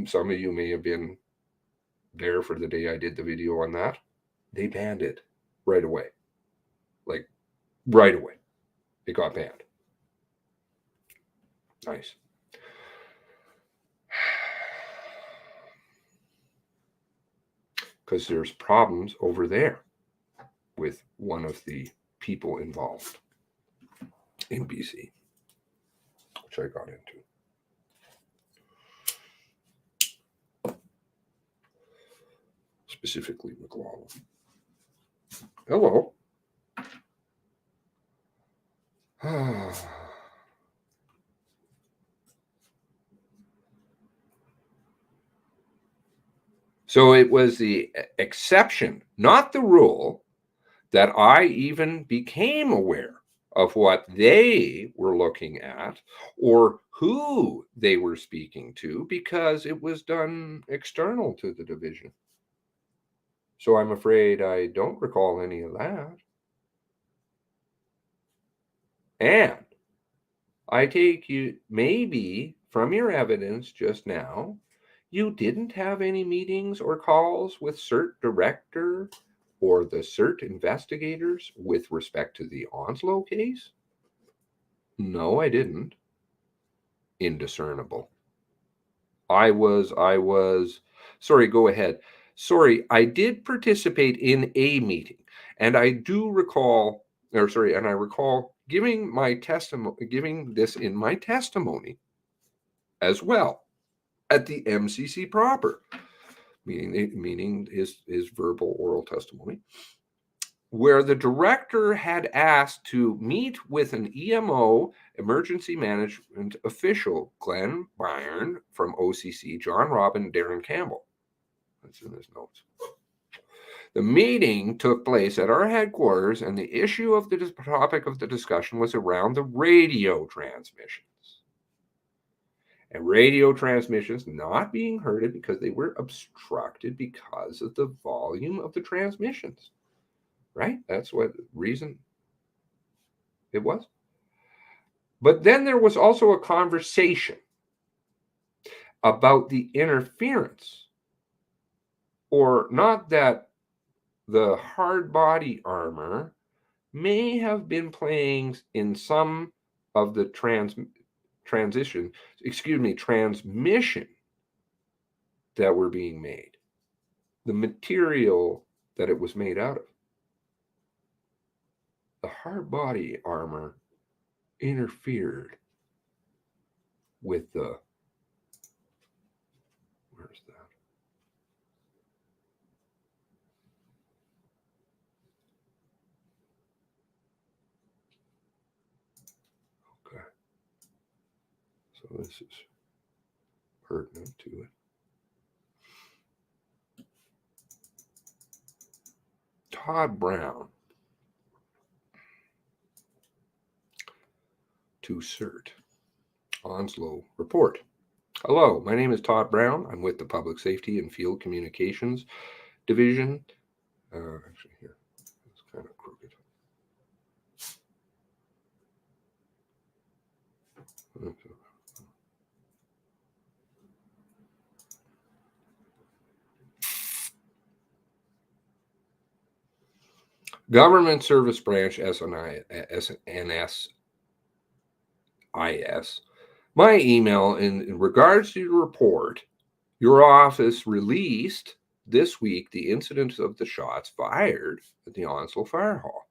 some of you may have been there for the day I did the video on that. They banned it right away. Like, right away. It got banned. Nice. Because there's problems over there with one of the people involved in BC, which I got into. Specifically McLaughlin. Hello. So it was the exception, not the rule, that I even became aware of what they were looking at or who they were speaking to, because it was done external to the division. So I'm afraid I don't recall any of that. And I take you, maybe from your evidence just now, you didn't have any meetings or calls with CERT director or the CERT investigators with respect to the Onslow case? No, I didn't. Indiscernible. I was, sorry, go ahead. Sorry, I did participate in a meeting, and I do recall, and I recall giving this in my testimony as well at the MCC proper, meaning his verbal oral testimony, where the director had asked to meet with an EMO, emergency management official, Glenn Byrne from OCC, John Robin, Darren Campbell. That's in his notes. The meeting took place at our headquarters, and the issue of the topic of the discussion was around the radio transmissions. And radio transmissions not being heard because they were obstructed because of the volume of the transmissions. Right? That's what reason it was. But then there was also a conversation about the interference, or not that the hard body armor may have been playing in some of the transmission that were being made, the material that it was made out of. The hard body armor interfered with the, where's that? Okay. So this is pertinent to it. Todd Brown to CERT. Onslow report. Hello, my name is Todd Brown. I'm with the Public Safety and Field Communications Division. Actually, here, it's kind of crooked. Government Service Branch, SNSIS. My email in regards to your report, your office released this week the incident of the shots fired at the Onslow Fire Hall.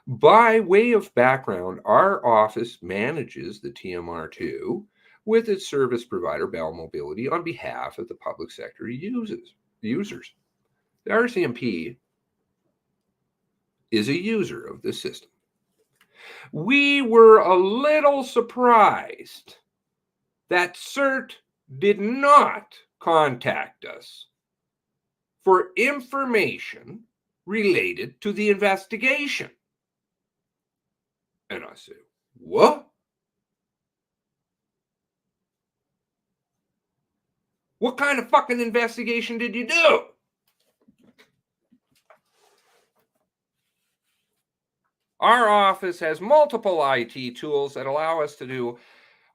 By way of background, our office manages the TMR2 with its service provider, Bell Mobility, on behalf of the public sector users. The RCMP is a user of this system. We were a little surprised that CERT did not contact us for information related to the investigation. And I said, what? What kind of fucking investigation did you do? Our office has multiple IT tools that allow us to do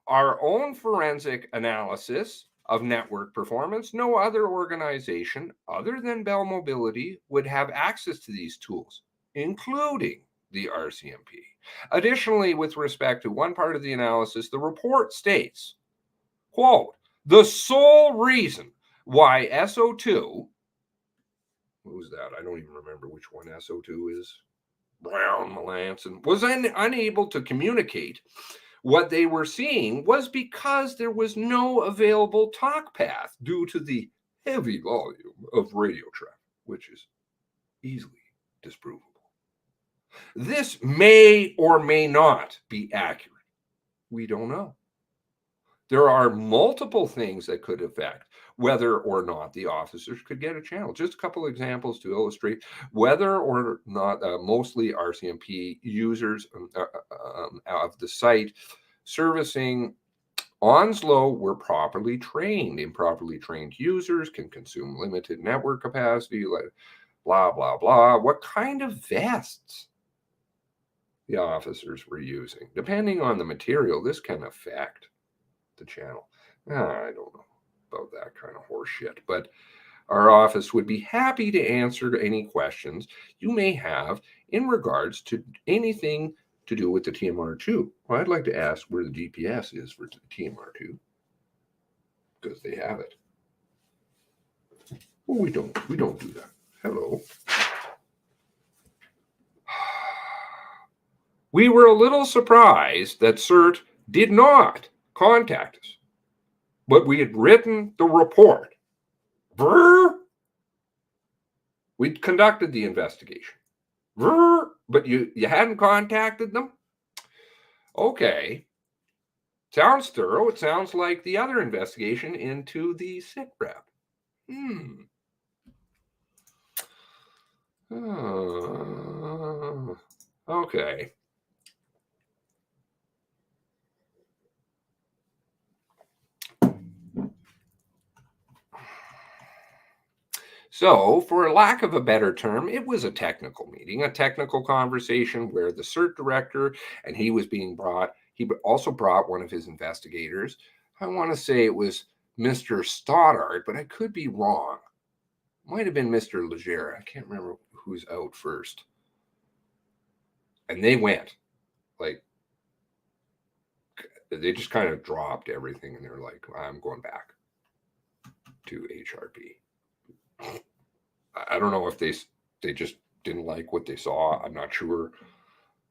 our own forensic analysis of network performance. No other organization other than Bell Mobility would have access to these tools, including the RCMP. Additionally, with respect to one part of the analysis, the report states, quote, the sole reason why SO2, who's that? I don't even remember which one SO2 is. Brown Melanson was unable to communicate what they were seeing was because there was no available talk path due to the heavy volume of radio traffic, which is easily disprovable. This may or may not be accurate. We don't know. There are multiple things that could affect whether or not the officers could get a channel. Just a couple examples to illustrate whether or not mostly RCMP users of the site servicing Onslow were properly trained. Improperly trained users can consume limited network capacity, blah, blah, blah. What kind of vests the officers were using? Depending on the material, this can affect the channel. I don't know about that kind of horse shit, but our office would be happy to answer any questions you may have in regards to anything to do with the TMR2. Well, I'd like to ask where the GPS is for the TMR2 because they have it. Well, we don't do that. Hello. We were a little surprised that CERT did not contact us, but we had written the report. We'd conducted the investigation. But you hadn't contacted them? Okay. Sounds thorough. It sounds like the other investigation into the sit rep. Okay. So, for lack of a better term, it was a technical meeting, a technical conversation where the CERT director, and he was being brought, he also brought one of his investigators. I want to say it was Mr. Stoddard, but I could be wrong. Might have been Mr. Legere. I can't remember who's out first. And they went, like, they just kind of dropped everything and they're like, I'm going back to HRP. I don't know if they just didn't like what they saw. I'm not sure,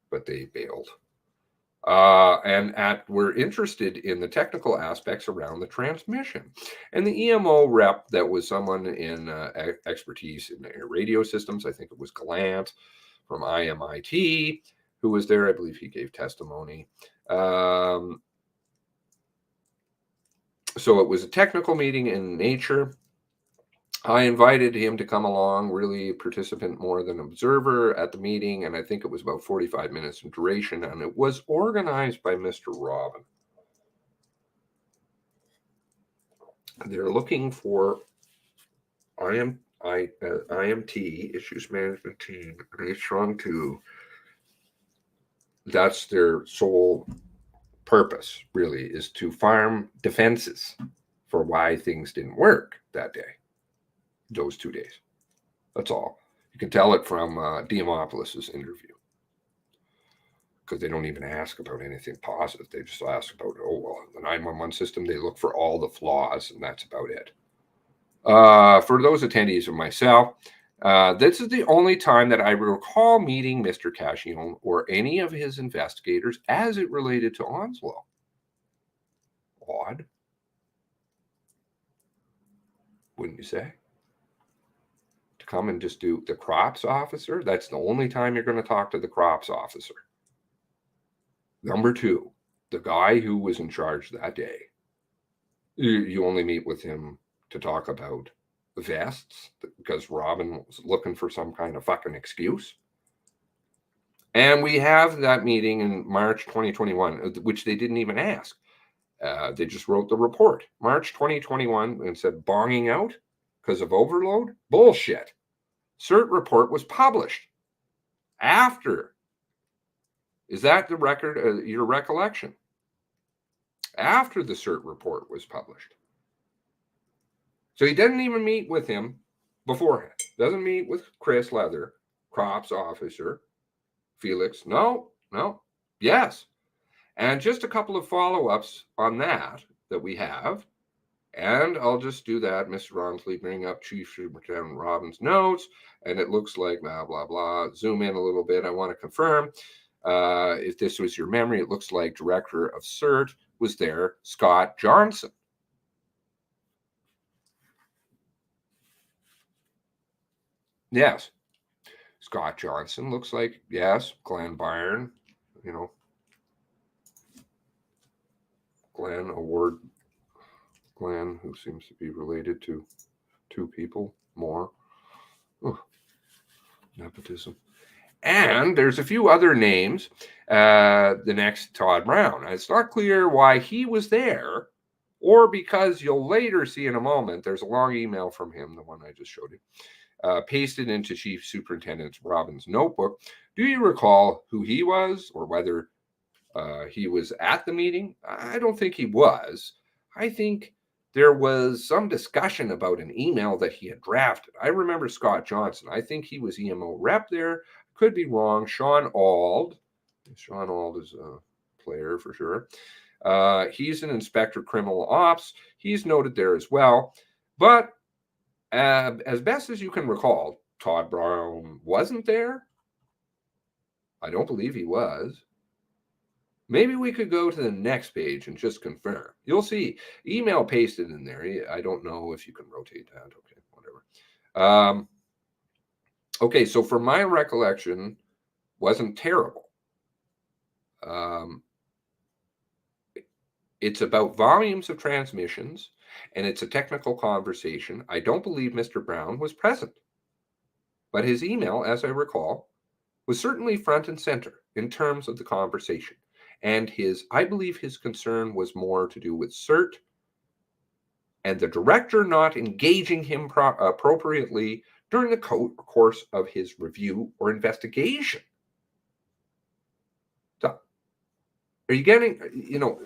but they bailed. And we're interested in the technical aspects around the transmission. And the EMO rep that was someone in expertise in radio systems, I think it was Gallant from IMIT, who was there. I believe he gave testimony. So it was a technical meeting in nature. I invited him to come along, really a participant more than observer at the meeting, and I think it was about 45 minutes in duration, and it was organized by Mr. Robin. They're looking for IMT, Issues Management Team, strong to, that's their sole purpose, really, is to farm defenses for why things didn't work that day, those 2 days. That's all. You can tell it from Diamopoulos's interview, because they don't even ask about anything positive. They just ask about, oh, well, the 911 system, they look for all the flaws, and that's about it. For those attendees and myself, this is the only time that I recall meeting Mr. Cashillon or any of his investigators as it related to Onslow. Odd, wouldn't you say? To come and just do the crops officer, that's the only time you're going to talk to the crops officer. Number two, the guy who was in charge that day, you only meet with him to talk about vests because Robin was looking for some kind of fucking excuse. And we have that meeting in March 2021, which they didn't even ask. They just wrote the report. March 2021 and said bonging out because of overload? Bullshit. CERT report was published after. Is that the record, your recollection? After the CERT report was published. So he doesn't even meet with him beforehand. Doesn't meet with Chris Leather, crops officer, Felix. No. Yes. And just a couple of follow-ups on that we have. And I'll just do that. Mr. Ronsley, bring up Chief Superintendent Robin's notes. And it looks like blah, blah, blah. Zoom in a little bit. I want to confirm. If this was your memory, it looks like Director of CERT was there, Scott Johnson. Yes. Scott Johnson looks like, yes. Glenn Byron, Glenn Award. Glenn, who seems to be related to two people more. Nepotism. And there's a few other names. The next, Todd Brown. It's not clear why he was there, or because you'll later see in a moment, there's a long email from him, the one I just showed you, pasted into Chief Superintendent Robin's notebook. Do you recall who he was, or whether he was at the meeting? I don't think he was. I think there was some discussion about an email that he had drafted. I remember Scott Johnson. I think he was EMO rep there. Could be wrong. Sean Auld. Sean Auld is a player for sure. He's an inspector criminal ops. He's noted there as well. But as best as you can recall, Todd Brown wasn't there. I don't believe he was. Maybe we could go to the next page and just confirm. You'll see email pasted in there. I don't know if you can rotate that. Okay, whatever. Okay, so for my recollection, wasn't terrible. It's about volumes of transmissions, and it's a technical conversation. I don't believe Mr. Brown was present, but his email, as I recall, was certainly front and center in terms of the conversation. And I believe his concern was more to do with CERT and the director not engaging him appropriately during the course of his review or investigation. So, are you getting,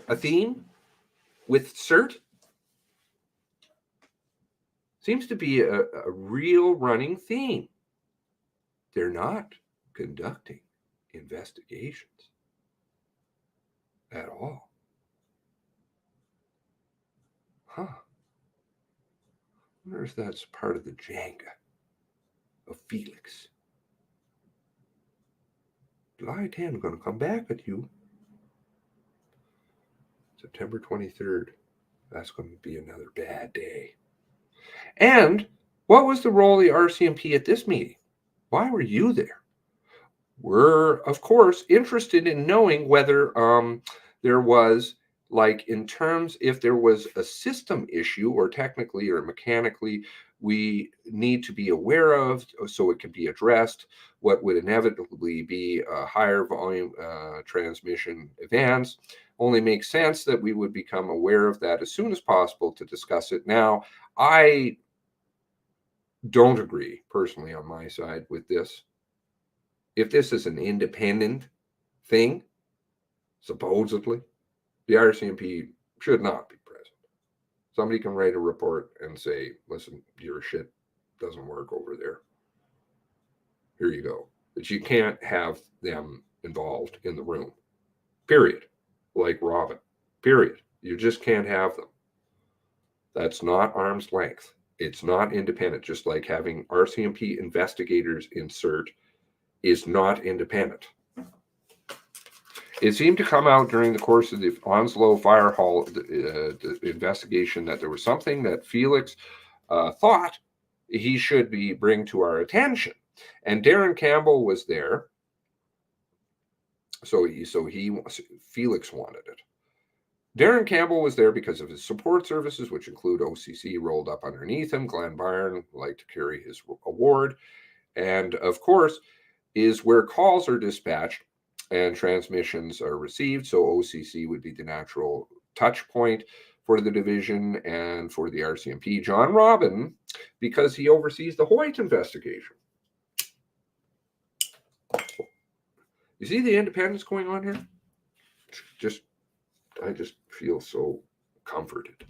a theme with CERT? Seems to be a real running theme. They're not conducting investigations at all. I wonder if that's part of the Jenga of Felix. July 10, going to come back at you. September 23rd. That's going to be another bad day. And what was the role of the RCMP at this meeting? Why were you there? We're, of course, interested in knowing whether there was, in terms, if there was a system issue or technically or mechanically we need to be aware of so it can be addressed, what would inevitably be a higher volume transmission events. Only makes sense that we would become aware of that as soon as possible to discuss it. Now, don't agree personally on my side with this. If this is an independent thing, supposedly, the RCMP should not be present. Somebody can write a report and say, listen, your shit doesn't work over there. Here you go. But you can't have them involved in the room. Period. Like Robin. Period. You just can't have them. That's not arm's length. It's not independent, just like having RCMP investigators in CERT is not independent. It seemed to come out during the course of the Onslow Fire Hall the investigation that there was something that Felix thought he should bring to our attention. And Darren Campbell was there. So Felix wanted it. Darren Campbell was there because of his support services, which include OCC rolled up underneath him. Glenn Byrne liked to carry his award. And of course, is where calls are dispatched and transmissions are received. So OCC would be the natural touch point for the division and for the RCMP. John Robin, because he oversees the Hoyt investigation. You see the independence going on here? I just feel so comforted.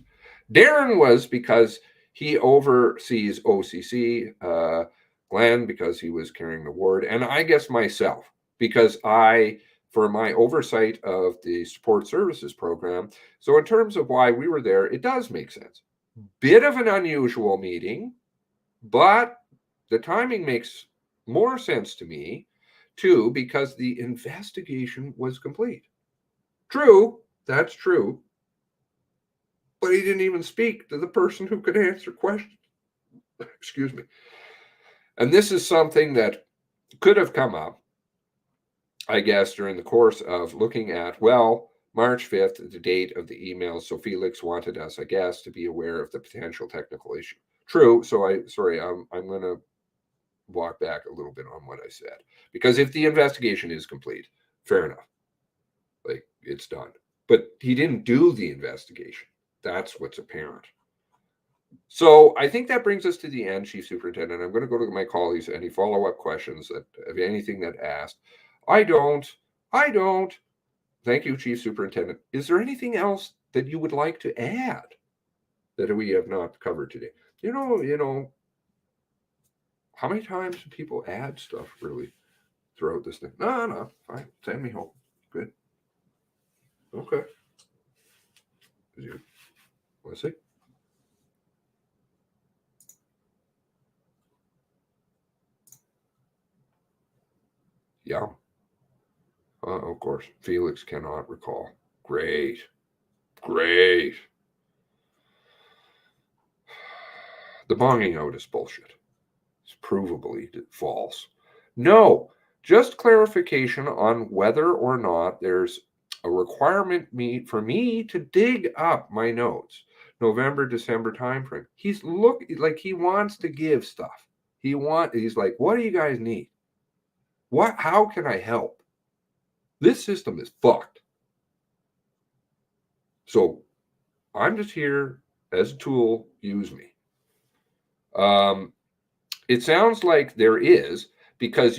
Darren was because he oversees OCC, Glenn because he was carrying the award, and I guess myself because for my oversight of the support services program. So in terms of why we were there, it does make sense. Bit of an unusual meeting, but the timing makes more sense to me too, because the investigation was complete. True, that's true. But he didn't even speak to the person who could answer questions. Excuse me. And this is something that could have come up, I guess, during the course of looking at, well, March 5th, the date of the emails. So Felix wanted us, I guess, to be aware of the potential technical issue. True. So I'm going to walk back a little bit on what I said. Because if the investigation is complete, fair enough. Like, it's done. But he didn't do the investigation. That's what's apparent. So I think that brings us to the end, Chief Superintendent. I'm going to go to my colleagues. Any follow-up questions of anything that asked? I don't. Thank you, Chief Superintendent. Is there anything else that you would like to add that we have not covered today? You know, how many times do people add stuff really throughout this thing? No, fine. Send me home. Good. Okay. Let's see. Yeah. Of course, Felix cannot recall. Great. The bonging out is bullshit. It's provably false. No, just clarification on whether or not there's a requirement for me to dig up my notes. November, December timeframe. He's like he wants to give stuff. He's like, what do you guys need? How can I help? This system is fucked. So I'm just here as a tool. Use me. It sounds like there is, because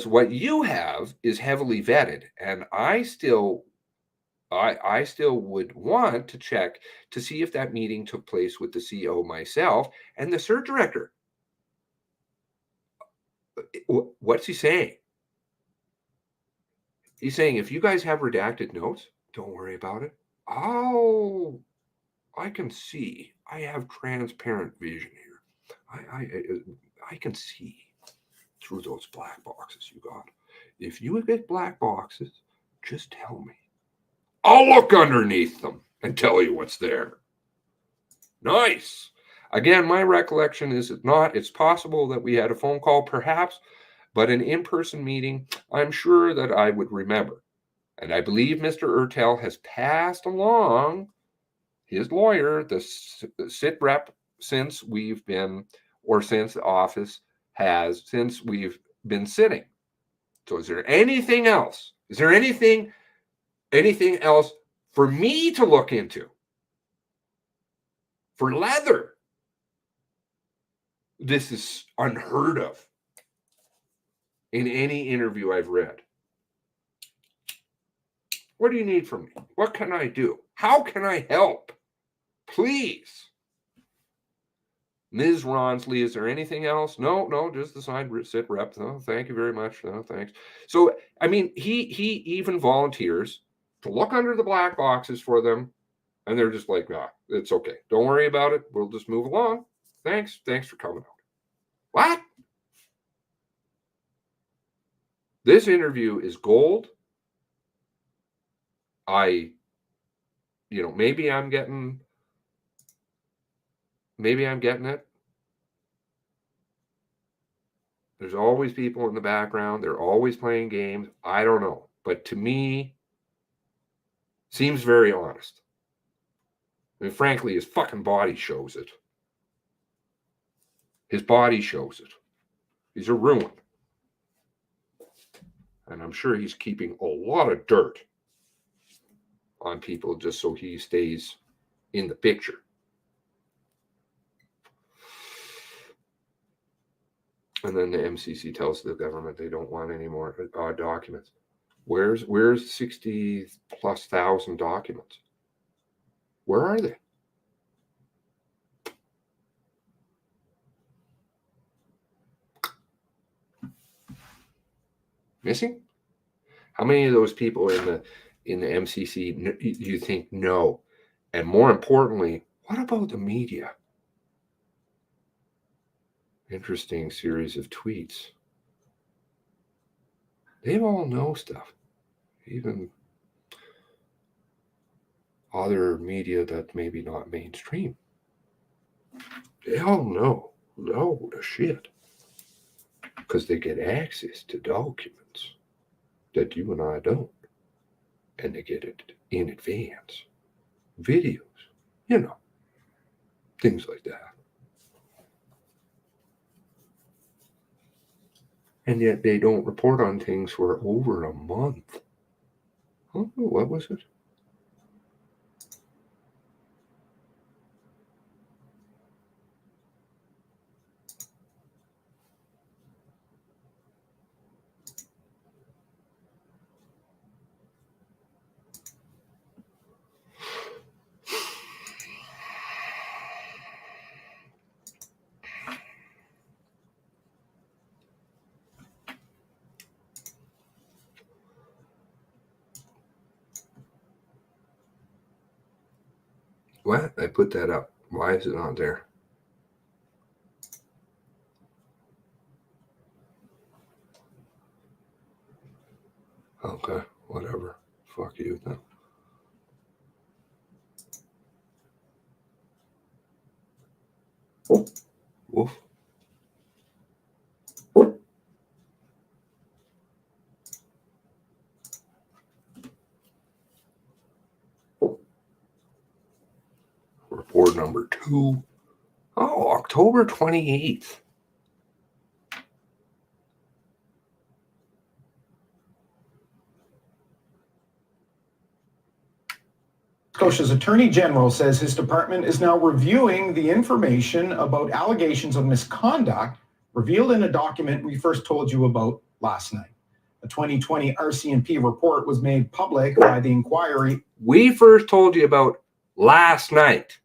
what you have is heavily vetted, and I still would want to check to see if that meeting took place with the CEO, myself, and the CERT director. What's he saying? He's saying, if you guys have redacted notes, don't worry about it. Oh, I can see. I have transparent vision here. I can see through those black boxes you got. If you get black boxes, just tell me. I'll look underneath them and tell you what's there. Nice. Again, my recollection is it's possible that we had a phone call, perhaps, but an in-person meeting, I'm sure that I would remember. And I believe Mr. Ertel has passed along his lawyer, the sit rep, since we've been sitting. So is there anything else? Is there anything else for me to look into? For Leather? This is unheard of in any interview I've read. What do you need from me? What can I do? How can I help? Please. Ms. Ronsley, is there anything else? No, just the side sit rep. No, thank you very much. No, thanks. So, I mean, he even volunteers to look under the black boxes for them, and they're just like, it's okay. Don't worry about it. We'll just move along. Thanks for coming out. What? This interview is gold. Maybe I'm getting it. There's always people in the background. They're always playing games. I don't know. But to me, seems very honest. I mean, frankly, his fucking body shows it. His body shows it. He's a ruin. And I'm sure he's keeping a lot of dirt on people just so he stays in the picture. And then the MCC tells the government they don't want any more documents. Where's 60,000+ documents? Where are they? Missing? How many of those people in the MCC you think know? And more importantly, what about the media? Interesting series of tweets. They all know stuff. Even other media that maybe not mainstream. They all know the shit. Because they get access to documents that you and I don't. And they get it in advance. Videos, things like that. And yet they don't report on things for over a month. Oh, what was it? What? I put that up. Why is it not there? Okay, whatever. Fuck you then. Oh, woof. Report number 2. Oh, October 28th. Scotia's Attorney General says his department is now reviewing the information about allegations of misconduct revealed in a document we first told you about last night. A 2020 RCMP report was made public by the inquiry we first told you about last night.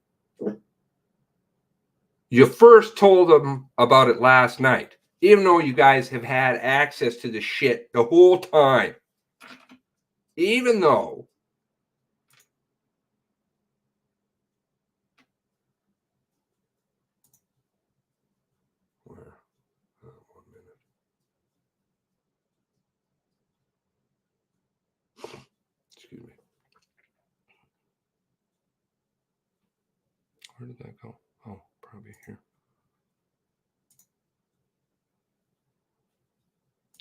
You first told them about it last night, even though you guys have had access to the shit the whole time. Even though Where? 1 minute. Excuse me. Where did that go? Oh, probably here.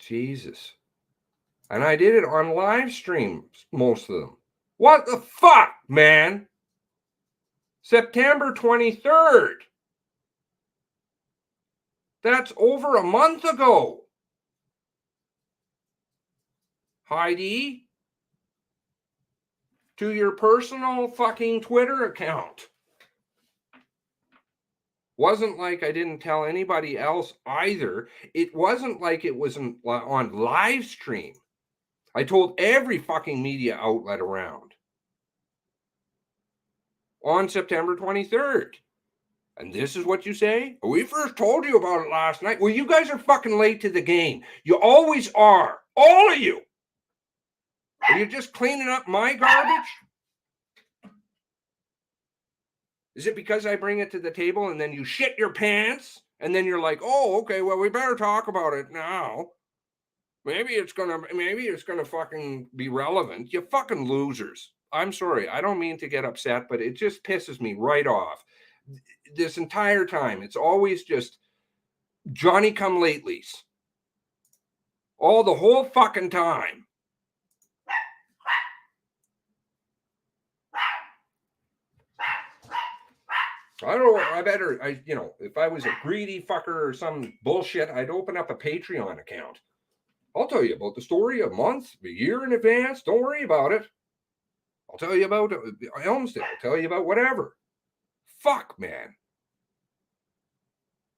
Jesus. And I did it on live streams, most of them. What the fuck, man? September 23rd. That's over a month ago. Heidi, to your personal fucking Twitter account. Wasn't like I didn't tell anybody else either. It wasn't like it was on live stream. I told every fucking media outlet around on September 23rd. And this is what you say? We first told you about it last night. Well, you guys are fucking late to the game. You always are. All of you. Are you just cleaning up my garbage? Is it because I bring it to the table and then you shit your pants? And then you're like, oh, okay, well, we better talk about it now. Maybe it's gonna fucking be relevant. You fucking losers. I'm sorry. I don't mean to get upset, but it just pisses me right off. This entire time, it's always just Johnny come latelys. The whole fucking time. I don't know. If I was a greedy fucker or some bullshit, I'd open up a Patreon account. I'll tell you about the story a month, a year in advance. Don't worry about it. I'll tell you about Elmsdale. I'll tell you about whatever. Fuck, man.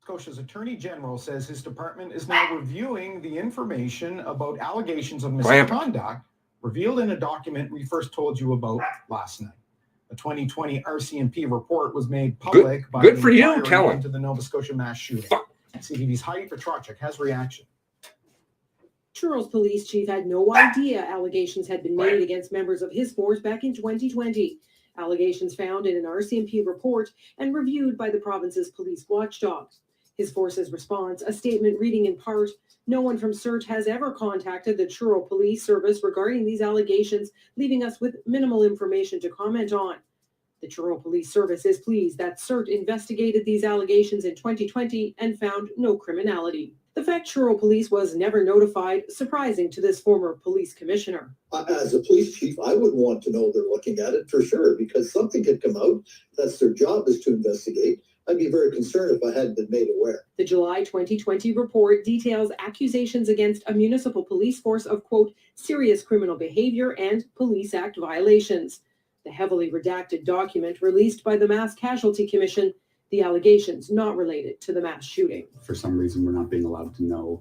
Scotia's Attorney General says his department is now reviewing the information about allegations of misconduct revealed in a document we first told you about last night. A 2020 RCMP report was made public by good for you, tell him. into the Nova Scotia mass shooting. CTV's Heidi Petrocek has reaction. Trural's police chief had no idea allegations had been made against members of his force back in 2020. Allegations found in an RCMP report and reviewed by the province's police watchdog. His force's response, a statement reading in part, "No one from CERT has ever contacted the Trural Police Service regarding these allegations, leaving us with minimal information to comment on." The Trural Police Service is pleased that CERT investigated these allegations in 2020 and found no criminality. The fact Trural Police was never notified, surprising to this former police commissioner. As a police chief, I would want to know they're looking at it for sure, because something could come out. That's their job, is to investigate. I'd be very concerned if I hadn't been made aware. The July 2020 report details accusations against a municipal police force of, quote, serious criminal behavior and Police Act violations. The heavily redacted document released by the Mass Casualty Commission, the allegations not related to the mass shooting. For some reason, we're not being allowed to know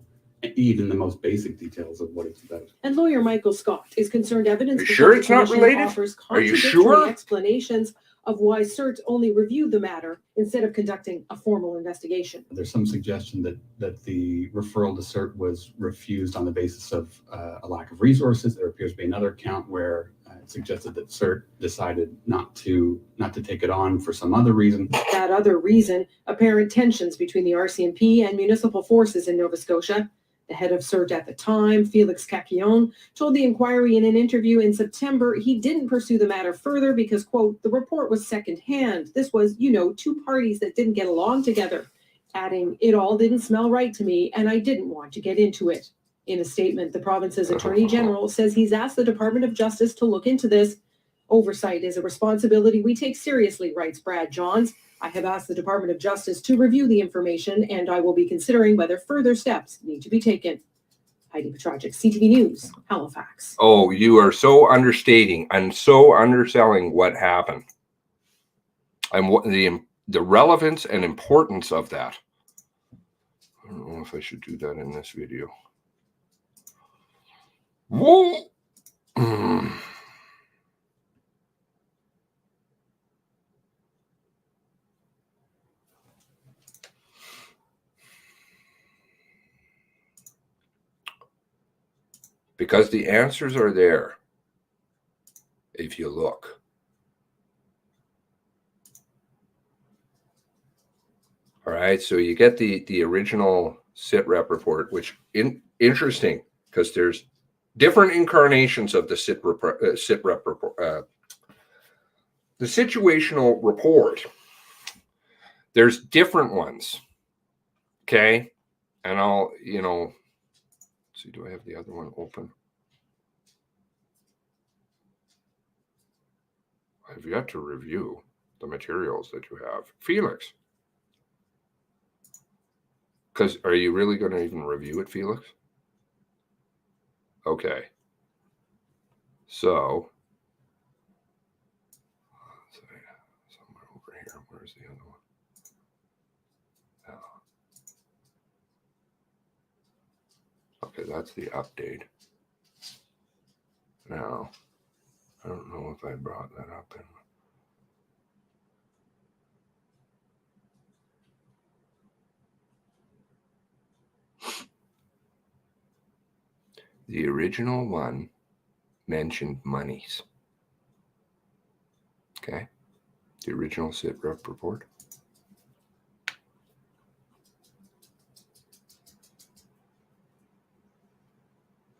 even the most basic details of what it's about. And lawyer Michael Scott is concerned evidence it's not related? offers Are you contradictory sure? explanations of why CERT only reviewed the matter instead of conducting a formal investigation. There's some suggestion that the referral to CERT was refused on the basis of a lack of resources. There appears to be another account where it suggested that CERT decided not to take it on for some other reason. That other reason, apparent tensions between the RCMP and municipal forces in Nova Scotia. The head of CERT at the time, Felix Cacchillon, told the inquiry in an interview in September he didn't pursue the matter further because, quote, the report was secondhand. This was, two parties that didn't get along together. Adding, it all didn't smell right to me and I didn't want to get into it. In a statement, the province's Attorney General says he's asked the Department of Justice to look into this. Oversight is a responsibility we take seriously, writes Brad Johns. I have asked the Department of Justice to review the information, and I will be considering whether further steps need to be taken. Heidi Petrocek, CTV News, Halifax. Oh, you are so understating and so underselling what happened. And what the relevance and importance of that. I don't know if I should do that in this video. Whoa. Because the answers are there if you look. All right, so you get the original SITREP report, which interesting because there's different incarnations of the SITREP report. The situational report, there's different ones, okay? And I'll, see, do I have the other one open? I've yet to review the materials that you have. Felix. Because are you really going to even review it, Felix? Okay. So, somewhere over here, where's the other one? that's the update. Now, I don't know if I brought that up in. The original one mentioned monies. Okay. The original SITREP report.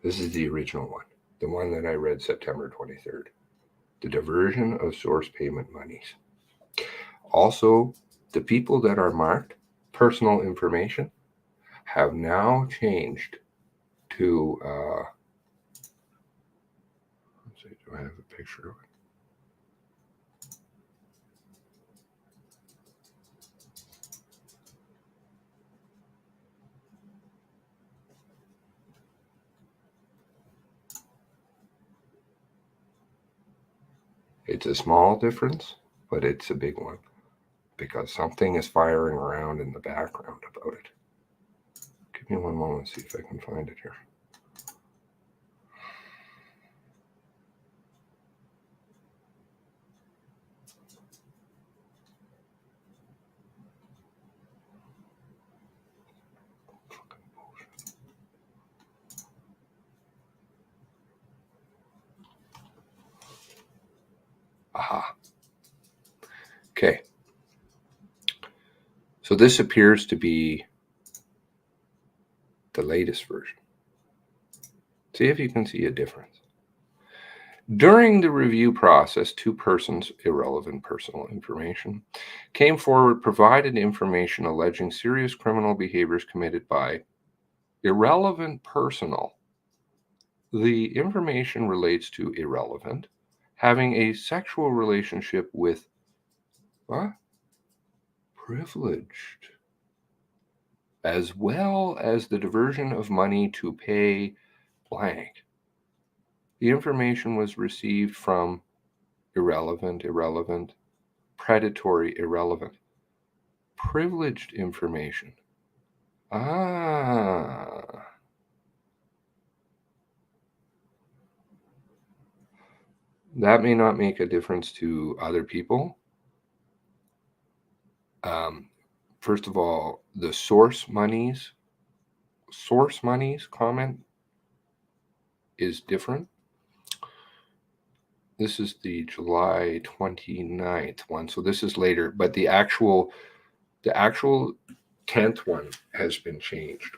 This is the original one, the one that I read September 23rd. The diversion of source payment monies. Also, the people that are marked personal information have now changed to, let's see, do I have a picture of it? It's a small difference, but it's a big one because something is firing around in the background about it. Give me one moment, see if I can find it here. Aha. Okay. So this appears to be the latest version. See if you can see a difference. During the review process, 2 persons, irrelevant personal information, came forward, provided information alleging serious criminal behaviors committed by irrelevant personal. The information relates to irrelevant having a sexual relationship with what? Privileged, as well as the diversion of money to pay blank. The information was received from irrelevant, predatory, irrelevant, privileged information. Ah. That may not make a difference to other people. First of all, the source monies comment is different. This is the July 29th one, so this is later, but the actual 10th one has been changed.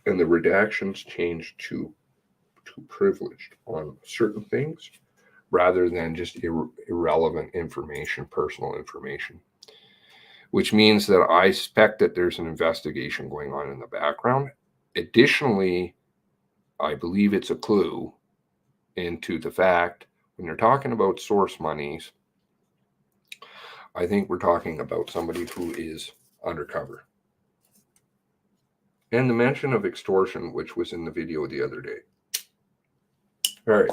And the redactions changed to privileged on certain things rather than just irrelevant information, personal information. Which means that I suspect that there's an investigation going on in the background. Additionally, I believe it's a clue into the fact when you're talking about source monies, I think we're talking about somebody who is undercover. And the mention of extortion, which was in the video the other day. All right.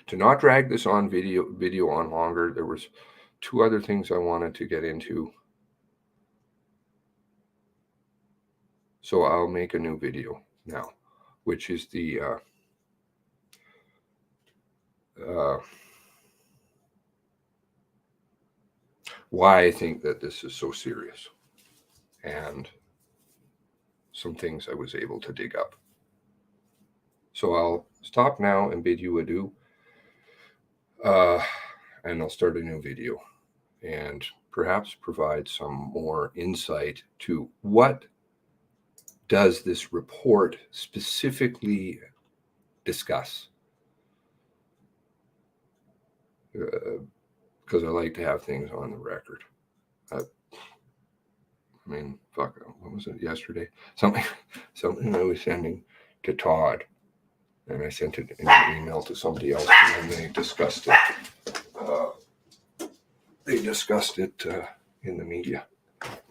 To not drag this on video on longer, there was 2 other things I wanted to get into. So I'll make a new video now, which is the why I think that this is so serious and some things I was able to dig up. So I'll stop now and bid you adieu. And I'll start a new video and perhaps provide some more insight to what does this report specifically discuss? Because I like to have things on the record. I mean, fuck, what was it yesterday? Something I was sending to Todd, and I sent it in an email to somebody else, and then they discussed it. In the media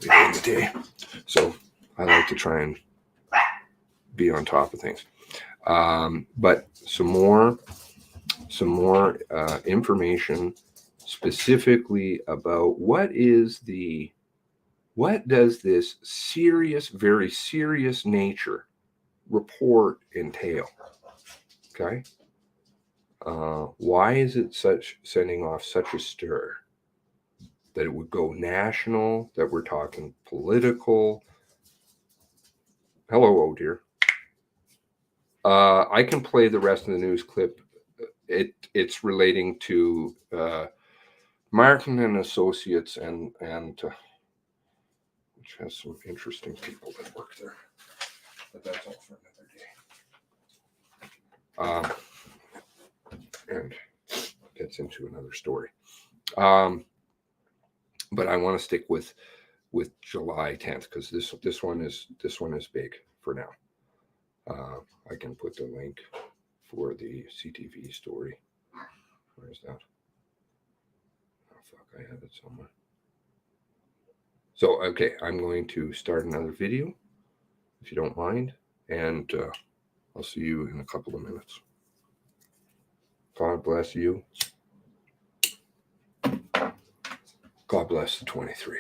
later in the day. So I like to try and be on top of things. But some more information specifically about what does this serious, very serious nature report entail? Okay. Why is it sending off such a stir that it would go national, that we're talking political? Hello, oh dear. I can play the rest of the news clip. It's relating to Martin and Associates and which has some interesting people that work there. But that's all for another day. And gets into another story. But I want to stick with July 10th because this one is big for now. I can put the link for the CTV story. Where is that? Oh fuck, I have it somewhere. So okay, I'm going to start another video if you don't mind, and I'll see you in a couple of minutes. God bless you. God bless the 23.